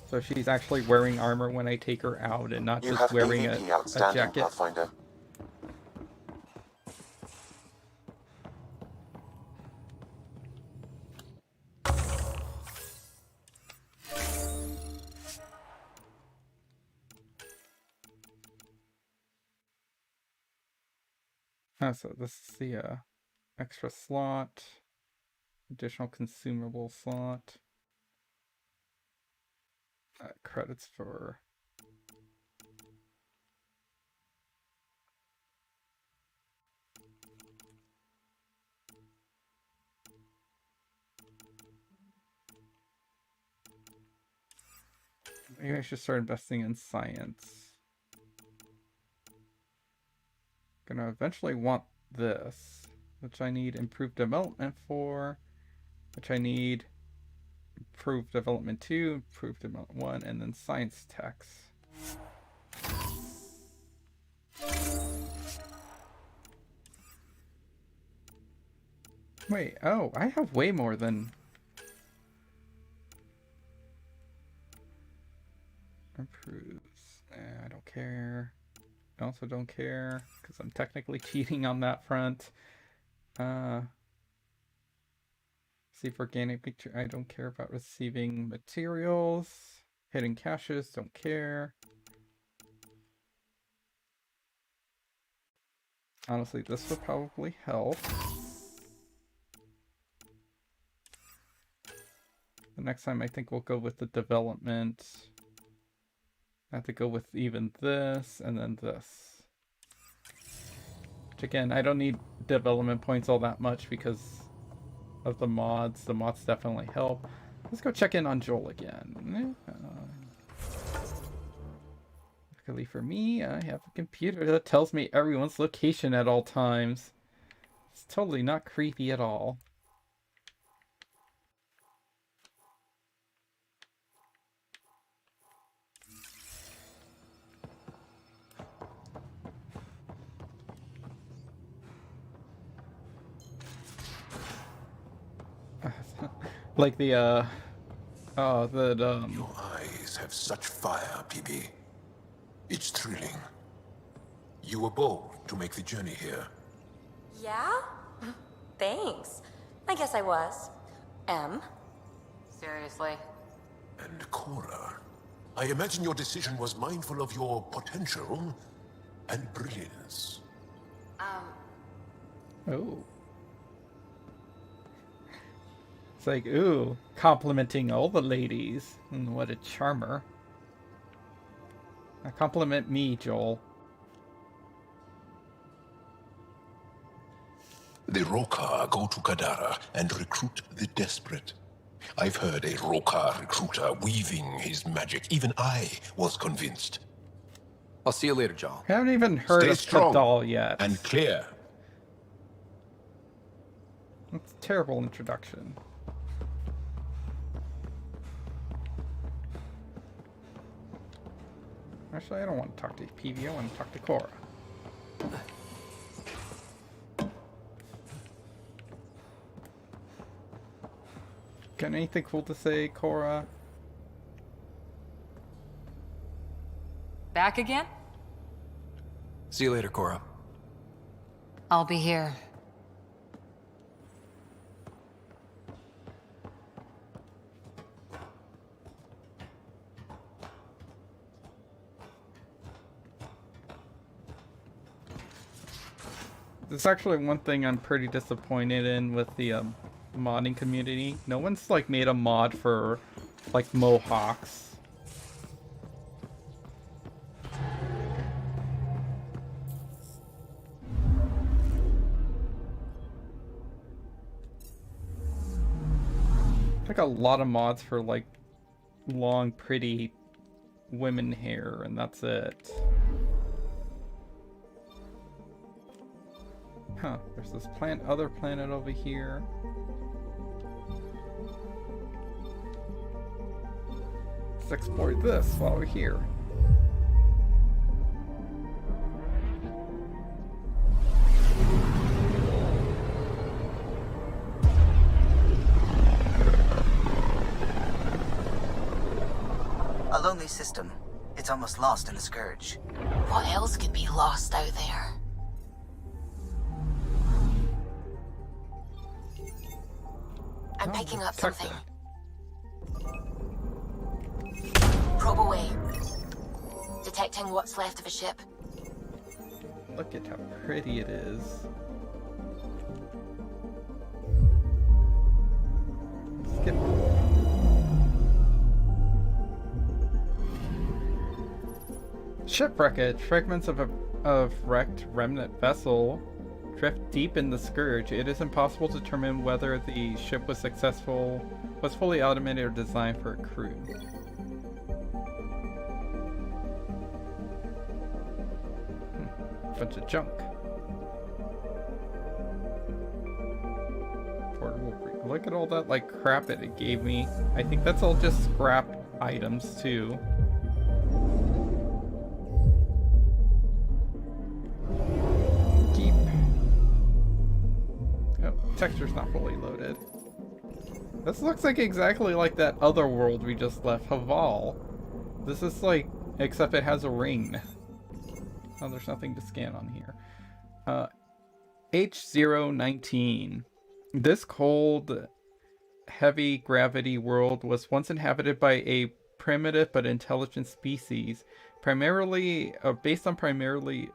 So she's actually wearing armor when I take her out and not just wearing a jacket. Pathfinder. So this is the extra slot, additional consumable slot, credits for maybe I should start investing in science. Gonna eventually want this, which I need improved development for, which I need improved development 2, improved development 1, and then science techs. Wait, oh, I have way more than... Improves. I don't care. I also don't care, because I'm technically cheating on that front. See if organic picture. I don't care about receiving materials. Hidden caches, don't care. Honestly, this would probably help. The next time I think we'll go with the development. I have to go with even this and then this. Which again, I don't need development points all that much because of the mods. The mods definitely help. Let's go check in on Joel again. Luckily for me, I have a computer that tells me everyone's location at all times. It's totally not creepy at all. Like the, Your eyes have such fire, PB. It's thrilling. You were bold to make the journey here. Yeah? Thanks. I guess I was. M. Seriously? And Cora. I imagine your decision was mindful of your potential and brilliance. Oh. It's like, ooh, complimenting all the ladies. And what a charmer. Now compliment me, Joel. The Rokar go to Kadara and recruit the desperate. I've heard a Rokar recruiter weaving his magic. Even I was convinced. I'll see you later, Joel. I haven't even heard Stay of strong Kadal yet. and clear. That's a terrible introduction. Actually, I don't want to talk to PV, I want to talk to Cora. Got anything cool to say, Cora? Back again? See you later, Cora. I'll be here. There's actually one thing I'm pretty disappointed in with the modding community. No one's like made a mod for like mohawks. Like a lot of mods for like long pretty women hair, and that's it. Huh, there's this other planet over here. Let's explore this while we're here. A lonely system. It's almost lost in the Scourge. What else could be lost out there? I'm picking up something. Probe away. Detecting what's left of a ship. Look at how pretty it is. Skip. Shipwreckage. Fragments of a wrecked remnant vessel drift deep in the Scourge. It is impossible to determine whether the ship was fully automated or designed for a crew. Bunch of junk. Portable. Look at all that like crap it gave me. I think that's all just scrap items too. Texture's not fully loaded. This looks like exactly like that other world we just left, Havarl. This is like, except it has a ring. Oh, there's nothing to scan on here. H019. This cold, heavy gravity world was once inhabited by a primitive but intelligent species, primarily based on preliminary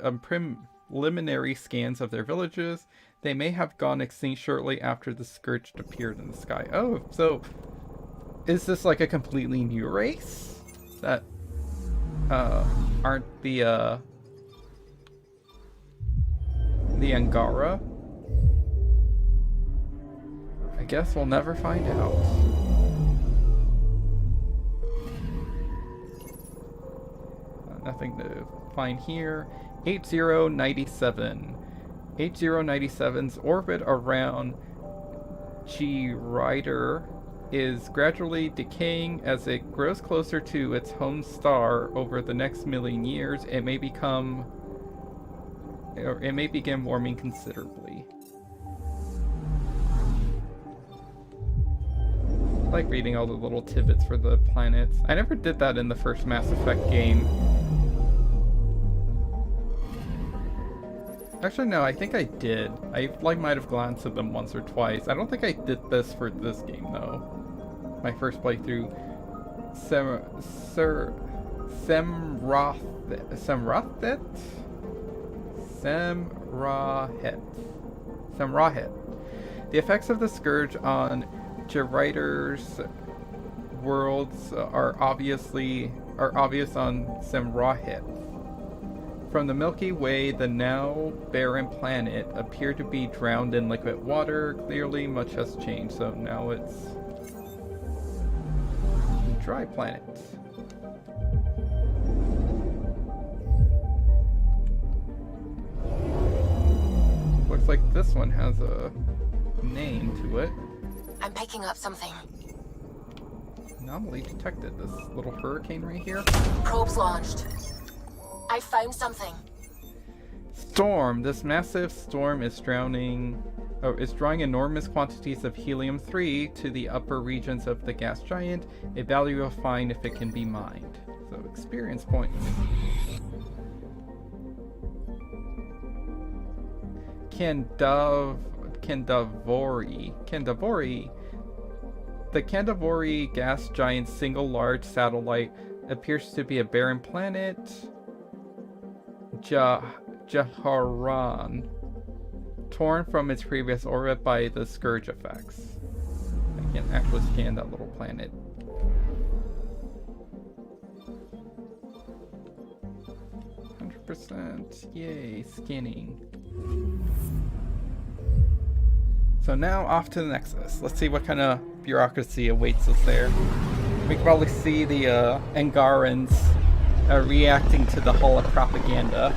scans of their villages. They may have gone extinct shortly after the Scourge appeared in the sky. Oh, so is this like a completely new race that aren't the Angara? I guess we'll never find out. Nothing to find here. 8097. 8097's orbit around Ryder is gradually decaying as it grows closer to its home star. Over the next million years, it may begin warming considerably. I like reading all the little tidbits for the planets. I never did that in the first Mass Effect game. Actually, no, I think I did. I might have glanced at them once or twice. I don't think I did this for this game, though. My first playthrough. Samrahet. The effects of the scourge on Ryder's worlds are obvious on Samrahet. From the Milky Way, the now barren planet appeared to be drowned in liquid water. Clearly, much has changed, so now it's a dry planet. Looks like this one has a name to it. I'm picking up something. Anomaly detected. This little hurricane right here. Probes launched. I found something. Storm. This massive storm is drawing enormous quantities of helium-3 to the upper regions of the gas giant. A value you'll find if it can be mined. So experience points. Kandavori. The Kandavori gas giant's single large satellite appears to be a barren planet. Jaharan, torn from its previous orbit by the scourge effects. I can't actually scan that little planet. %. Yay, scanning. So now off to the Nexus. Let's see what kind of bureaucracy awaits us there. We can probably see the Angarans reacting to the Hull of propaganda.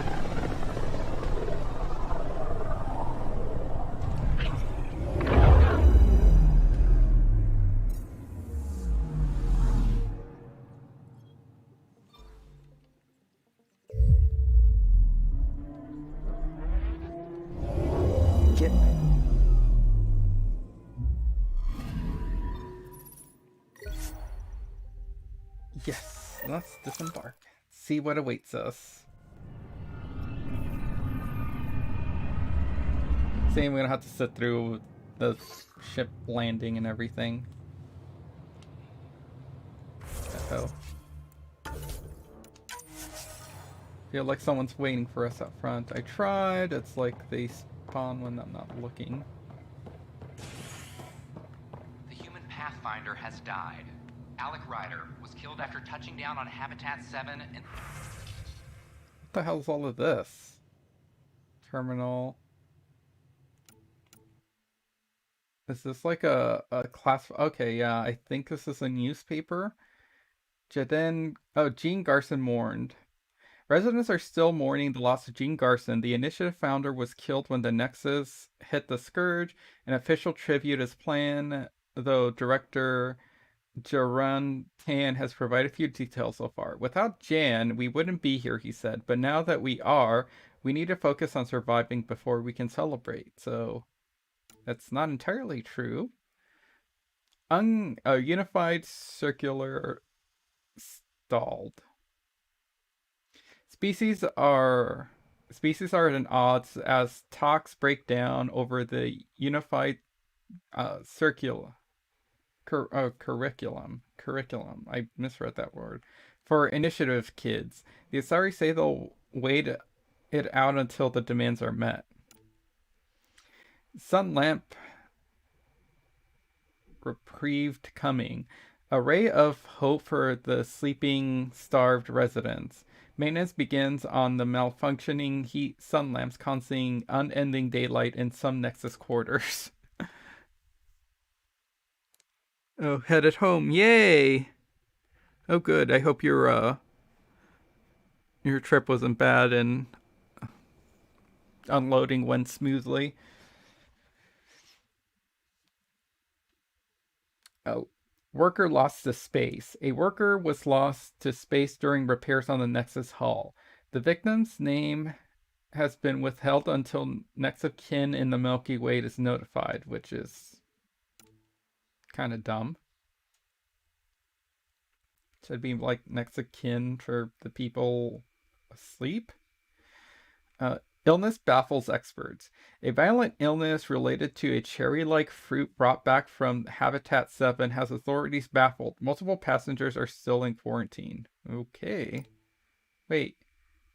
Yes, let's disembark. See what awaits us. See, we're gonna have to sit through the ship landing and everything. Uh-oh. Feel like someone's waiting for us up front. I tried. It's like they spawn when I'm not looking. The human Pathfinder has died. Ryder was killed after touching down on Habitat 7 and... What the hell is all of this? Terminal. Is this like a class? Okay, yeah, I think this is a newspaper. Jean Garson mourned. Residents are still mourning the loss of Jean Garson. The Initiative founder was killed when the Nexus hit the Scourge. An official tribute is planned, though director Jaran Tan has provided few details so far. Without Jan, we wouldn't be here, he said. But now that we are, we need to focus on surviving before we can celebrate. So, that's not entirely true. Unified circular stalled. Species are at odds as talks break down over the unified curriculum. I misread that word. For Initiative kids. The Asari say they'll wait it out until the demands are met. Sun lamp reprieved coming. A ray of hope for the sleeping, starved residents. Maintenance begins on the malfunctioning heat sun lamps, causing unending daylight in some Nexus quarters. Oh, headed home. Yay! Oh, good. I hope your trip wasn't bad and unloading went smoothly. Oh, worker lost to space. A worker was lost to space during repairs on the Nexus hull. The victim's name has been withheld until next of kin in the Milky Way is notified, which is kind of dumb. Should be like next of kin for the people asleep. Illness baffles experts. A violent illness related to a cherry-like fruit brought back from Habitat 7 has authorities baffled. Multiple passengers are still in quarantine. Okay. Wait.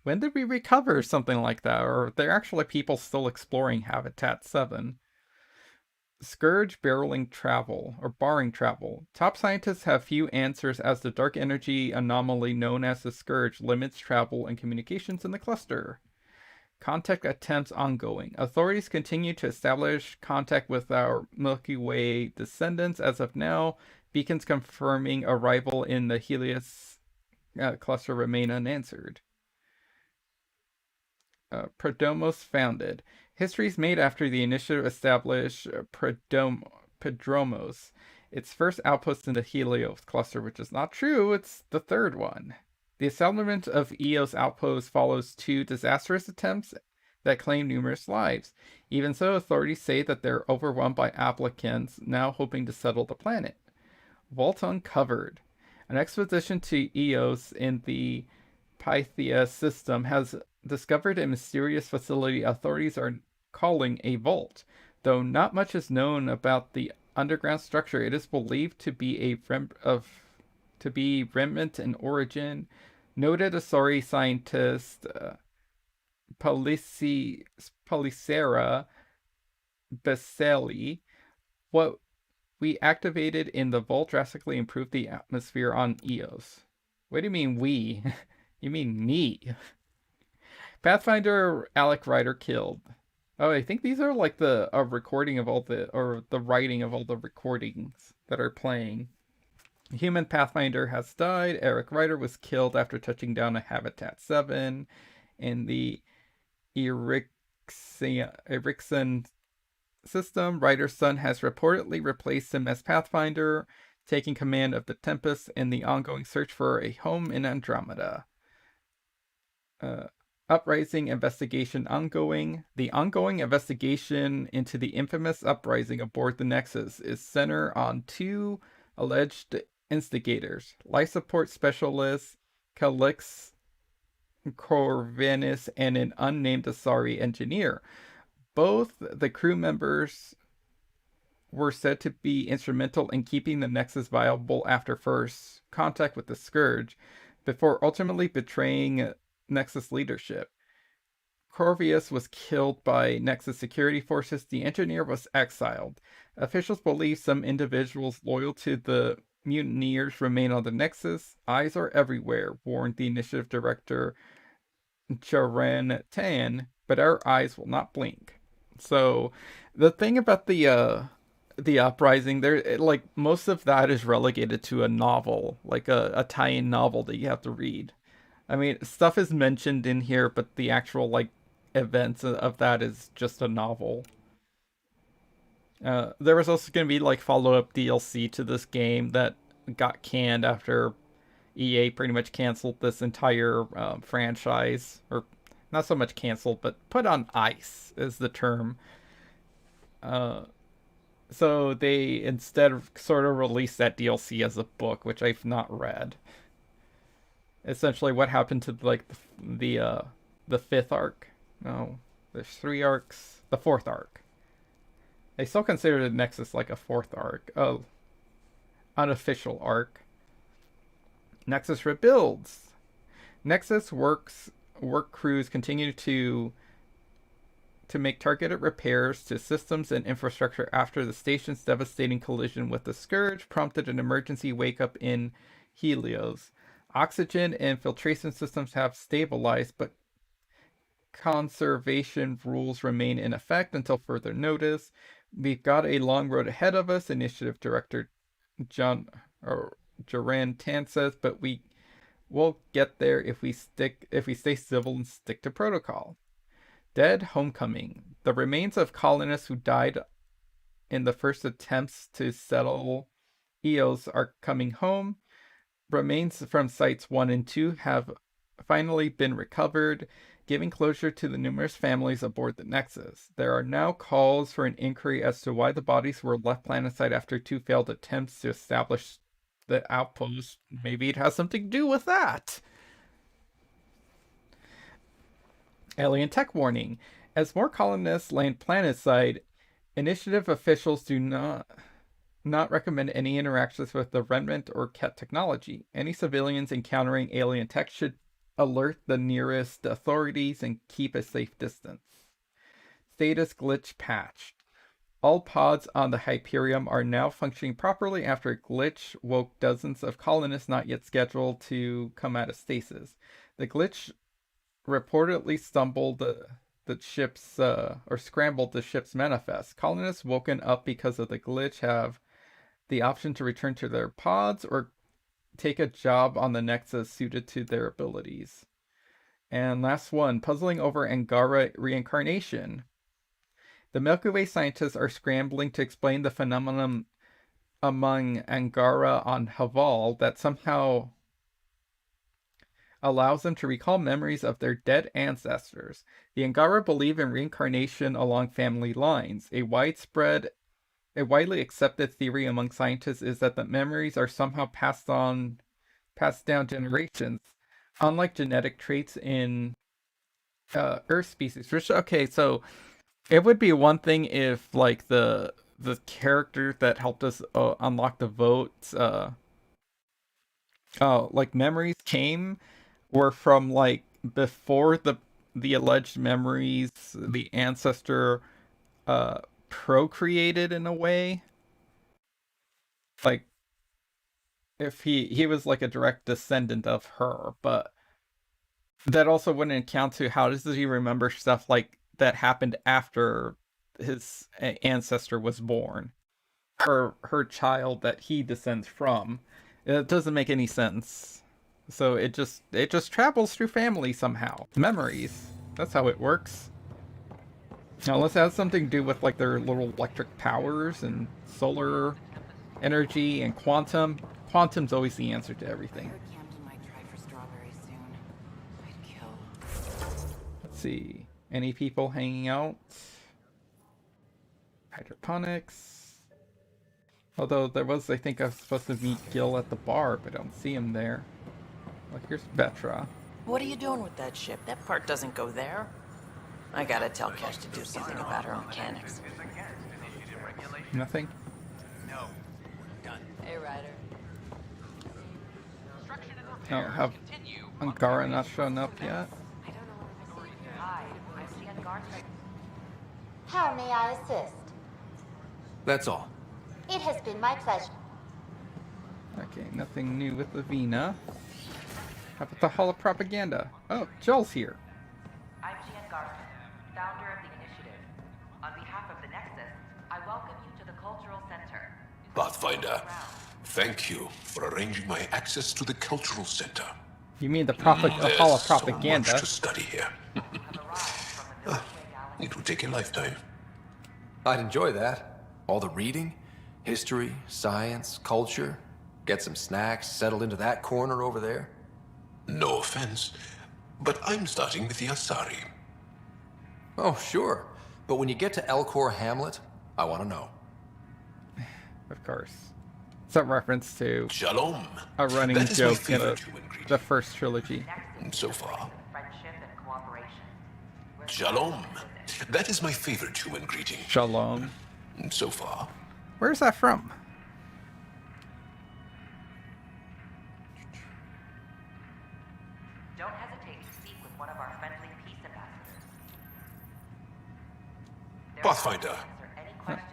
When did we recover something like that? Or are there actually people still exploring Habitat 7? Scourge barring travel. Top scientists have few answers as the dark energy anomaly known as the Scourge limits travel and communications in the cluster. Contact attempts ongoing. Authorities continue to establish contact with our Milky Way descendants. As of now, beacons confirming arrival in the Helios cluster remain unanswered. Prodromos founded. Histories made after the initiative established Prodromos, its first outpost in the Helios cluster, which is not true. It's the third one. The establishment of EOS outposts follows 2 disastrous attempts that claim numerous lives. Even so, authorities say that they're overwhelmed by applicants now hoping to settle the planet. Vault uncovered. An expedition to EOS in the Pythia system has discovered a mysterious facility authorities are calling a vault. Though not much is known about the underground structure, it is believed to be remnant in origin. Noted Asari scientist Policera Baselli, what we activated in the vault drastically improved the atmosphere on Eos. What do you mean we? You mean me. Pathfinder Alec Ryder killed. Oh, I think these are like the recording of all the writing of all the recordings that are playing. Human Pathfinder has died. Eric Ryder was killed after touching down a Habitat 7 in the Erickson system. Ryder's son has reportedly replaced him as Pathfinder, taking command of the Tempest in the ongoing search for a home in Andromeda. Uprising investigation ongoing. The ongoing investigation into the infamous uprising aboard the Nexus is centered on 2 alleged instigators, life support specialist Calix Corvinus and an unnamed Asari engineer. Both the crew members were said to be instrumental in keeping the Nexus viable after first contact with the Scourge, before ultimately betraying Nexus leadership. Corvius was killed by Nexus security forces. The engineer was exiled. Officials believe some individuals loyal to the mutineers remain on the Nexus. Eyes are everywhere, warned the initiative director Charan Tan, but our eyes will not blink. So the thing about the uprising, there, like, most of that is relegated to a novel, like a tie-in novel that you have to read. I mean, stuff is mentioned in here, but the actual, like, events of that is just a novel. There was also going to be, like, follow-up DLC to this game that got canned after EA pretty much canceled this entire franchise. Or, not so much canceled, but put on ice is the term. So they instead sort of released that DLC as a book, which I've not read. Essentially what happened to, like, the 5th arc. No, there's 3 arcs. The 4th arc. They still consider the Nexus like a 4th arc. Oh, unofficial arc. Nexus rebuilds. Nexus work crews continue to make targeted repairs to systems and infrastructure after the station's devastating collision with the Scourge prompted an emergency wake-up in Helios. Oxygen and filtration systems have stabilized, but conservation rules remain in effect until further notice. We've got a long road ahead of us, Initiative Director Jaran Tan says, but we will get there if we stay civil and stick to protocol. Dead Homecoming. The remains of colonists who died in the first attempts to settle Eos are coming home. Remains from Sites 1 and 2 have finally been recovered, giving closure to the numerous families aboard the Nexus. There are now calls for an inquiry as to why the bodies were left planetside after 2 failed attempts to establish the outpost. Maybe it has something to do with that. Alien tech warning. As more colonists land planetside, Initiative officials do not recommend any interactions with the remnant or Ket technology. Any civilians encountering alien tech should alert the nearest authorities and keep a safe distance. Status glitch patched. All pods on the Hyperion are now functioning properly after a glitch woke dozens of colonists not yet scheduled to come out of stasis. The glitch reportedly stumbled the ship's or scrambled the ship's manifest. Colonists woken up because of the glitch have the option to return to their pods or take a job on the Nexus suited to their abilities. And last one, puzzling over Angara reincarnation. The Milky Way scientists are scrambling to explain the phenomenon among Angara on Havarl that somehow allows them to recall memories of their dead ancestors. The Angara believe in reincarnation along family lines. A widely accepted theory among scientists is that the memories are somehow passed down generations, unlike genetic traits in Earth species. Which, okay, so it would be one thing if, like, the character that helped us unlock the votes, like, memories were from, like, before the alleged memories the ancestor procreated in a way. Like, if he was like a direct descendant of her, but that also wouldn't account to how does he remember stuff like that happened after his ancestor was born, her child that he descends from. It doesn't make any sense. So it just travels through family somehow. Memories. That's how it works. Now, unless it has something to do with like their little electric powers and solar energy and quantum. Quantum's always the answer to everything. Let's see. Any people hanging out? Hydroponics. Although there was, I think I was supposed to meet Gil at the bar, but I don't see him there. Well, here's Vetra. What are you doing with that ship? That part doesn't go there. I gotta tell Kesh to do something about her mechanics. Nothing? No. Done. Hey, Ryder. Oh, have Angara not shown up yet? How may I assist? That's all. It has been my pleasure. Okay, nothing new with Lavina. How about the Hall of Propaganda? Oh, Joel's here. I'm Gian Garson, founder of the Initiative. On behalf of the Nexus, I welcome you to the Cultural Center. Pathfinder, thank you for arranging my access to the Cultural Center. You mean the Hall of Propaganda? So much to study here. It would take a lifetime. I'd enjoy that. All the reading, history, science, culture. Get some snacks, settled into that corner over there. No offense, but I'm starting with the Asari. Oh, sure. But when you get to Elcor Hamlet, I want to know. Of course. It's a reference to Shalom. A running That is my joke in favorite the first trilogy. So far. Shalom. That is my favorite human greeting. Shalom. So far. Where's that from? Don't hesitate to speak with one of our friendly peace ambassadors. Pathfinder.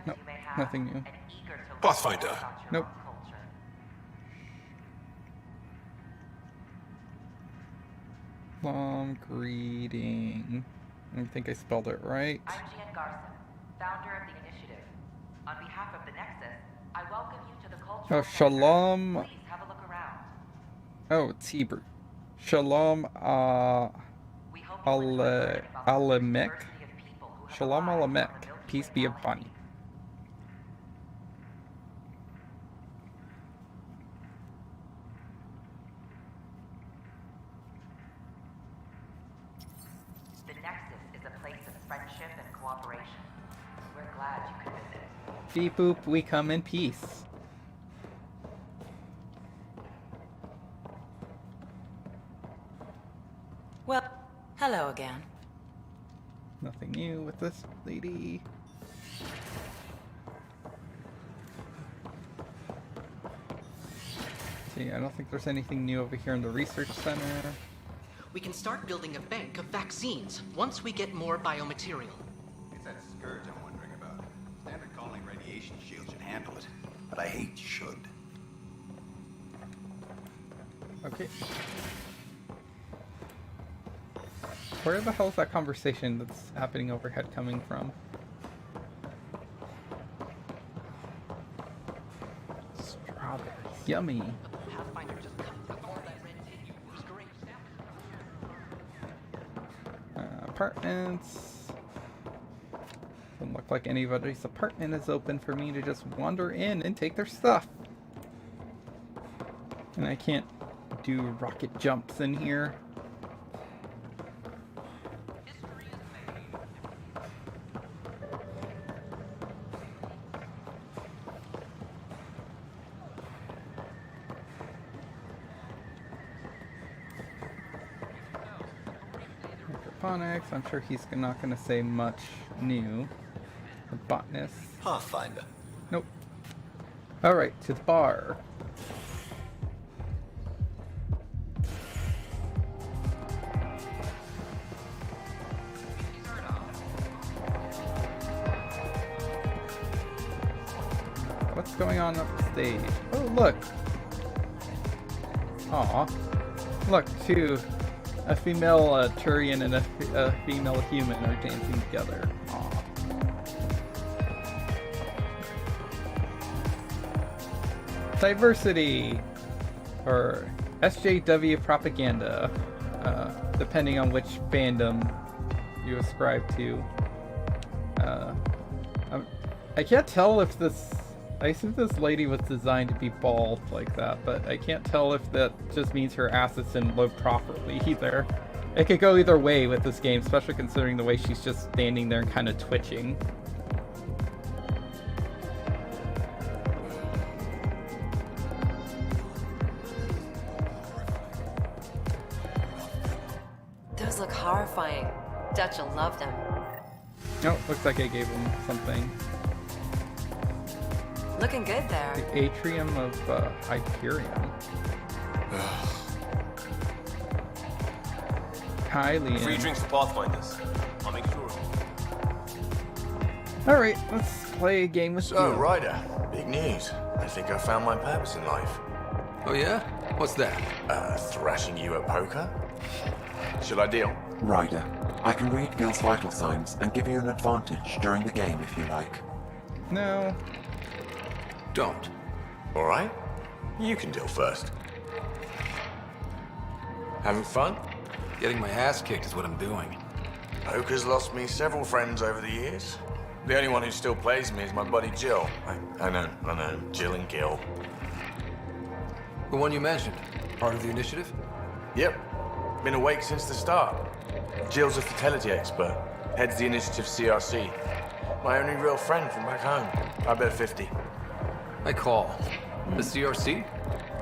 No, nothing new. Pathfinder. Nope. Long greeting. I think I spelled it right. I'm Gian Garson, founder of the Initiative. On behalf of the Nexus, I welcome you to the Cultural Oh, Shalom. Center. Please have a look around. Oh, it's Hebrew. Shalom Alemek. Shalom Alemek. Peace be upon you. The Nexus is a place of friendship and cooperation. We're glad you could visit. Beep boop, we come in peace. Well, hello again. Nothing new with this lady. See, I don't think there's anything new over here in the research center. We can start building a bank of vaccines once we get more biomaterial. It's that scourge I'm wondering about. Standard colony radiation shield should handle it, but I hate should. Okay. Where the hell is that conversation that's happening overhead coming from? Strawberries. Yummy. Apartments. Doesn't look like anybody's apartment is open for me to just wander in and take their stuff. And I can't do rocket jumps in here. I'm sure he's not going to say much new. The botanist. Pathfinder. Nope. Alright, to the bar. What's going on up the stage? Oh, look! Aw. Look, two. A female Turian and a female human are dancing together. Aww. Diversity! Or SJW propaganda, depending on which fandom you ascribe to. I can't tell if this... I assume this lady was designed to be bald like that, but I can't tell if that just means her ass isn't low properly either. It could go either way with this game, especially considering the way she's just standing there and kind of twitching. Those look horrifying. Dutch will love them. Oh, looks like I gave him something. Looking good there. The atrium of Hyperion. Hi, Liam. Free drinks for Pathfinders. I'll make sure of it. Alright, let's play a game with you. So, Ryder, big news. I think I found my purpose in life. Oh yeah? What's that? Thrashing you at poker? Should I deal? Ryder, I can read Gil's vital signs and give you an advantage during the game if you like. No. Don't. Alright? You can deal first. Having fun? Getting my ass kicked is what I'm doing. Poker's lost me several friends over the years. The only one who still plays me is my buddy Jill. I know. Jill and Gil. The one you mentioned. Part of the initiative? Yep. Been awake since the start. Jill's a fertility expert. Heads the initiative CRC. My only real friend from back home. I bet 50. I call. The CRC?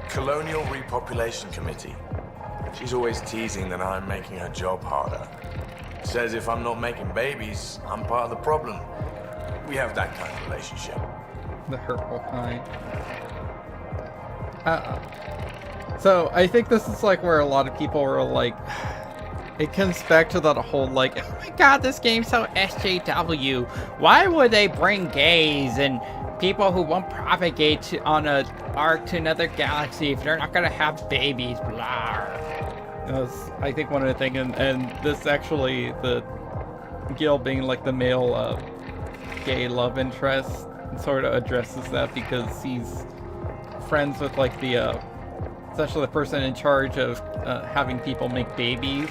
Colonial Repopulation Committee. She's always teasing that I'm making her job harder. Says if I'm not making babies, I'm part of the problem. We have that kind of relationship. The hurtful kind. So, I think this is like where a lot of people were like... It comes back to that whole like, oh my god, this game's so SJW. Why would they bring gays and people who won't propagate on a arc to another galaxy if they're not gonna have babies, blah. That was, I think, one of the things, and this actually, the Gil being like the male gay love interest sort of addresses that because he's friends with like the, essentially the person in charge of having people make babies.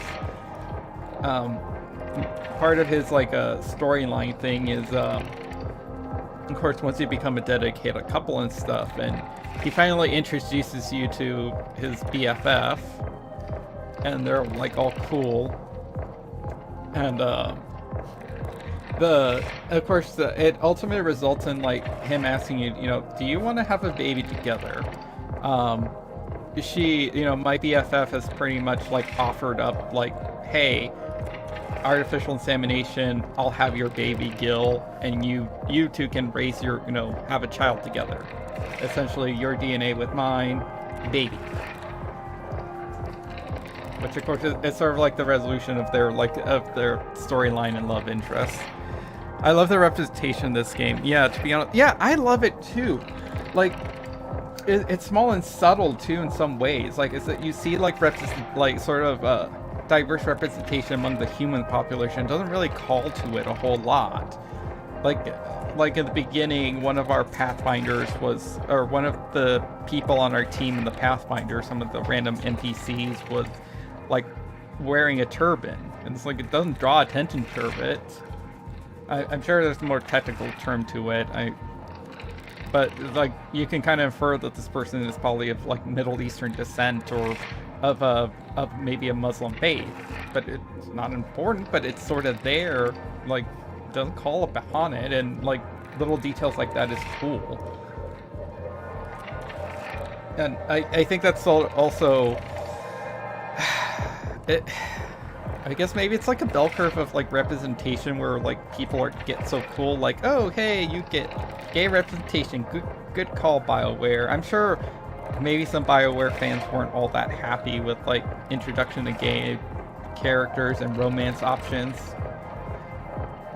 Part of his like storyline thing is, of course, once you become a dedicated couple and stuff, and he finally introduces you to his BFF, and they're like all cool, and of course it ultimately results in like him asking you, you know, do you want to have a baby together? She, you know, my BFF has pretty much like offered up like, hey, artificial insemination, I'll have your baby, Gil, and you two can raise your, have a child together. Essentially, your DNA with mine, baby. Which, of course, is sort of like the resolution of their storyline and love interest. I love the representation of this game. Yeah, to be honest, yeah, I love it too. Like, it's small and subtle too in some ways. Like, is that you see diverse representation among the human population. It doesn't really call to it a whole lot. Like in the beginning, one of our Pathfinders one of the people on our team in the Pathfinder, some of the random NPCs was like wearing a turban, and it's like it doesn't draw attention to it. I'm sure there's a more technical term to it. But like you can kind of infer that this person is probably of like Middle Eastern descent or of maybe a Muslim faith. But it's not important. But it's sort of there. Like doesn't call upon it, and like little details like that is cool. And I think that's also. I guess maybe it's like a bell curve of like representation where like people get so cool, like, oh hey, you get gay representation, good call, BioWare. I'm sure maybe some BioWare fans weren't all that happy with like introduction to gay characters and romance options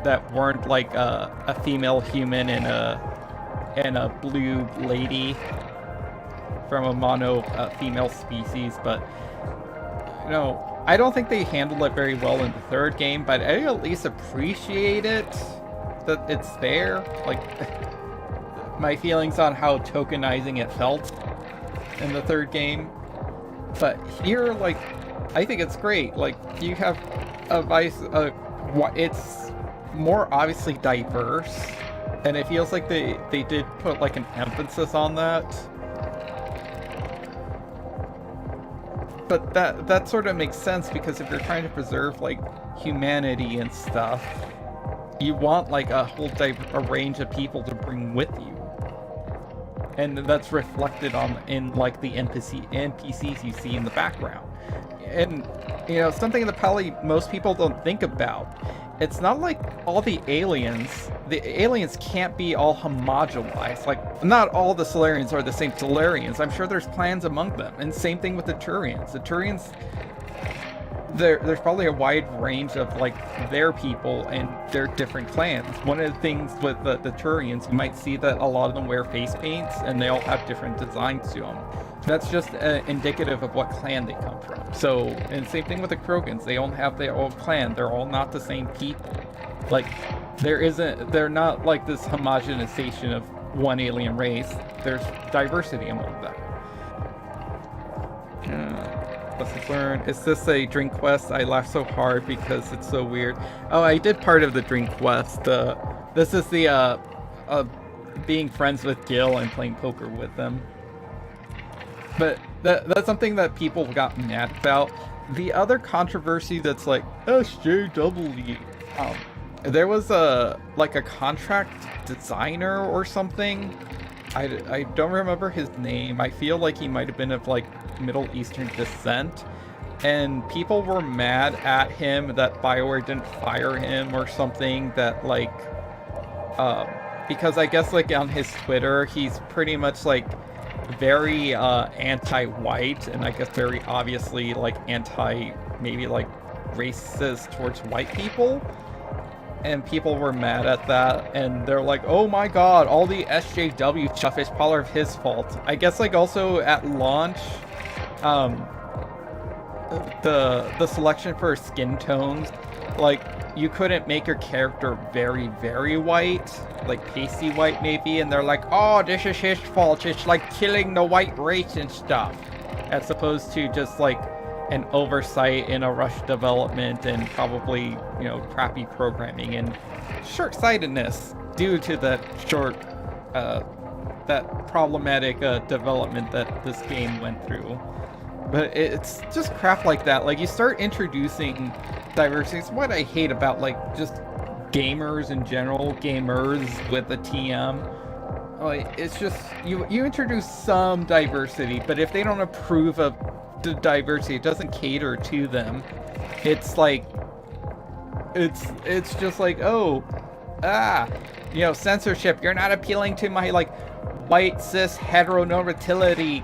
that weren't like a female human and a blue lady from a mono female species, but I don't think they handled it very well in the third game, but I at least appreciate it, that it's there. Like, my feelings on how tokenizing it felt in the third game. But here, like, I think it's great. Like, you have it's more obviously diverse, and it feels like they did put, like, an emphasis on that. But that sort of makes sense, because if you're trying to preserve like humanity and stuff, you want like a whole range of people to bring with you, and that's reflected in like the NPCs you see in the background. And something that probably most people don't think about. It's not like all the aliens can't be all homogenized. Like, not all the Solarians are the same Solarians. I'm sure there's clans among them. And same thing with the Turians. The Turians, there's probably a wide range of, like, their people and their different clans. One of the things with the Turians, you might see that a lot of them wear face paints, and they all have different designs to them. That's just indicative of what clan they come from. So, and same thing with the Krogans. They all have their own clan. They're all not the same people. Like, they're not like this homogenization of one alien race. There's diversity among them. Lessons learned. Is this a drink quest? I laughed so hard because it's so weird. Oh, I did part of the drink quest. This is the being friends with Gil and playing poker with them. But that's something that people got mad about. The other controversy that's like SJW, there was a contract designer or something. I don't remember his name. I feel like he might have been of like Middle Eastern descent, and people were mad at him that BioWare didn't fire him or something. That like because I guess like on his Twitter he's pretty much like very anti-white, and I guess very obviously like maybe like racist towards white people, and people were mad at that, and they're like, oh my god, all the SJW stuff is part of his fault. I guess like also at launch the selection for skin tones, like you couldn't make your character very, very white, like pasty white maybe, and they're like, oh, this is his fault, it's like killing the white race and stuff, as opposed to just like an oversight in a rush development and probably, crappy programming and short-sightedness due to that that problematic development that this game went through. But it's just crap like that. Like, you start introducing diversity. It's what I hate about, like, just gamers in general, gamers with a TM. Like, it's just, you introduce some diversity, but if they don't approve of the diversity, it doesn't cater to them. It's like, it's just like, oh, you know, censorship. You're not appealing to my like white cis heteronormativity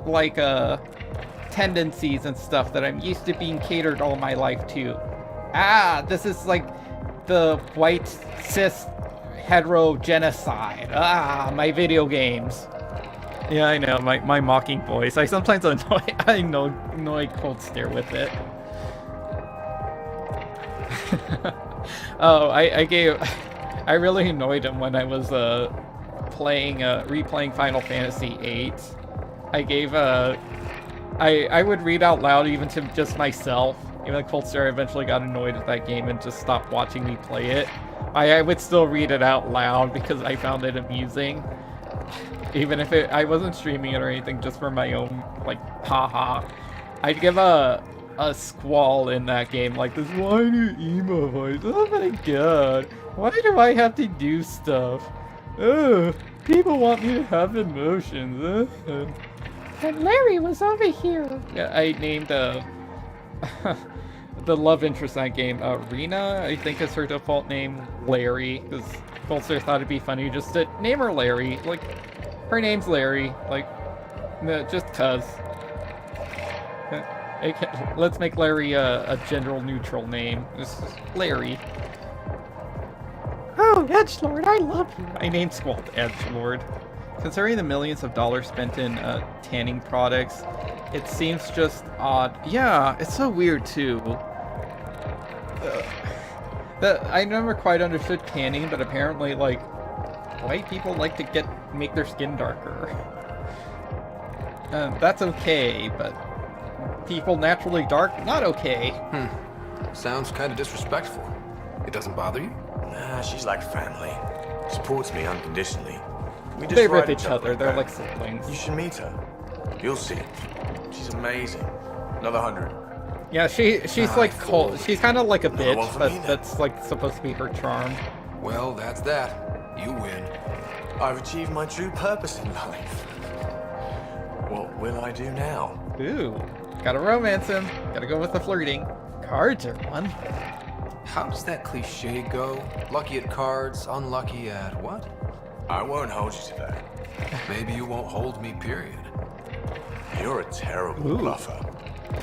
like tendencies and stuff that I'm used to being catered all my life to. This is like the white cis hetero genocide. My video games. Yeah, I know, my mocking voice. I sometimes annoy Cold Stare with it. Oh, I really annoyed him when I was replaying Final Fantasy VIII. I would read out loud even to just myself. Even like Cold Stare eventually got annoyed at that game and just stopped watching me play it. I would still read it out loud because I found it amusing. Even if I wasn't streaming it or anything, just for my own, like, haha. I'd give a squall in that game, like this whiny emo voice. Oh my god, why do I have to do stuff? People want me to have emotions. And Larry was over here. Yeah, I named the love interest in that game, Rena, I think is her default name, Larry, because Bolster thought it'd be funny just to name her Larry. Like, her name's Larry, like, just cuz. Let's make Larry a gender neutral name. This is Larry. Oh, Edgelord, I love you. I named Squall Edgelord. Considering the millions of dollars spent in tanning products, it seems just odd. Yeah, it's so weird too. I never quite understood tanning, but apparently, like, white people like to make their skin darker. That's okay, but people naturally dark, not okay. Sounds kind of disrespectful. It doesn't bother you? Nah, she's like family. Supports me unconditionally. We just They rip ride each other. They're back. like siblings. You should meet her. You'll see. She's amazing. Another 100. Yeah, she's like cold. She's kind of like a Another one bitch, for but me, then. that's like supposed to be her charm. Well, that's that. You win. I've achieved my true purpose in life. What will I do now? Ooh, gotta romance him. Gotta go with the flirting. Cards are one. How does that cliche go? Lucky at cards, unlucky at what? I won't hold you to that. Maybe you won't hold me, period. You're a terrible bluffer.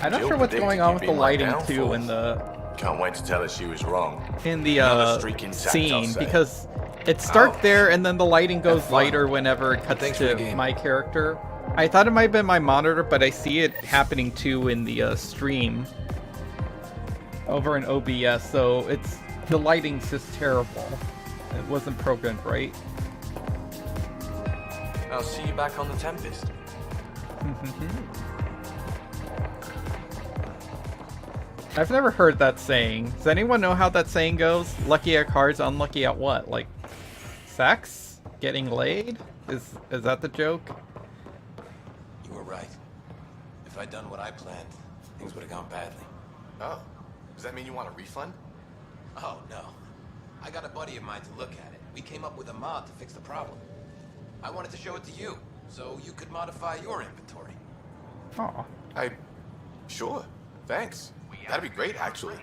I'm not Jill sure what's predicted going on you'd with be the my lighting downfall. too in the Can't wait to tell her she was wrong. Another streak intact, I'll scene say. because it starts there and then the lighting goes fun. lighter whenever it cuts to my character. I thought it might have been my monitor, but I see it happening too in the stream over in OBS. So the lighting's just terrible. It wasn't programmed right. I'll see you back on the Tempest. I've never heard that saying. Does anyone know how that saying goes? Lucky at cards, unlucky at what? Like, sex? Getting laid? Is that the joke? You were right. If I'd done what I planned, things would have gone badly. Oh, does that mean you want a refund? Oh, no. I got a buddy of mine to look at it. We came up with a mod to fix the problem. I wanted to show it to you, so you could modify your inventory. Aw. Sure. Thanks. That'd be great, actually.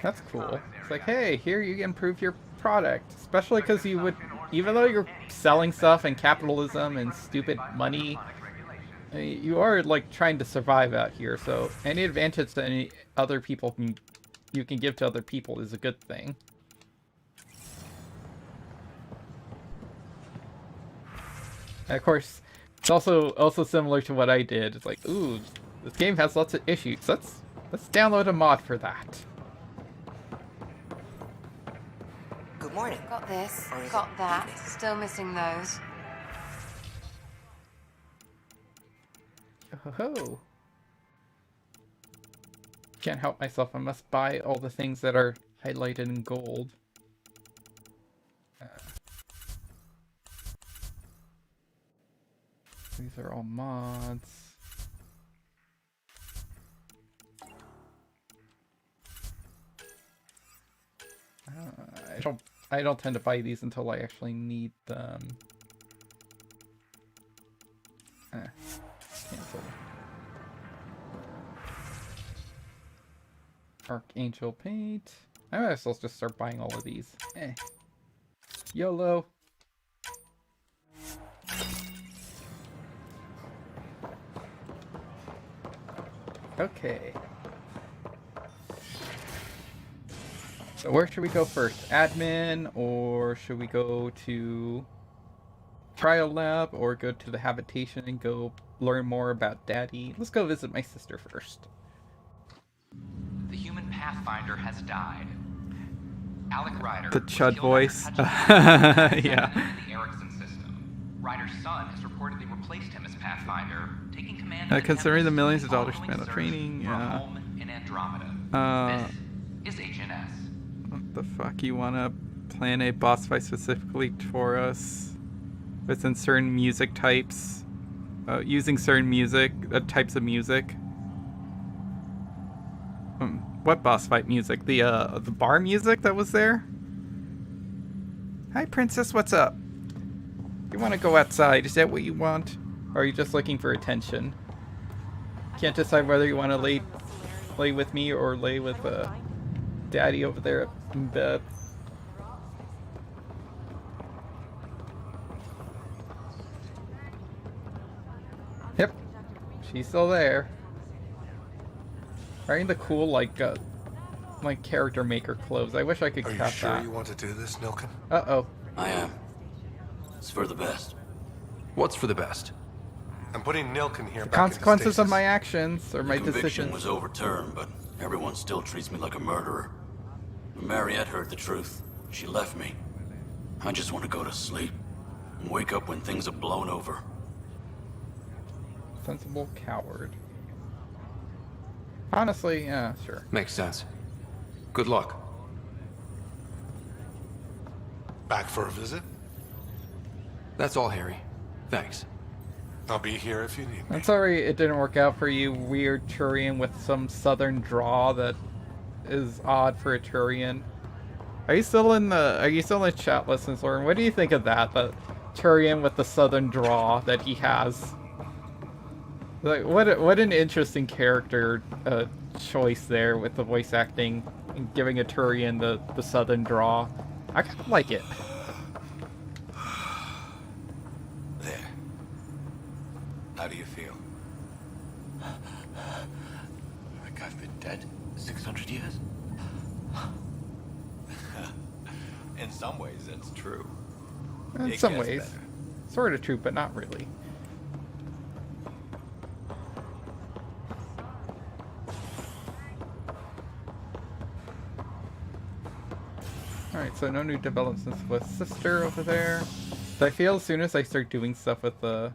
That's cool. It's like, hey, here you improve your product. Especially because you would, even though you're selling stuff and capitalism and stupid money, you are like trying to survive out here. So any advantage that any other people you can give to other people is a good thing. And of course, it's also similar to what I did. It's like, ooh, this game has lots of issues. Let's download a mod for that. Good morning. Got this, got that. Still missing those. Oh. Can't help myself. I must buy all the things that are highlighted in gold. These are all mods. I don't tend to buy these until I actually need them. Cancel. Archangel paint. I might as well just start buying all of these. YOLO. Okay. So where should we go first? Admin, or should we go to Trial Lab, or go to the Habitation and go learn more about Daddy? Let's go visit my sister first. The human Pathfinder has died. Alec Ryder The was Chud killed voice. after touching Yeah. in the Erickson system. Ryder's son has reportedly replaced him as Pathfinder, taking command of Considering the millions of dollars following spent on search training, for a yeah. home in Andromeda. This is HNS. What the fuck? You wanna plan a boss fight specifically for us? Within certain music types? Using certain music, types of music? What boss fight music? The bar music that was there? Hi, Princess, what's up? You wanna go outside? Is that what you want? Or are you just looking for attention? Can't decide whether you wanna lay with me or lay with, Daddy over there in bed. Yep, she's still there. Wearing the cool, like character maker clothes. I wish I could Are you sure you want to do this, Nilken? Uh-oh. I am. It's for the best. What's for the best? I'm putting Nilken here The back consequences into of my actions, or my The conviction decisions. was overturned, but everyone still treats me like a murderer. When Mariette heard the truth, she left me. I just want to go to sleep and wake up when things have blown over. Sensible coward. Honestly, yeah, sure. Makes sense. Good luck. Back for a visit? That's all, Harry. Thanks. I'll be here if you need me. I'm sorry it didn't work out for you, weird Turian with some southern draw that is odd for a Turian. Are you still in the chat listens, Lauren? What do you think of that? The Turian with the southern draw that he has. Like, what an interesting character choice there with the voice acting and giving a Turian the southern draw. I kind of like it. There. How do you feel? Like I've been dead 600 years? In some ways, that's true. In some ways. Sort of true, but not really. Alright, so no new developments with sister over there. So I feel as soon as I start doing stuff with the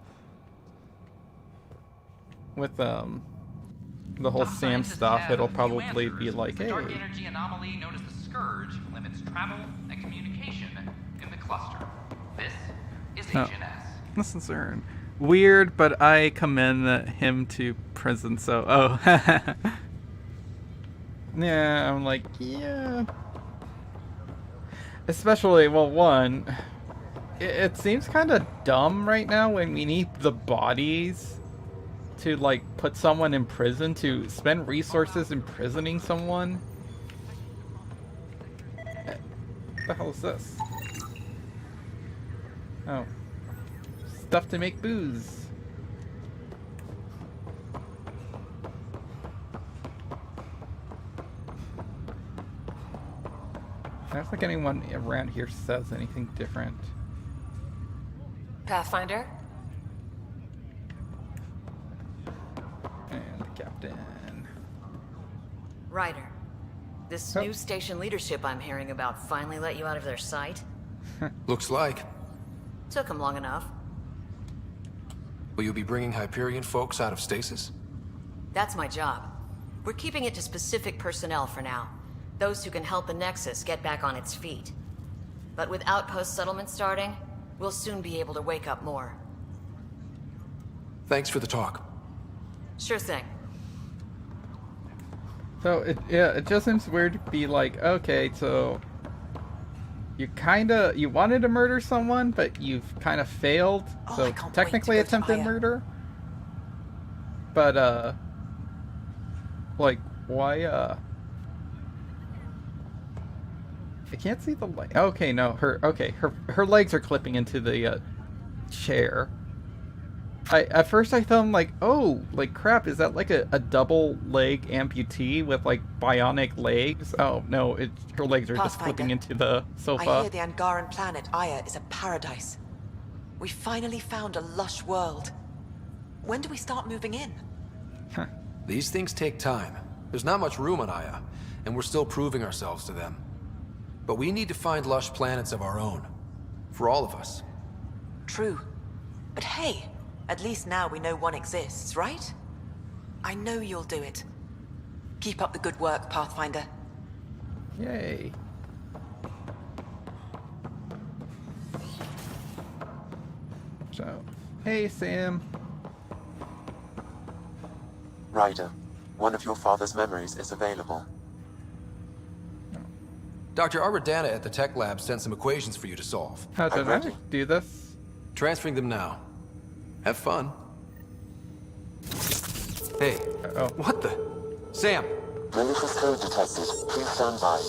whole Sam stuff, it'll probably be like, hey. The dark energy anomaly known as the Scourge limits travel and communication in the cluster. This is HNS. Listen, sir. Weird, but I commend him to prison, so yeah, I'm like, yeah. Especially, well, one, it seems kind of dumb right now when we need the bodies to, like, put someone in prison, to spend resources imprisoning someone. What the hell is this? Oh. Stuff to make booze. I don't think anyone around here says anything different. Pathfinder? And Captain. Ryder, this new station leadership I'm hearing about finally let you out of their sight? Looks like. Took them long enough. Will you be bringing Hyperion folks out of stasis? That's my job. We're keeping it to specific personnel for now. Those who can help the Nexus get back on its feet. But with outpost settlement starting, we'll soon be able to wake up more. Thanks for the talk. Sure thing. So, it just seems weird to be like, okay, so you wanted to murder someone, but you've kind of failed, so technically attempted murder? But, like, why, I can't see the leg. Okay, no, her legs are clipping into the chair. At first I thought, I'm like, oh, like crap, is that like a double leg amputee with like bionic legs? Oh no, her legs are just clipping into the sofa. I hear the Angaran planet Aya is a paradise. We finally found a lush world. When do we start moving in? These things take time. There's not much room on Aya, and we're still proving ourselves to them. But we need to find lush planets of our own. For all of us. True. But hey, at least now we know one exists, right? I know you'll do it. Keep up the good work, Pathfinder. Yay. So, hey Sam. Ryder, one of your father's memories is available. Dr. Armadana at the tech lab sent some equations for you to solve. How did I do this? Transferring them now. Have fun. Hey, what the? Sam! Malicious code detected. Please stand by.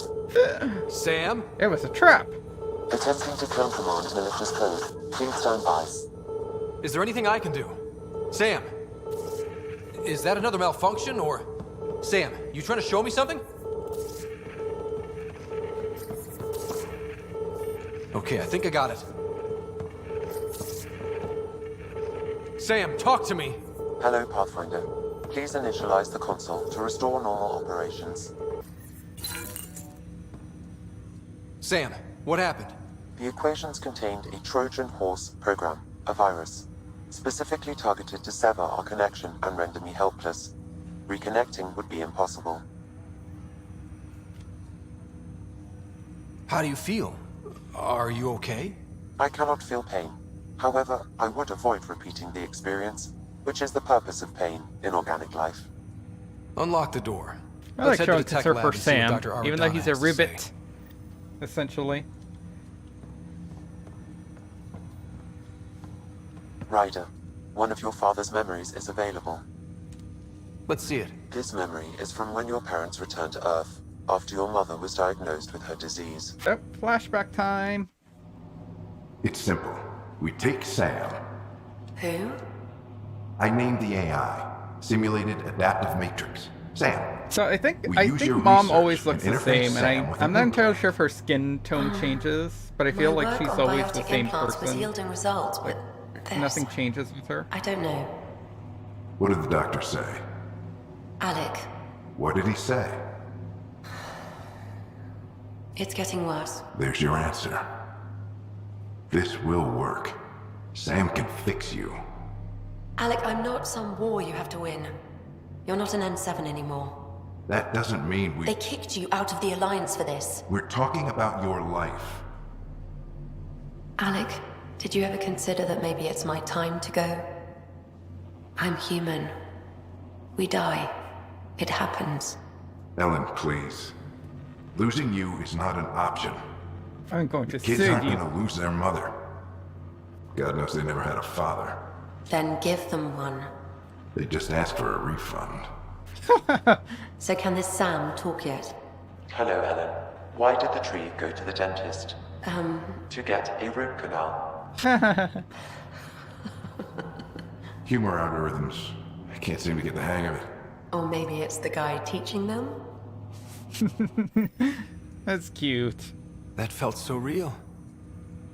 Sam? It was a trap. Attempting to countermand malicious code. Please stand by. Is there anything I can do? Sam! Is that another malfunction, or... Sam, you trying to show me something? Okay, I think I got it. Sam, talk to me! Hello, Pathfinder. Please initialize the console to restore normal operations. Sam, what happened? The equations contained a Trojan horse program, a virus, specifically targeted to sever our connection and render me helpless. Reconnecting would be impossible. How do you feel? Are you okay? I cannot feel pain. However, I would avoid repeating the experience, which is the purpose of pain in organic life. Unlock the door. I like showing concern for Sam, even though he's a ribbit, essentially. Ryder, one of your father's memories is available. Let's see it. This memory is from when your parents returned to Earth, after your mother was diagnosed with her disease. Oh, flashback time. It's simple. We take Sam. Who? I named the AI. Simulated Adaptive Matrix. Sam. So I think Mom always looks the same, and I'm not entirely sure if her skin tone changes, but I feel like she's always the same person. Was yielding results, but nothing changes with her. I don't know. What did the doctor say? Alec, What did he say? it's getting worse. There's your answer. This will work. Sam can fix you. Alec, I'm not some war you have to win. You're not an N7 anymore. That doesn't mean They kicked you out of the Alliance for this. We're talking about your life. Alec, did you ever consider that maybe it's my time to go? I'm human. We die. It happens. Ellen, please. Losing you is not an option. I'm going to Kids sue aren't you. going to lose their mother. God knows they never had a father. Then give them one. They just asked for a refund. So can this Sam talk yet? Hello, Ellen. Why did the tree go to the dentist? To get a root canal. Humor algorithms. I can't seem to get the hang of it. Or maybe it's the guy teaching them? That's cute. That felt so real.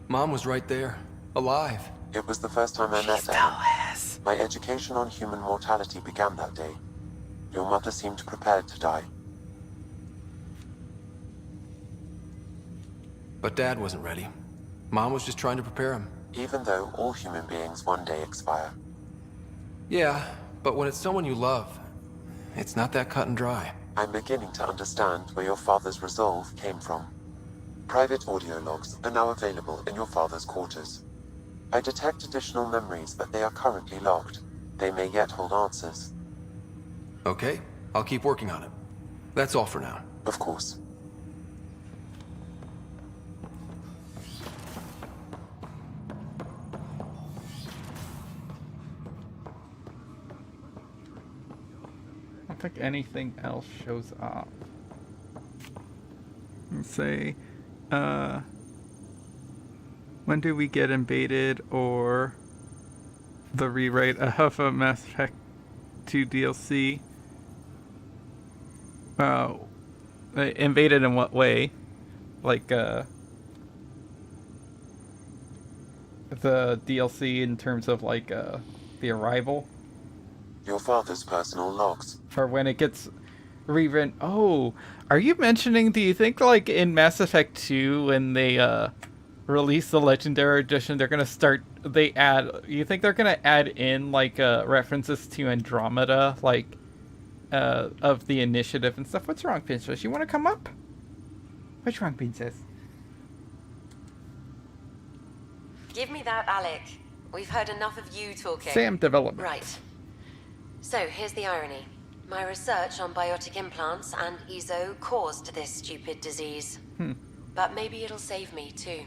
Mom was right there, alive. It was the first time I met Ellen. My education on human mortality began that day. Your mother seemed prepared to die. But Dad wasn't ready. Mom was just trying to prepare him. Even though all human beings one day expire. Yeah, but when it's someone you love, it's not that cut and dry. I'm beginning to understand where your father's resolve came from. Private audio logs are now available in your father's quarters. I detect additional memories, but they are currently locked. They may yet hold answers. Okay, I'll keep working on it. That's all for now. Of course. I don't think anything else shows up. Let's say When do we get invaded or the rewrite of a Mass Effect 2 DLC? Invaded in what way? Like, the DLC in terms of, like, the arrival? Your father's personal logs. For when it gets rewritten. Oh, are you mentioning, do you think, like, in Mass Effect 2, when they, release the Legendary Edition, they're gonna start, you think they're gonna add in, like, references to Andromeda, like, of the Initiative and stuff? What's wrong, Princess? You wanna come up? What's wrong, Princess? Give me that, Alec. We've heard enough of you talking. Sam development. Right. So, here's the irony. My research on biotic implants and EZO caused this stupid disease. But maybe it'll save me, too.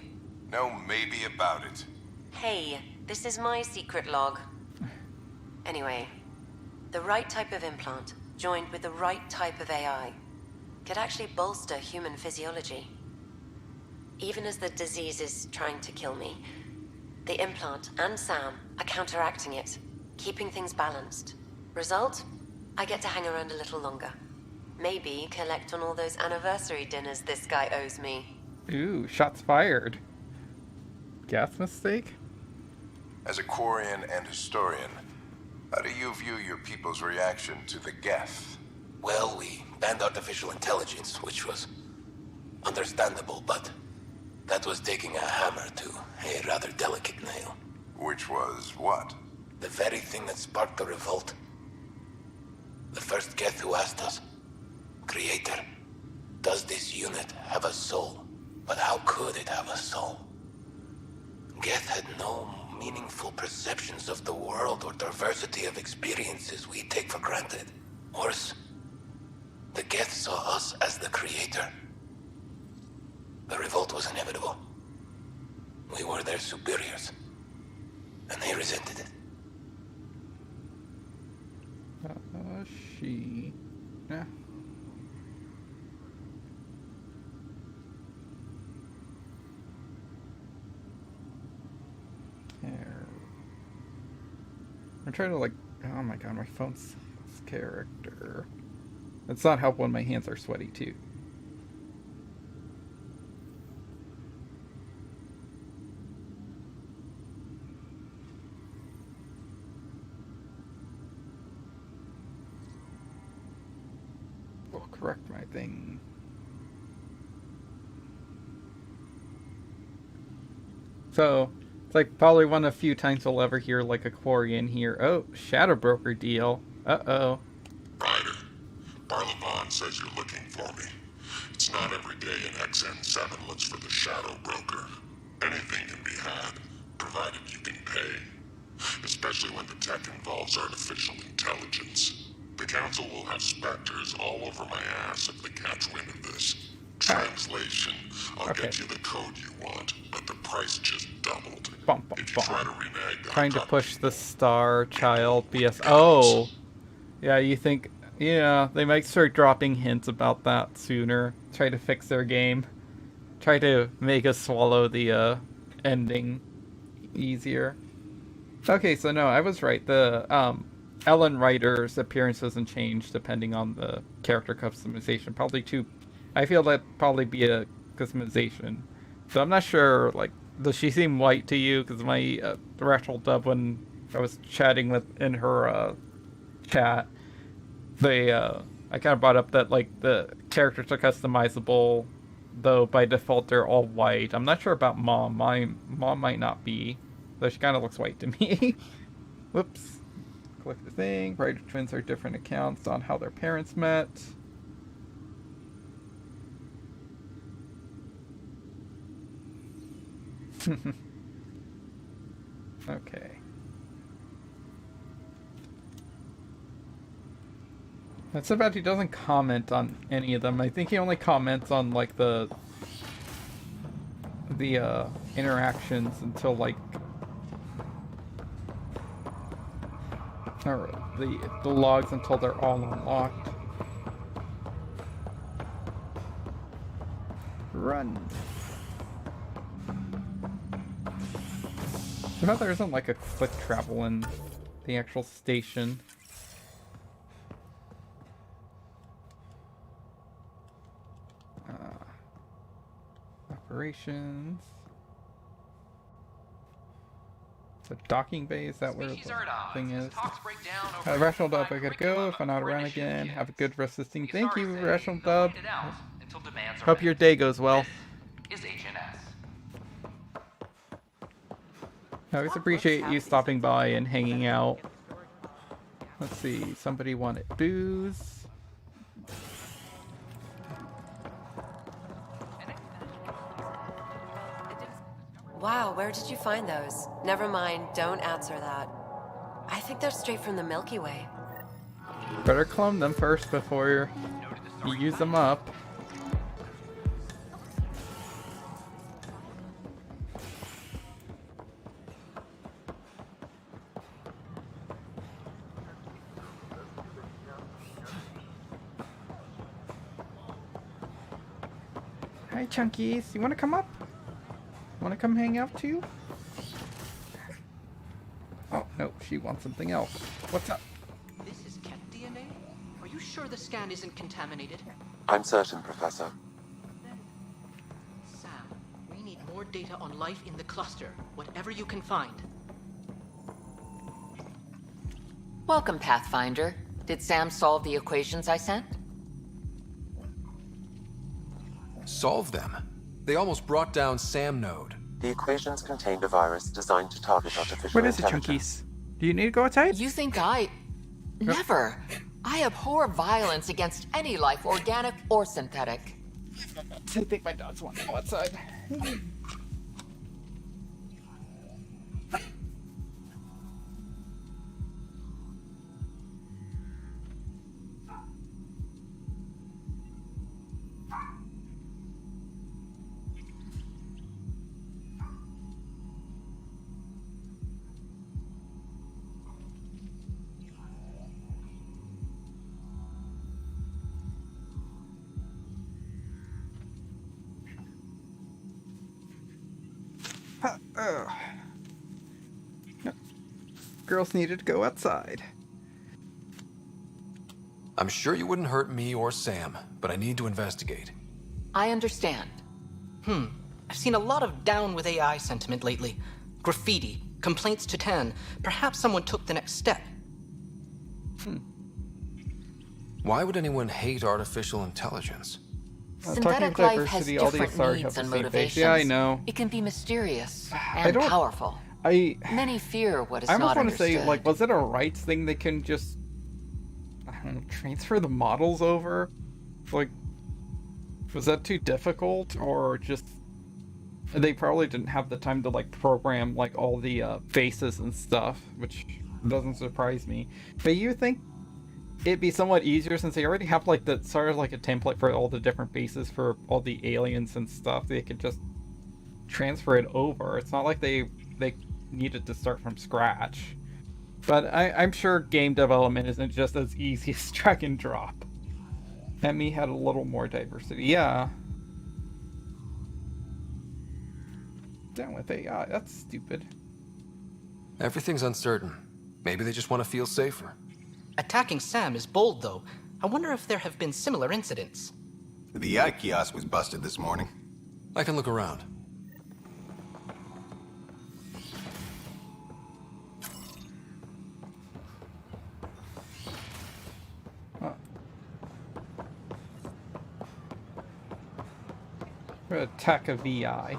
No maybe about it. Hey, this is my secret log. Anyway, the right type of implant, joined with the right type of AI, could actually bolster human physiology. Even as the disease is trying to kill me, the implant and Sam are counteracting it, keeping things balanced. Result? I get to hang around a little longer. Maybe collect on all those anniversary dinners this guy owes me. Ooh, shots fired. Gas mistake? As a Quarian and historian, how do you view your people's reaction to the Geth? Well, we banned artificial intelligence, which was understandable, but that was taking a hammer to a rather delicate nail. Which was what? The very thing that sparked the revolt. The first Geth who asked us, Creator, does this unit have a soul? But how could it have a soul? Geth had no meaningful perceptions of the world or diversity of experiences we take for granted. Worse, the Geth saw us as the Creator. The revolt was inevitable. We were their superiors, and they resented it. Yeah. I'm trying to, like, oh my god, my phone's character. It's not helpful when my hands are sweaty too. We'll correct my thing. So, it's like probably one of the few times we'll ever hear like a Quarian here. Oh, Shadow Broker deal. Uh-oh. Ryder, Barlavon says you're looking for me. It's not every day an XN7 looks for the Shadow Broker. Anything can be had, provided you can pay. Especially when the tech involves artificial intelligence. The Council will have specters all over my ass if they catch wind of this. Translation, I'll get you the code you want, but the price just doubled. If you try to renege, Trying to push the star child BS. Oh! Yeah, you think... Yeah, they might start dropping hints about that sooner. Try to fix their game. Try to make us swallow the ending easier. Okay, so no, I was right. The Ellen Ryder's appearance doesn't change depending on the character customization. Probably two... I feel that'd probably be a customization. So I'm not sure, like, does she seem white to you? Because my Rachel Dove, when I was chatting with in her chat, they I kind of brought up that like the characters are customizable, though by default they're all white. I'm not sure about Mom. My mom might not be, though she kind of looks white to me. Whoops. Click the thing. Ryder twins are different accounts on how their parents met. Okay. That's about he doesn't comment on any of them. I think he only comments on like the interactions until like or the logs until they're all unlocked. Run. I thought there isn't like a quick travel in the actual station. Operations. The docking bay, is that where the thing is? Rational Dub, I gotta go. If I'm not around again, have a good rest of this thing. Thank you, Rational Dub. Hope your day goes well. I always appreciate you stopping by and hanging out. Let's see, somebody wanted booze. Wow, where did you find those? Never mind, don't answer that. I think they're straight from the Milky Way. Better clone them first before you use them up. Hi, Chunkies. You want to come up? Want to come hang out too? Oh, no, she wants something else. What's up? This is cat DNA? Are you sure the scan isn't contaminated? I'm certain, Professor. Sam, we need more data on life in the cluster, whatever you can find. Welcome, Pathfinder. Did Sam solve the equations I sent? Solve them? They almost brought down Sam Node. The equations contained a virus designed to target artificial What is it, intelligence. Chunkies? Do you need to go outside? You think Never. I abhor violence against any life, organic or synthetic. I think my dogs want to go outside. Girls needed to go outside. I'm sure you wouldn't hurt me or Sam, but I need to investigate. I understand. I've seen a lot of down with AI sentiment lately. Graffiti, complaints to 10. Perhaps someone took the next step. Why would anyone hate artificial intelligence? Synthetic life has different needs and motivations. Yeah, I know. It can be mysterious and powerful. Many fear what is I not almost want to understood. say, like, was it a rights thing they can just, I don't know, transfer the models over? Like, was that too difficult, or just they probably didn't have the time to like program like all the faces and stuff, which doesn't surprise me. But you think it'd be somewhat easier since they already have like the sort of like a template for all the different faces for all the aliens and stuff? They could just transfer it over. It's not like they needed to start from scratch. But I'm sure game development isn't just as easy as drag and drop. Emmy had a little more diversity. Yeah. Down with AI. That's stupid. Everything's uncertain. Maybe they just want to feel safer. Attacking Sam is bold, though. I wonder if there have been similar incidents. The AI kiosk was busted this morning. I can look around. Attack a VI.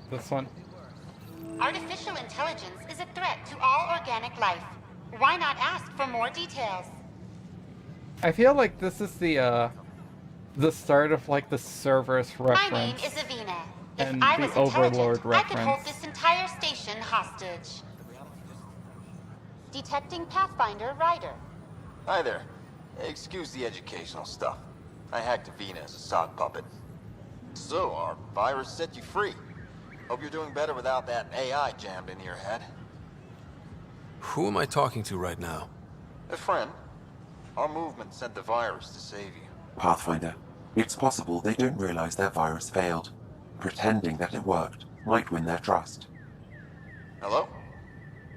This one. Artificial intelligence is a threat to all organic life. Why not ask for more details? I feel like this is the start of like the Cerberus reference. My name is Avina. If and I the was Overlord intelligent, I could hold reference. this entire station hostage. Detecting Pathfinder Ryder. Hi there. Excuse the educational stuff. I hacked Avina as a sock puppet. So, our virus set you free. Hope you're doing better without that AI jammed into your head. Who am I talking to right now? A friend. Our movement sent the virus to save you. Pathfinder, it's possible they don't realize their virus failed, pretending that it worked. might win their trust. Hello?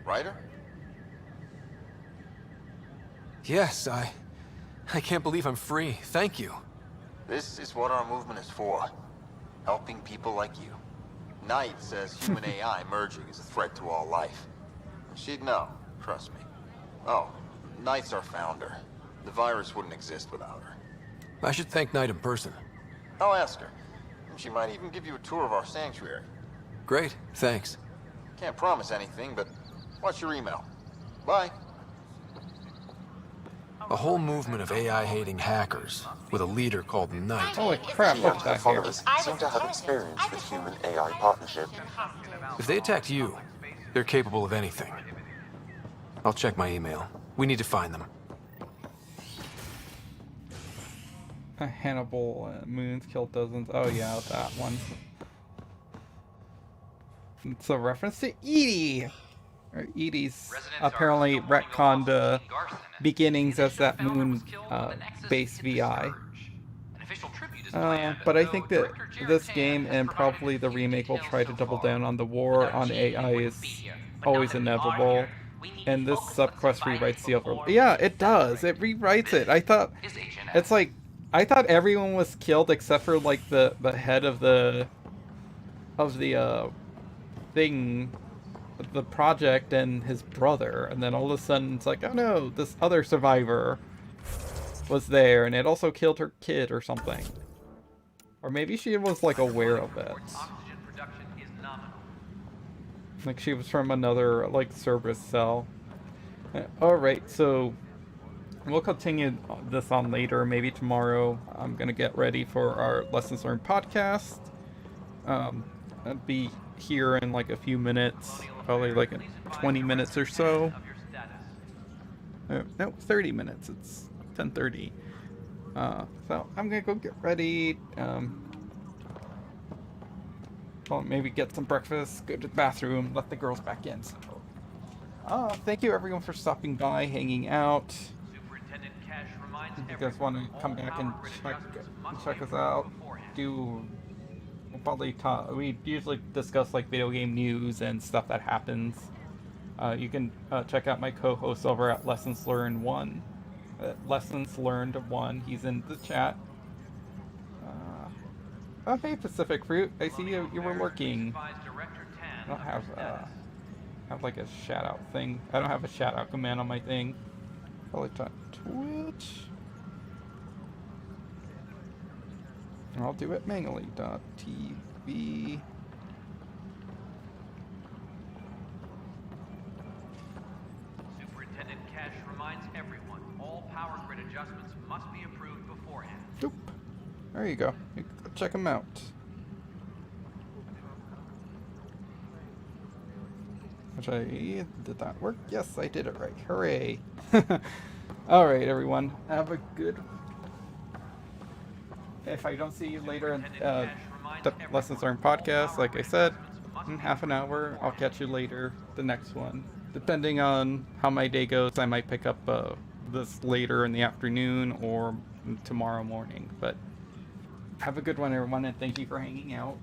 Ryder? Yes, I can't believe I'm free. Thank you. This is what our movement is for. Helping people like you. Knight says human AI merging is a threat to all life. She'd know, trust me. Oh, Knight's our founder. The virus wouldn't exist without her. I should thank Knight in person. I'll ask her. She might even give you a tour of our sanctuary. Great, thanks. Can't promise anything, but watch your email. Bye. A whole movement of AI-hating hackers with a leader called Knight. Holy crap, She look and her back here. followers seem to have experience with human-AI partnership. If they attacked you, they're capable of anything. I'll check my email. We need to find them. Hannibal moons killed dozens. Oh yeah, that one. It's a reference to Edie. Or Edie's apparently retconned beginnings as that moon based VI. But I think that this game and probably the remake will try to double down on the war on AI is always inevitable. And this subquest rewrites the overlord. Yeah, it does. It rewrites it. I thought it's like I thought everyone was killed except for like the head of the thing, the project, and his brother, and then all of a sudden it's like, oh no, this other survivor was there, and it also killed her kid or something. Or maybe she was like aware of it. Like she was from another like Cerberus cell. Alright, so we'll continue this on later, maybe tomorrow. I'm gonna get ready for our Lessons Learned podcast. I'll be here in like a few minutes, probably like 20 minutes or so. No, 30 minutes. It's 10:30. So I'm gonna go get ready. Well, maybe get some breakfast, go to the bathroom, let the girls back in. So, thank you everyone for stopping by, hanging out. If you guys want to come back and check us out, we'll probably talk. We usually discuss like video game news and stuff that happens. You can check out my co-host over at Lessons Learned 1. Lessons Learned 1. He's in the chat. Oh, hey Pacific Fruit. I see you were lurking. I don't have like a shout out thing. I don't have a shout out command on my thing. Probably Twitch. I'll do it manually. .tv. Superintendent Cash reminds everyone all power grid adjustments must be approved beforehand. Doop. There you go. Check them out. Did that work? Yes, I did it right. Hooray. Alright, everyone. Have a good... If I don't see you later in the Lessons Learned podcast, like I said, in half an hour, I'll catch you later, the next one. Depending on how my day goes, I might pick up this later in the afternoon or tomorrow morning. But have a good one, everyone, and thank you for hanging out.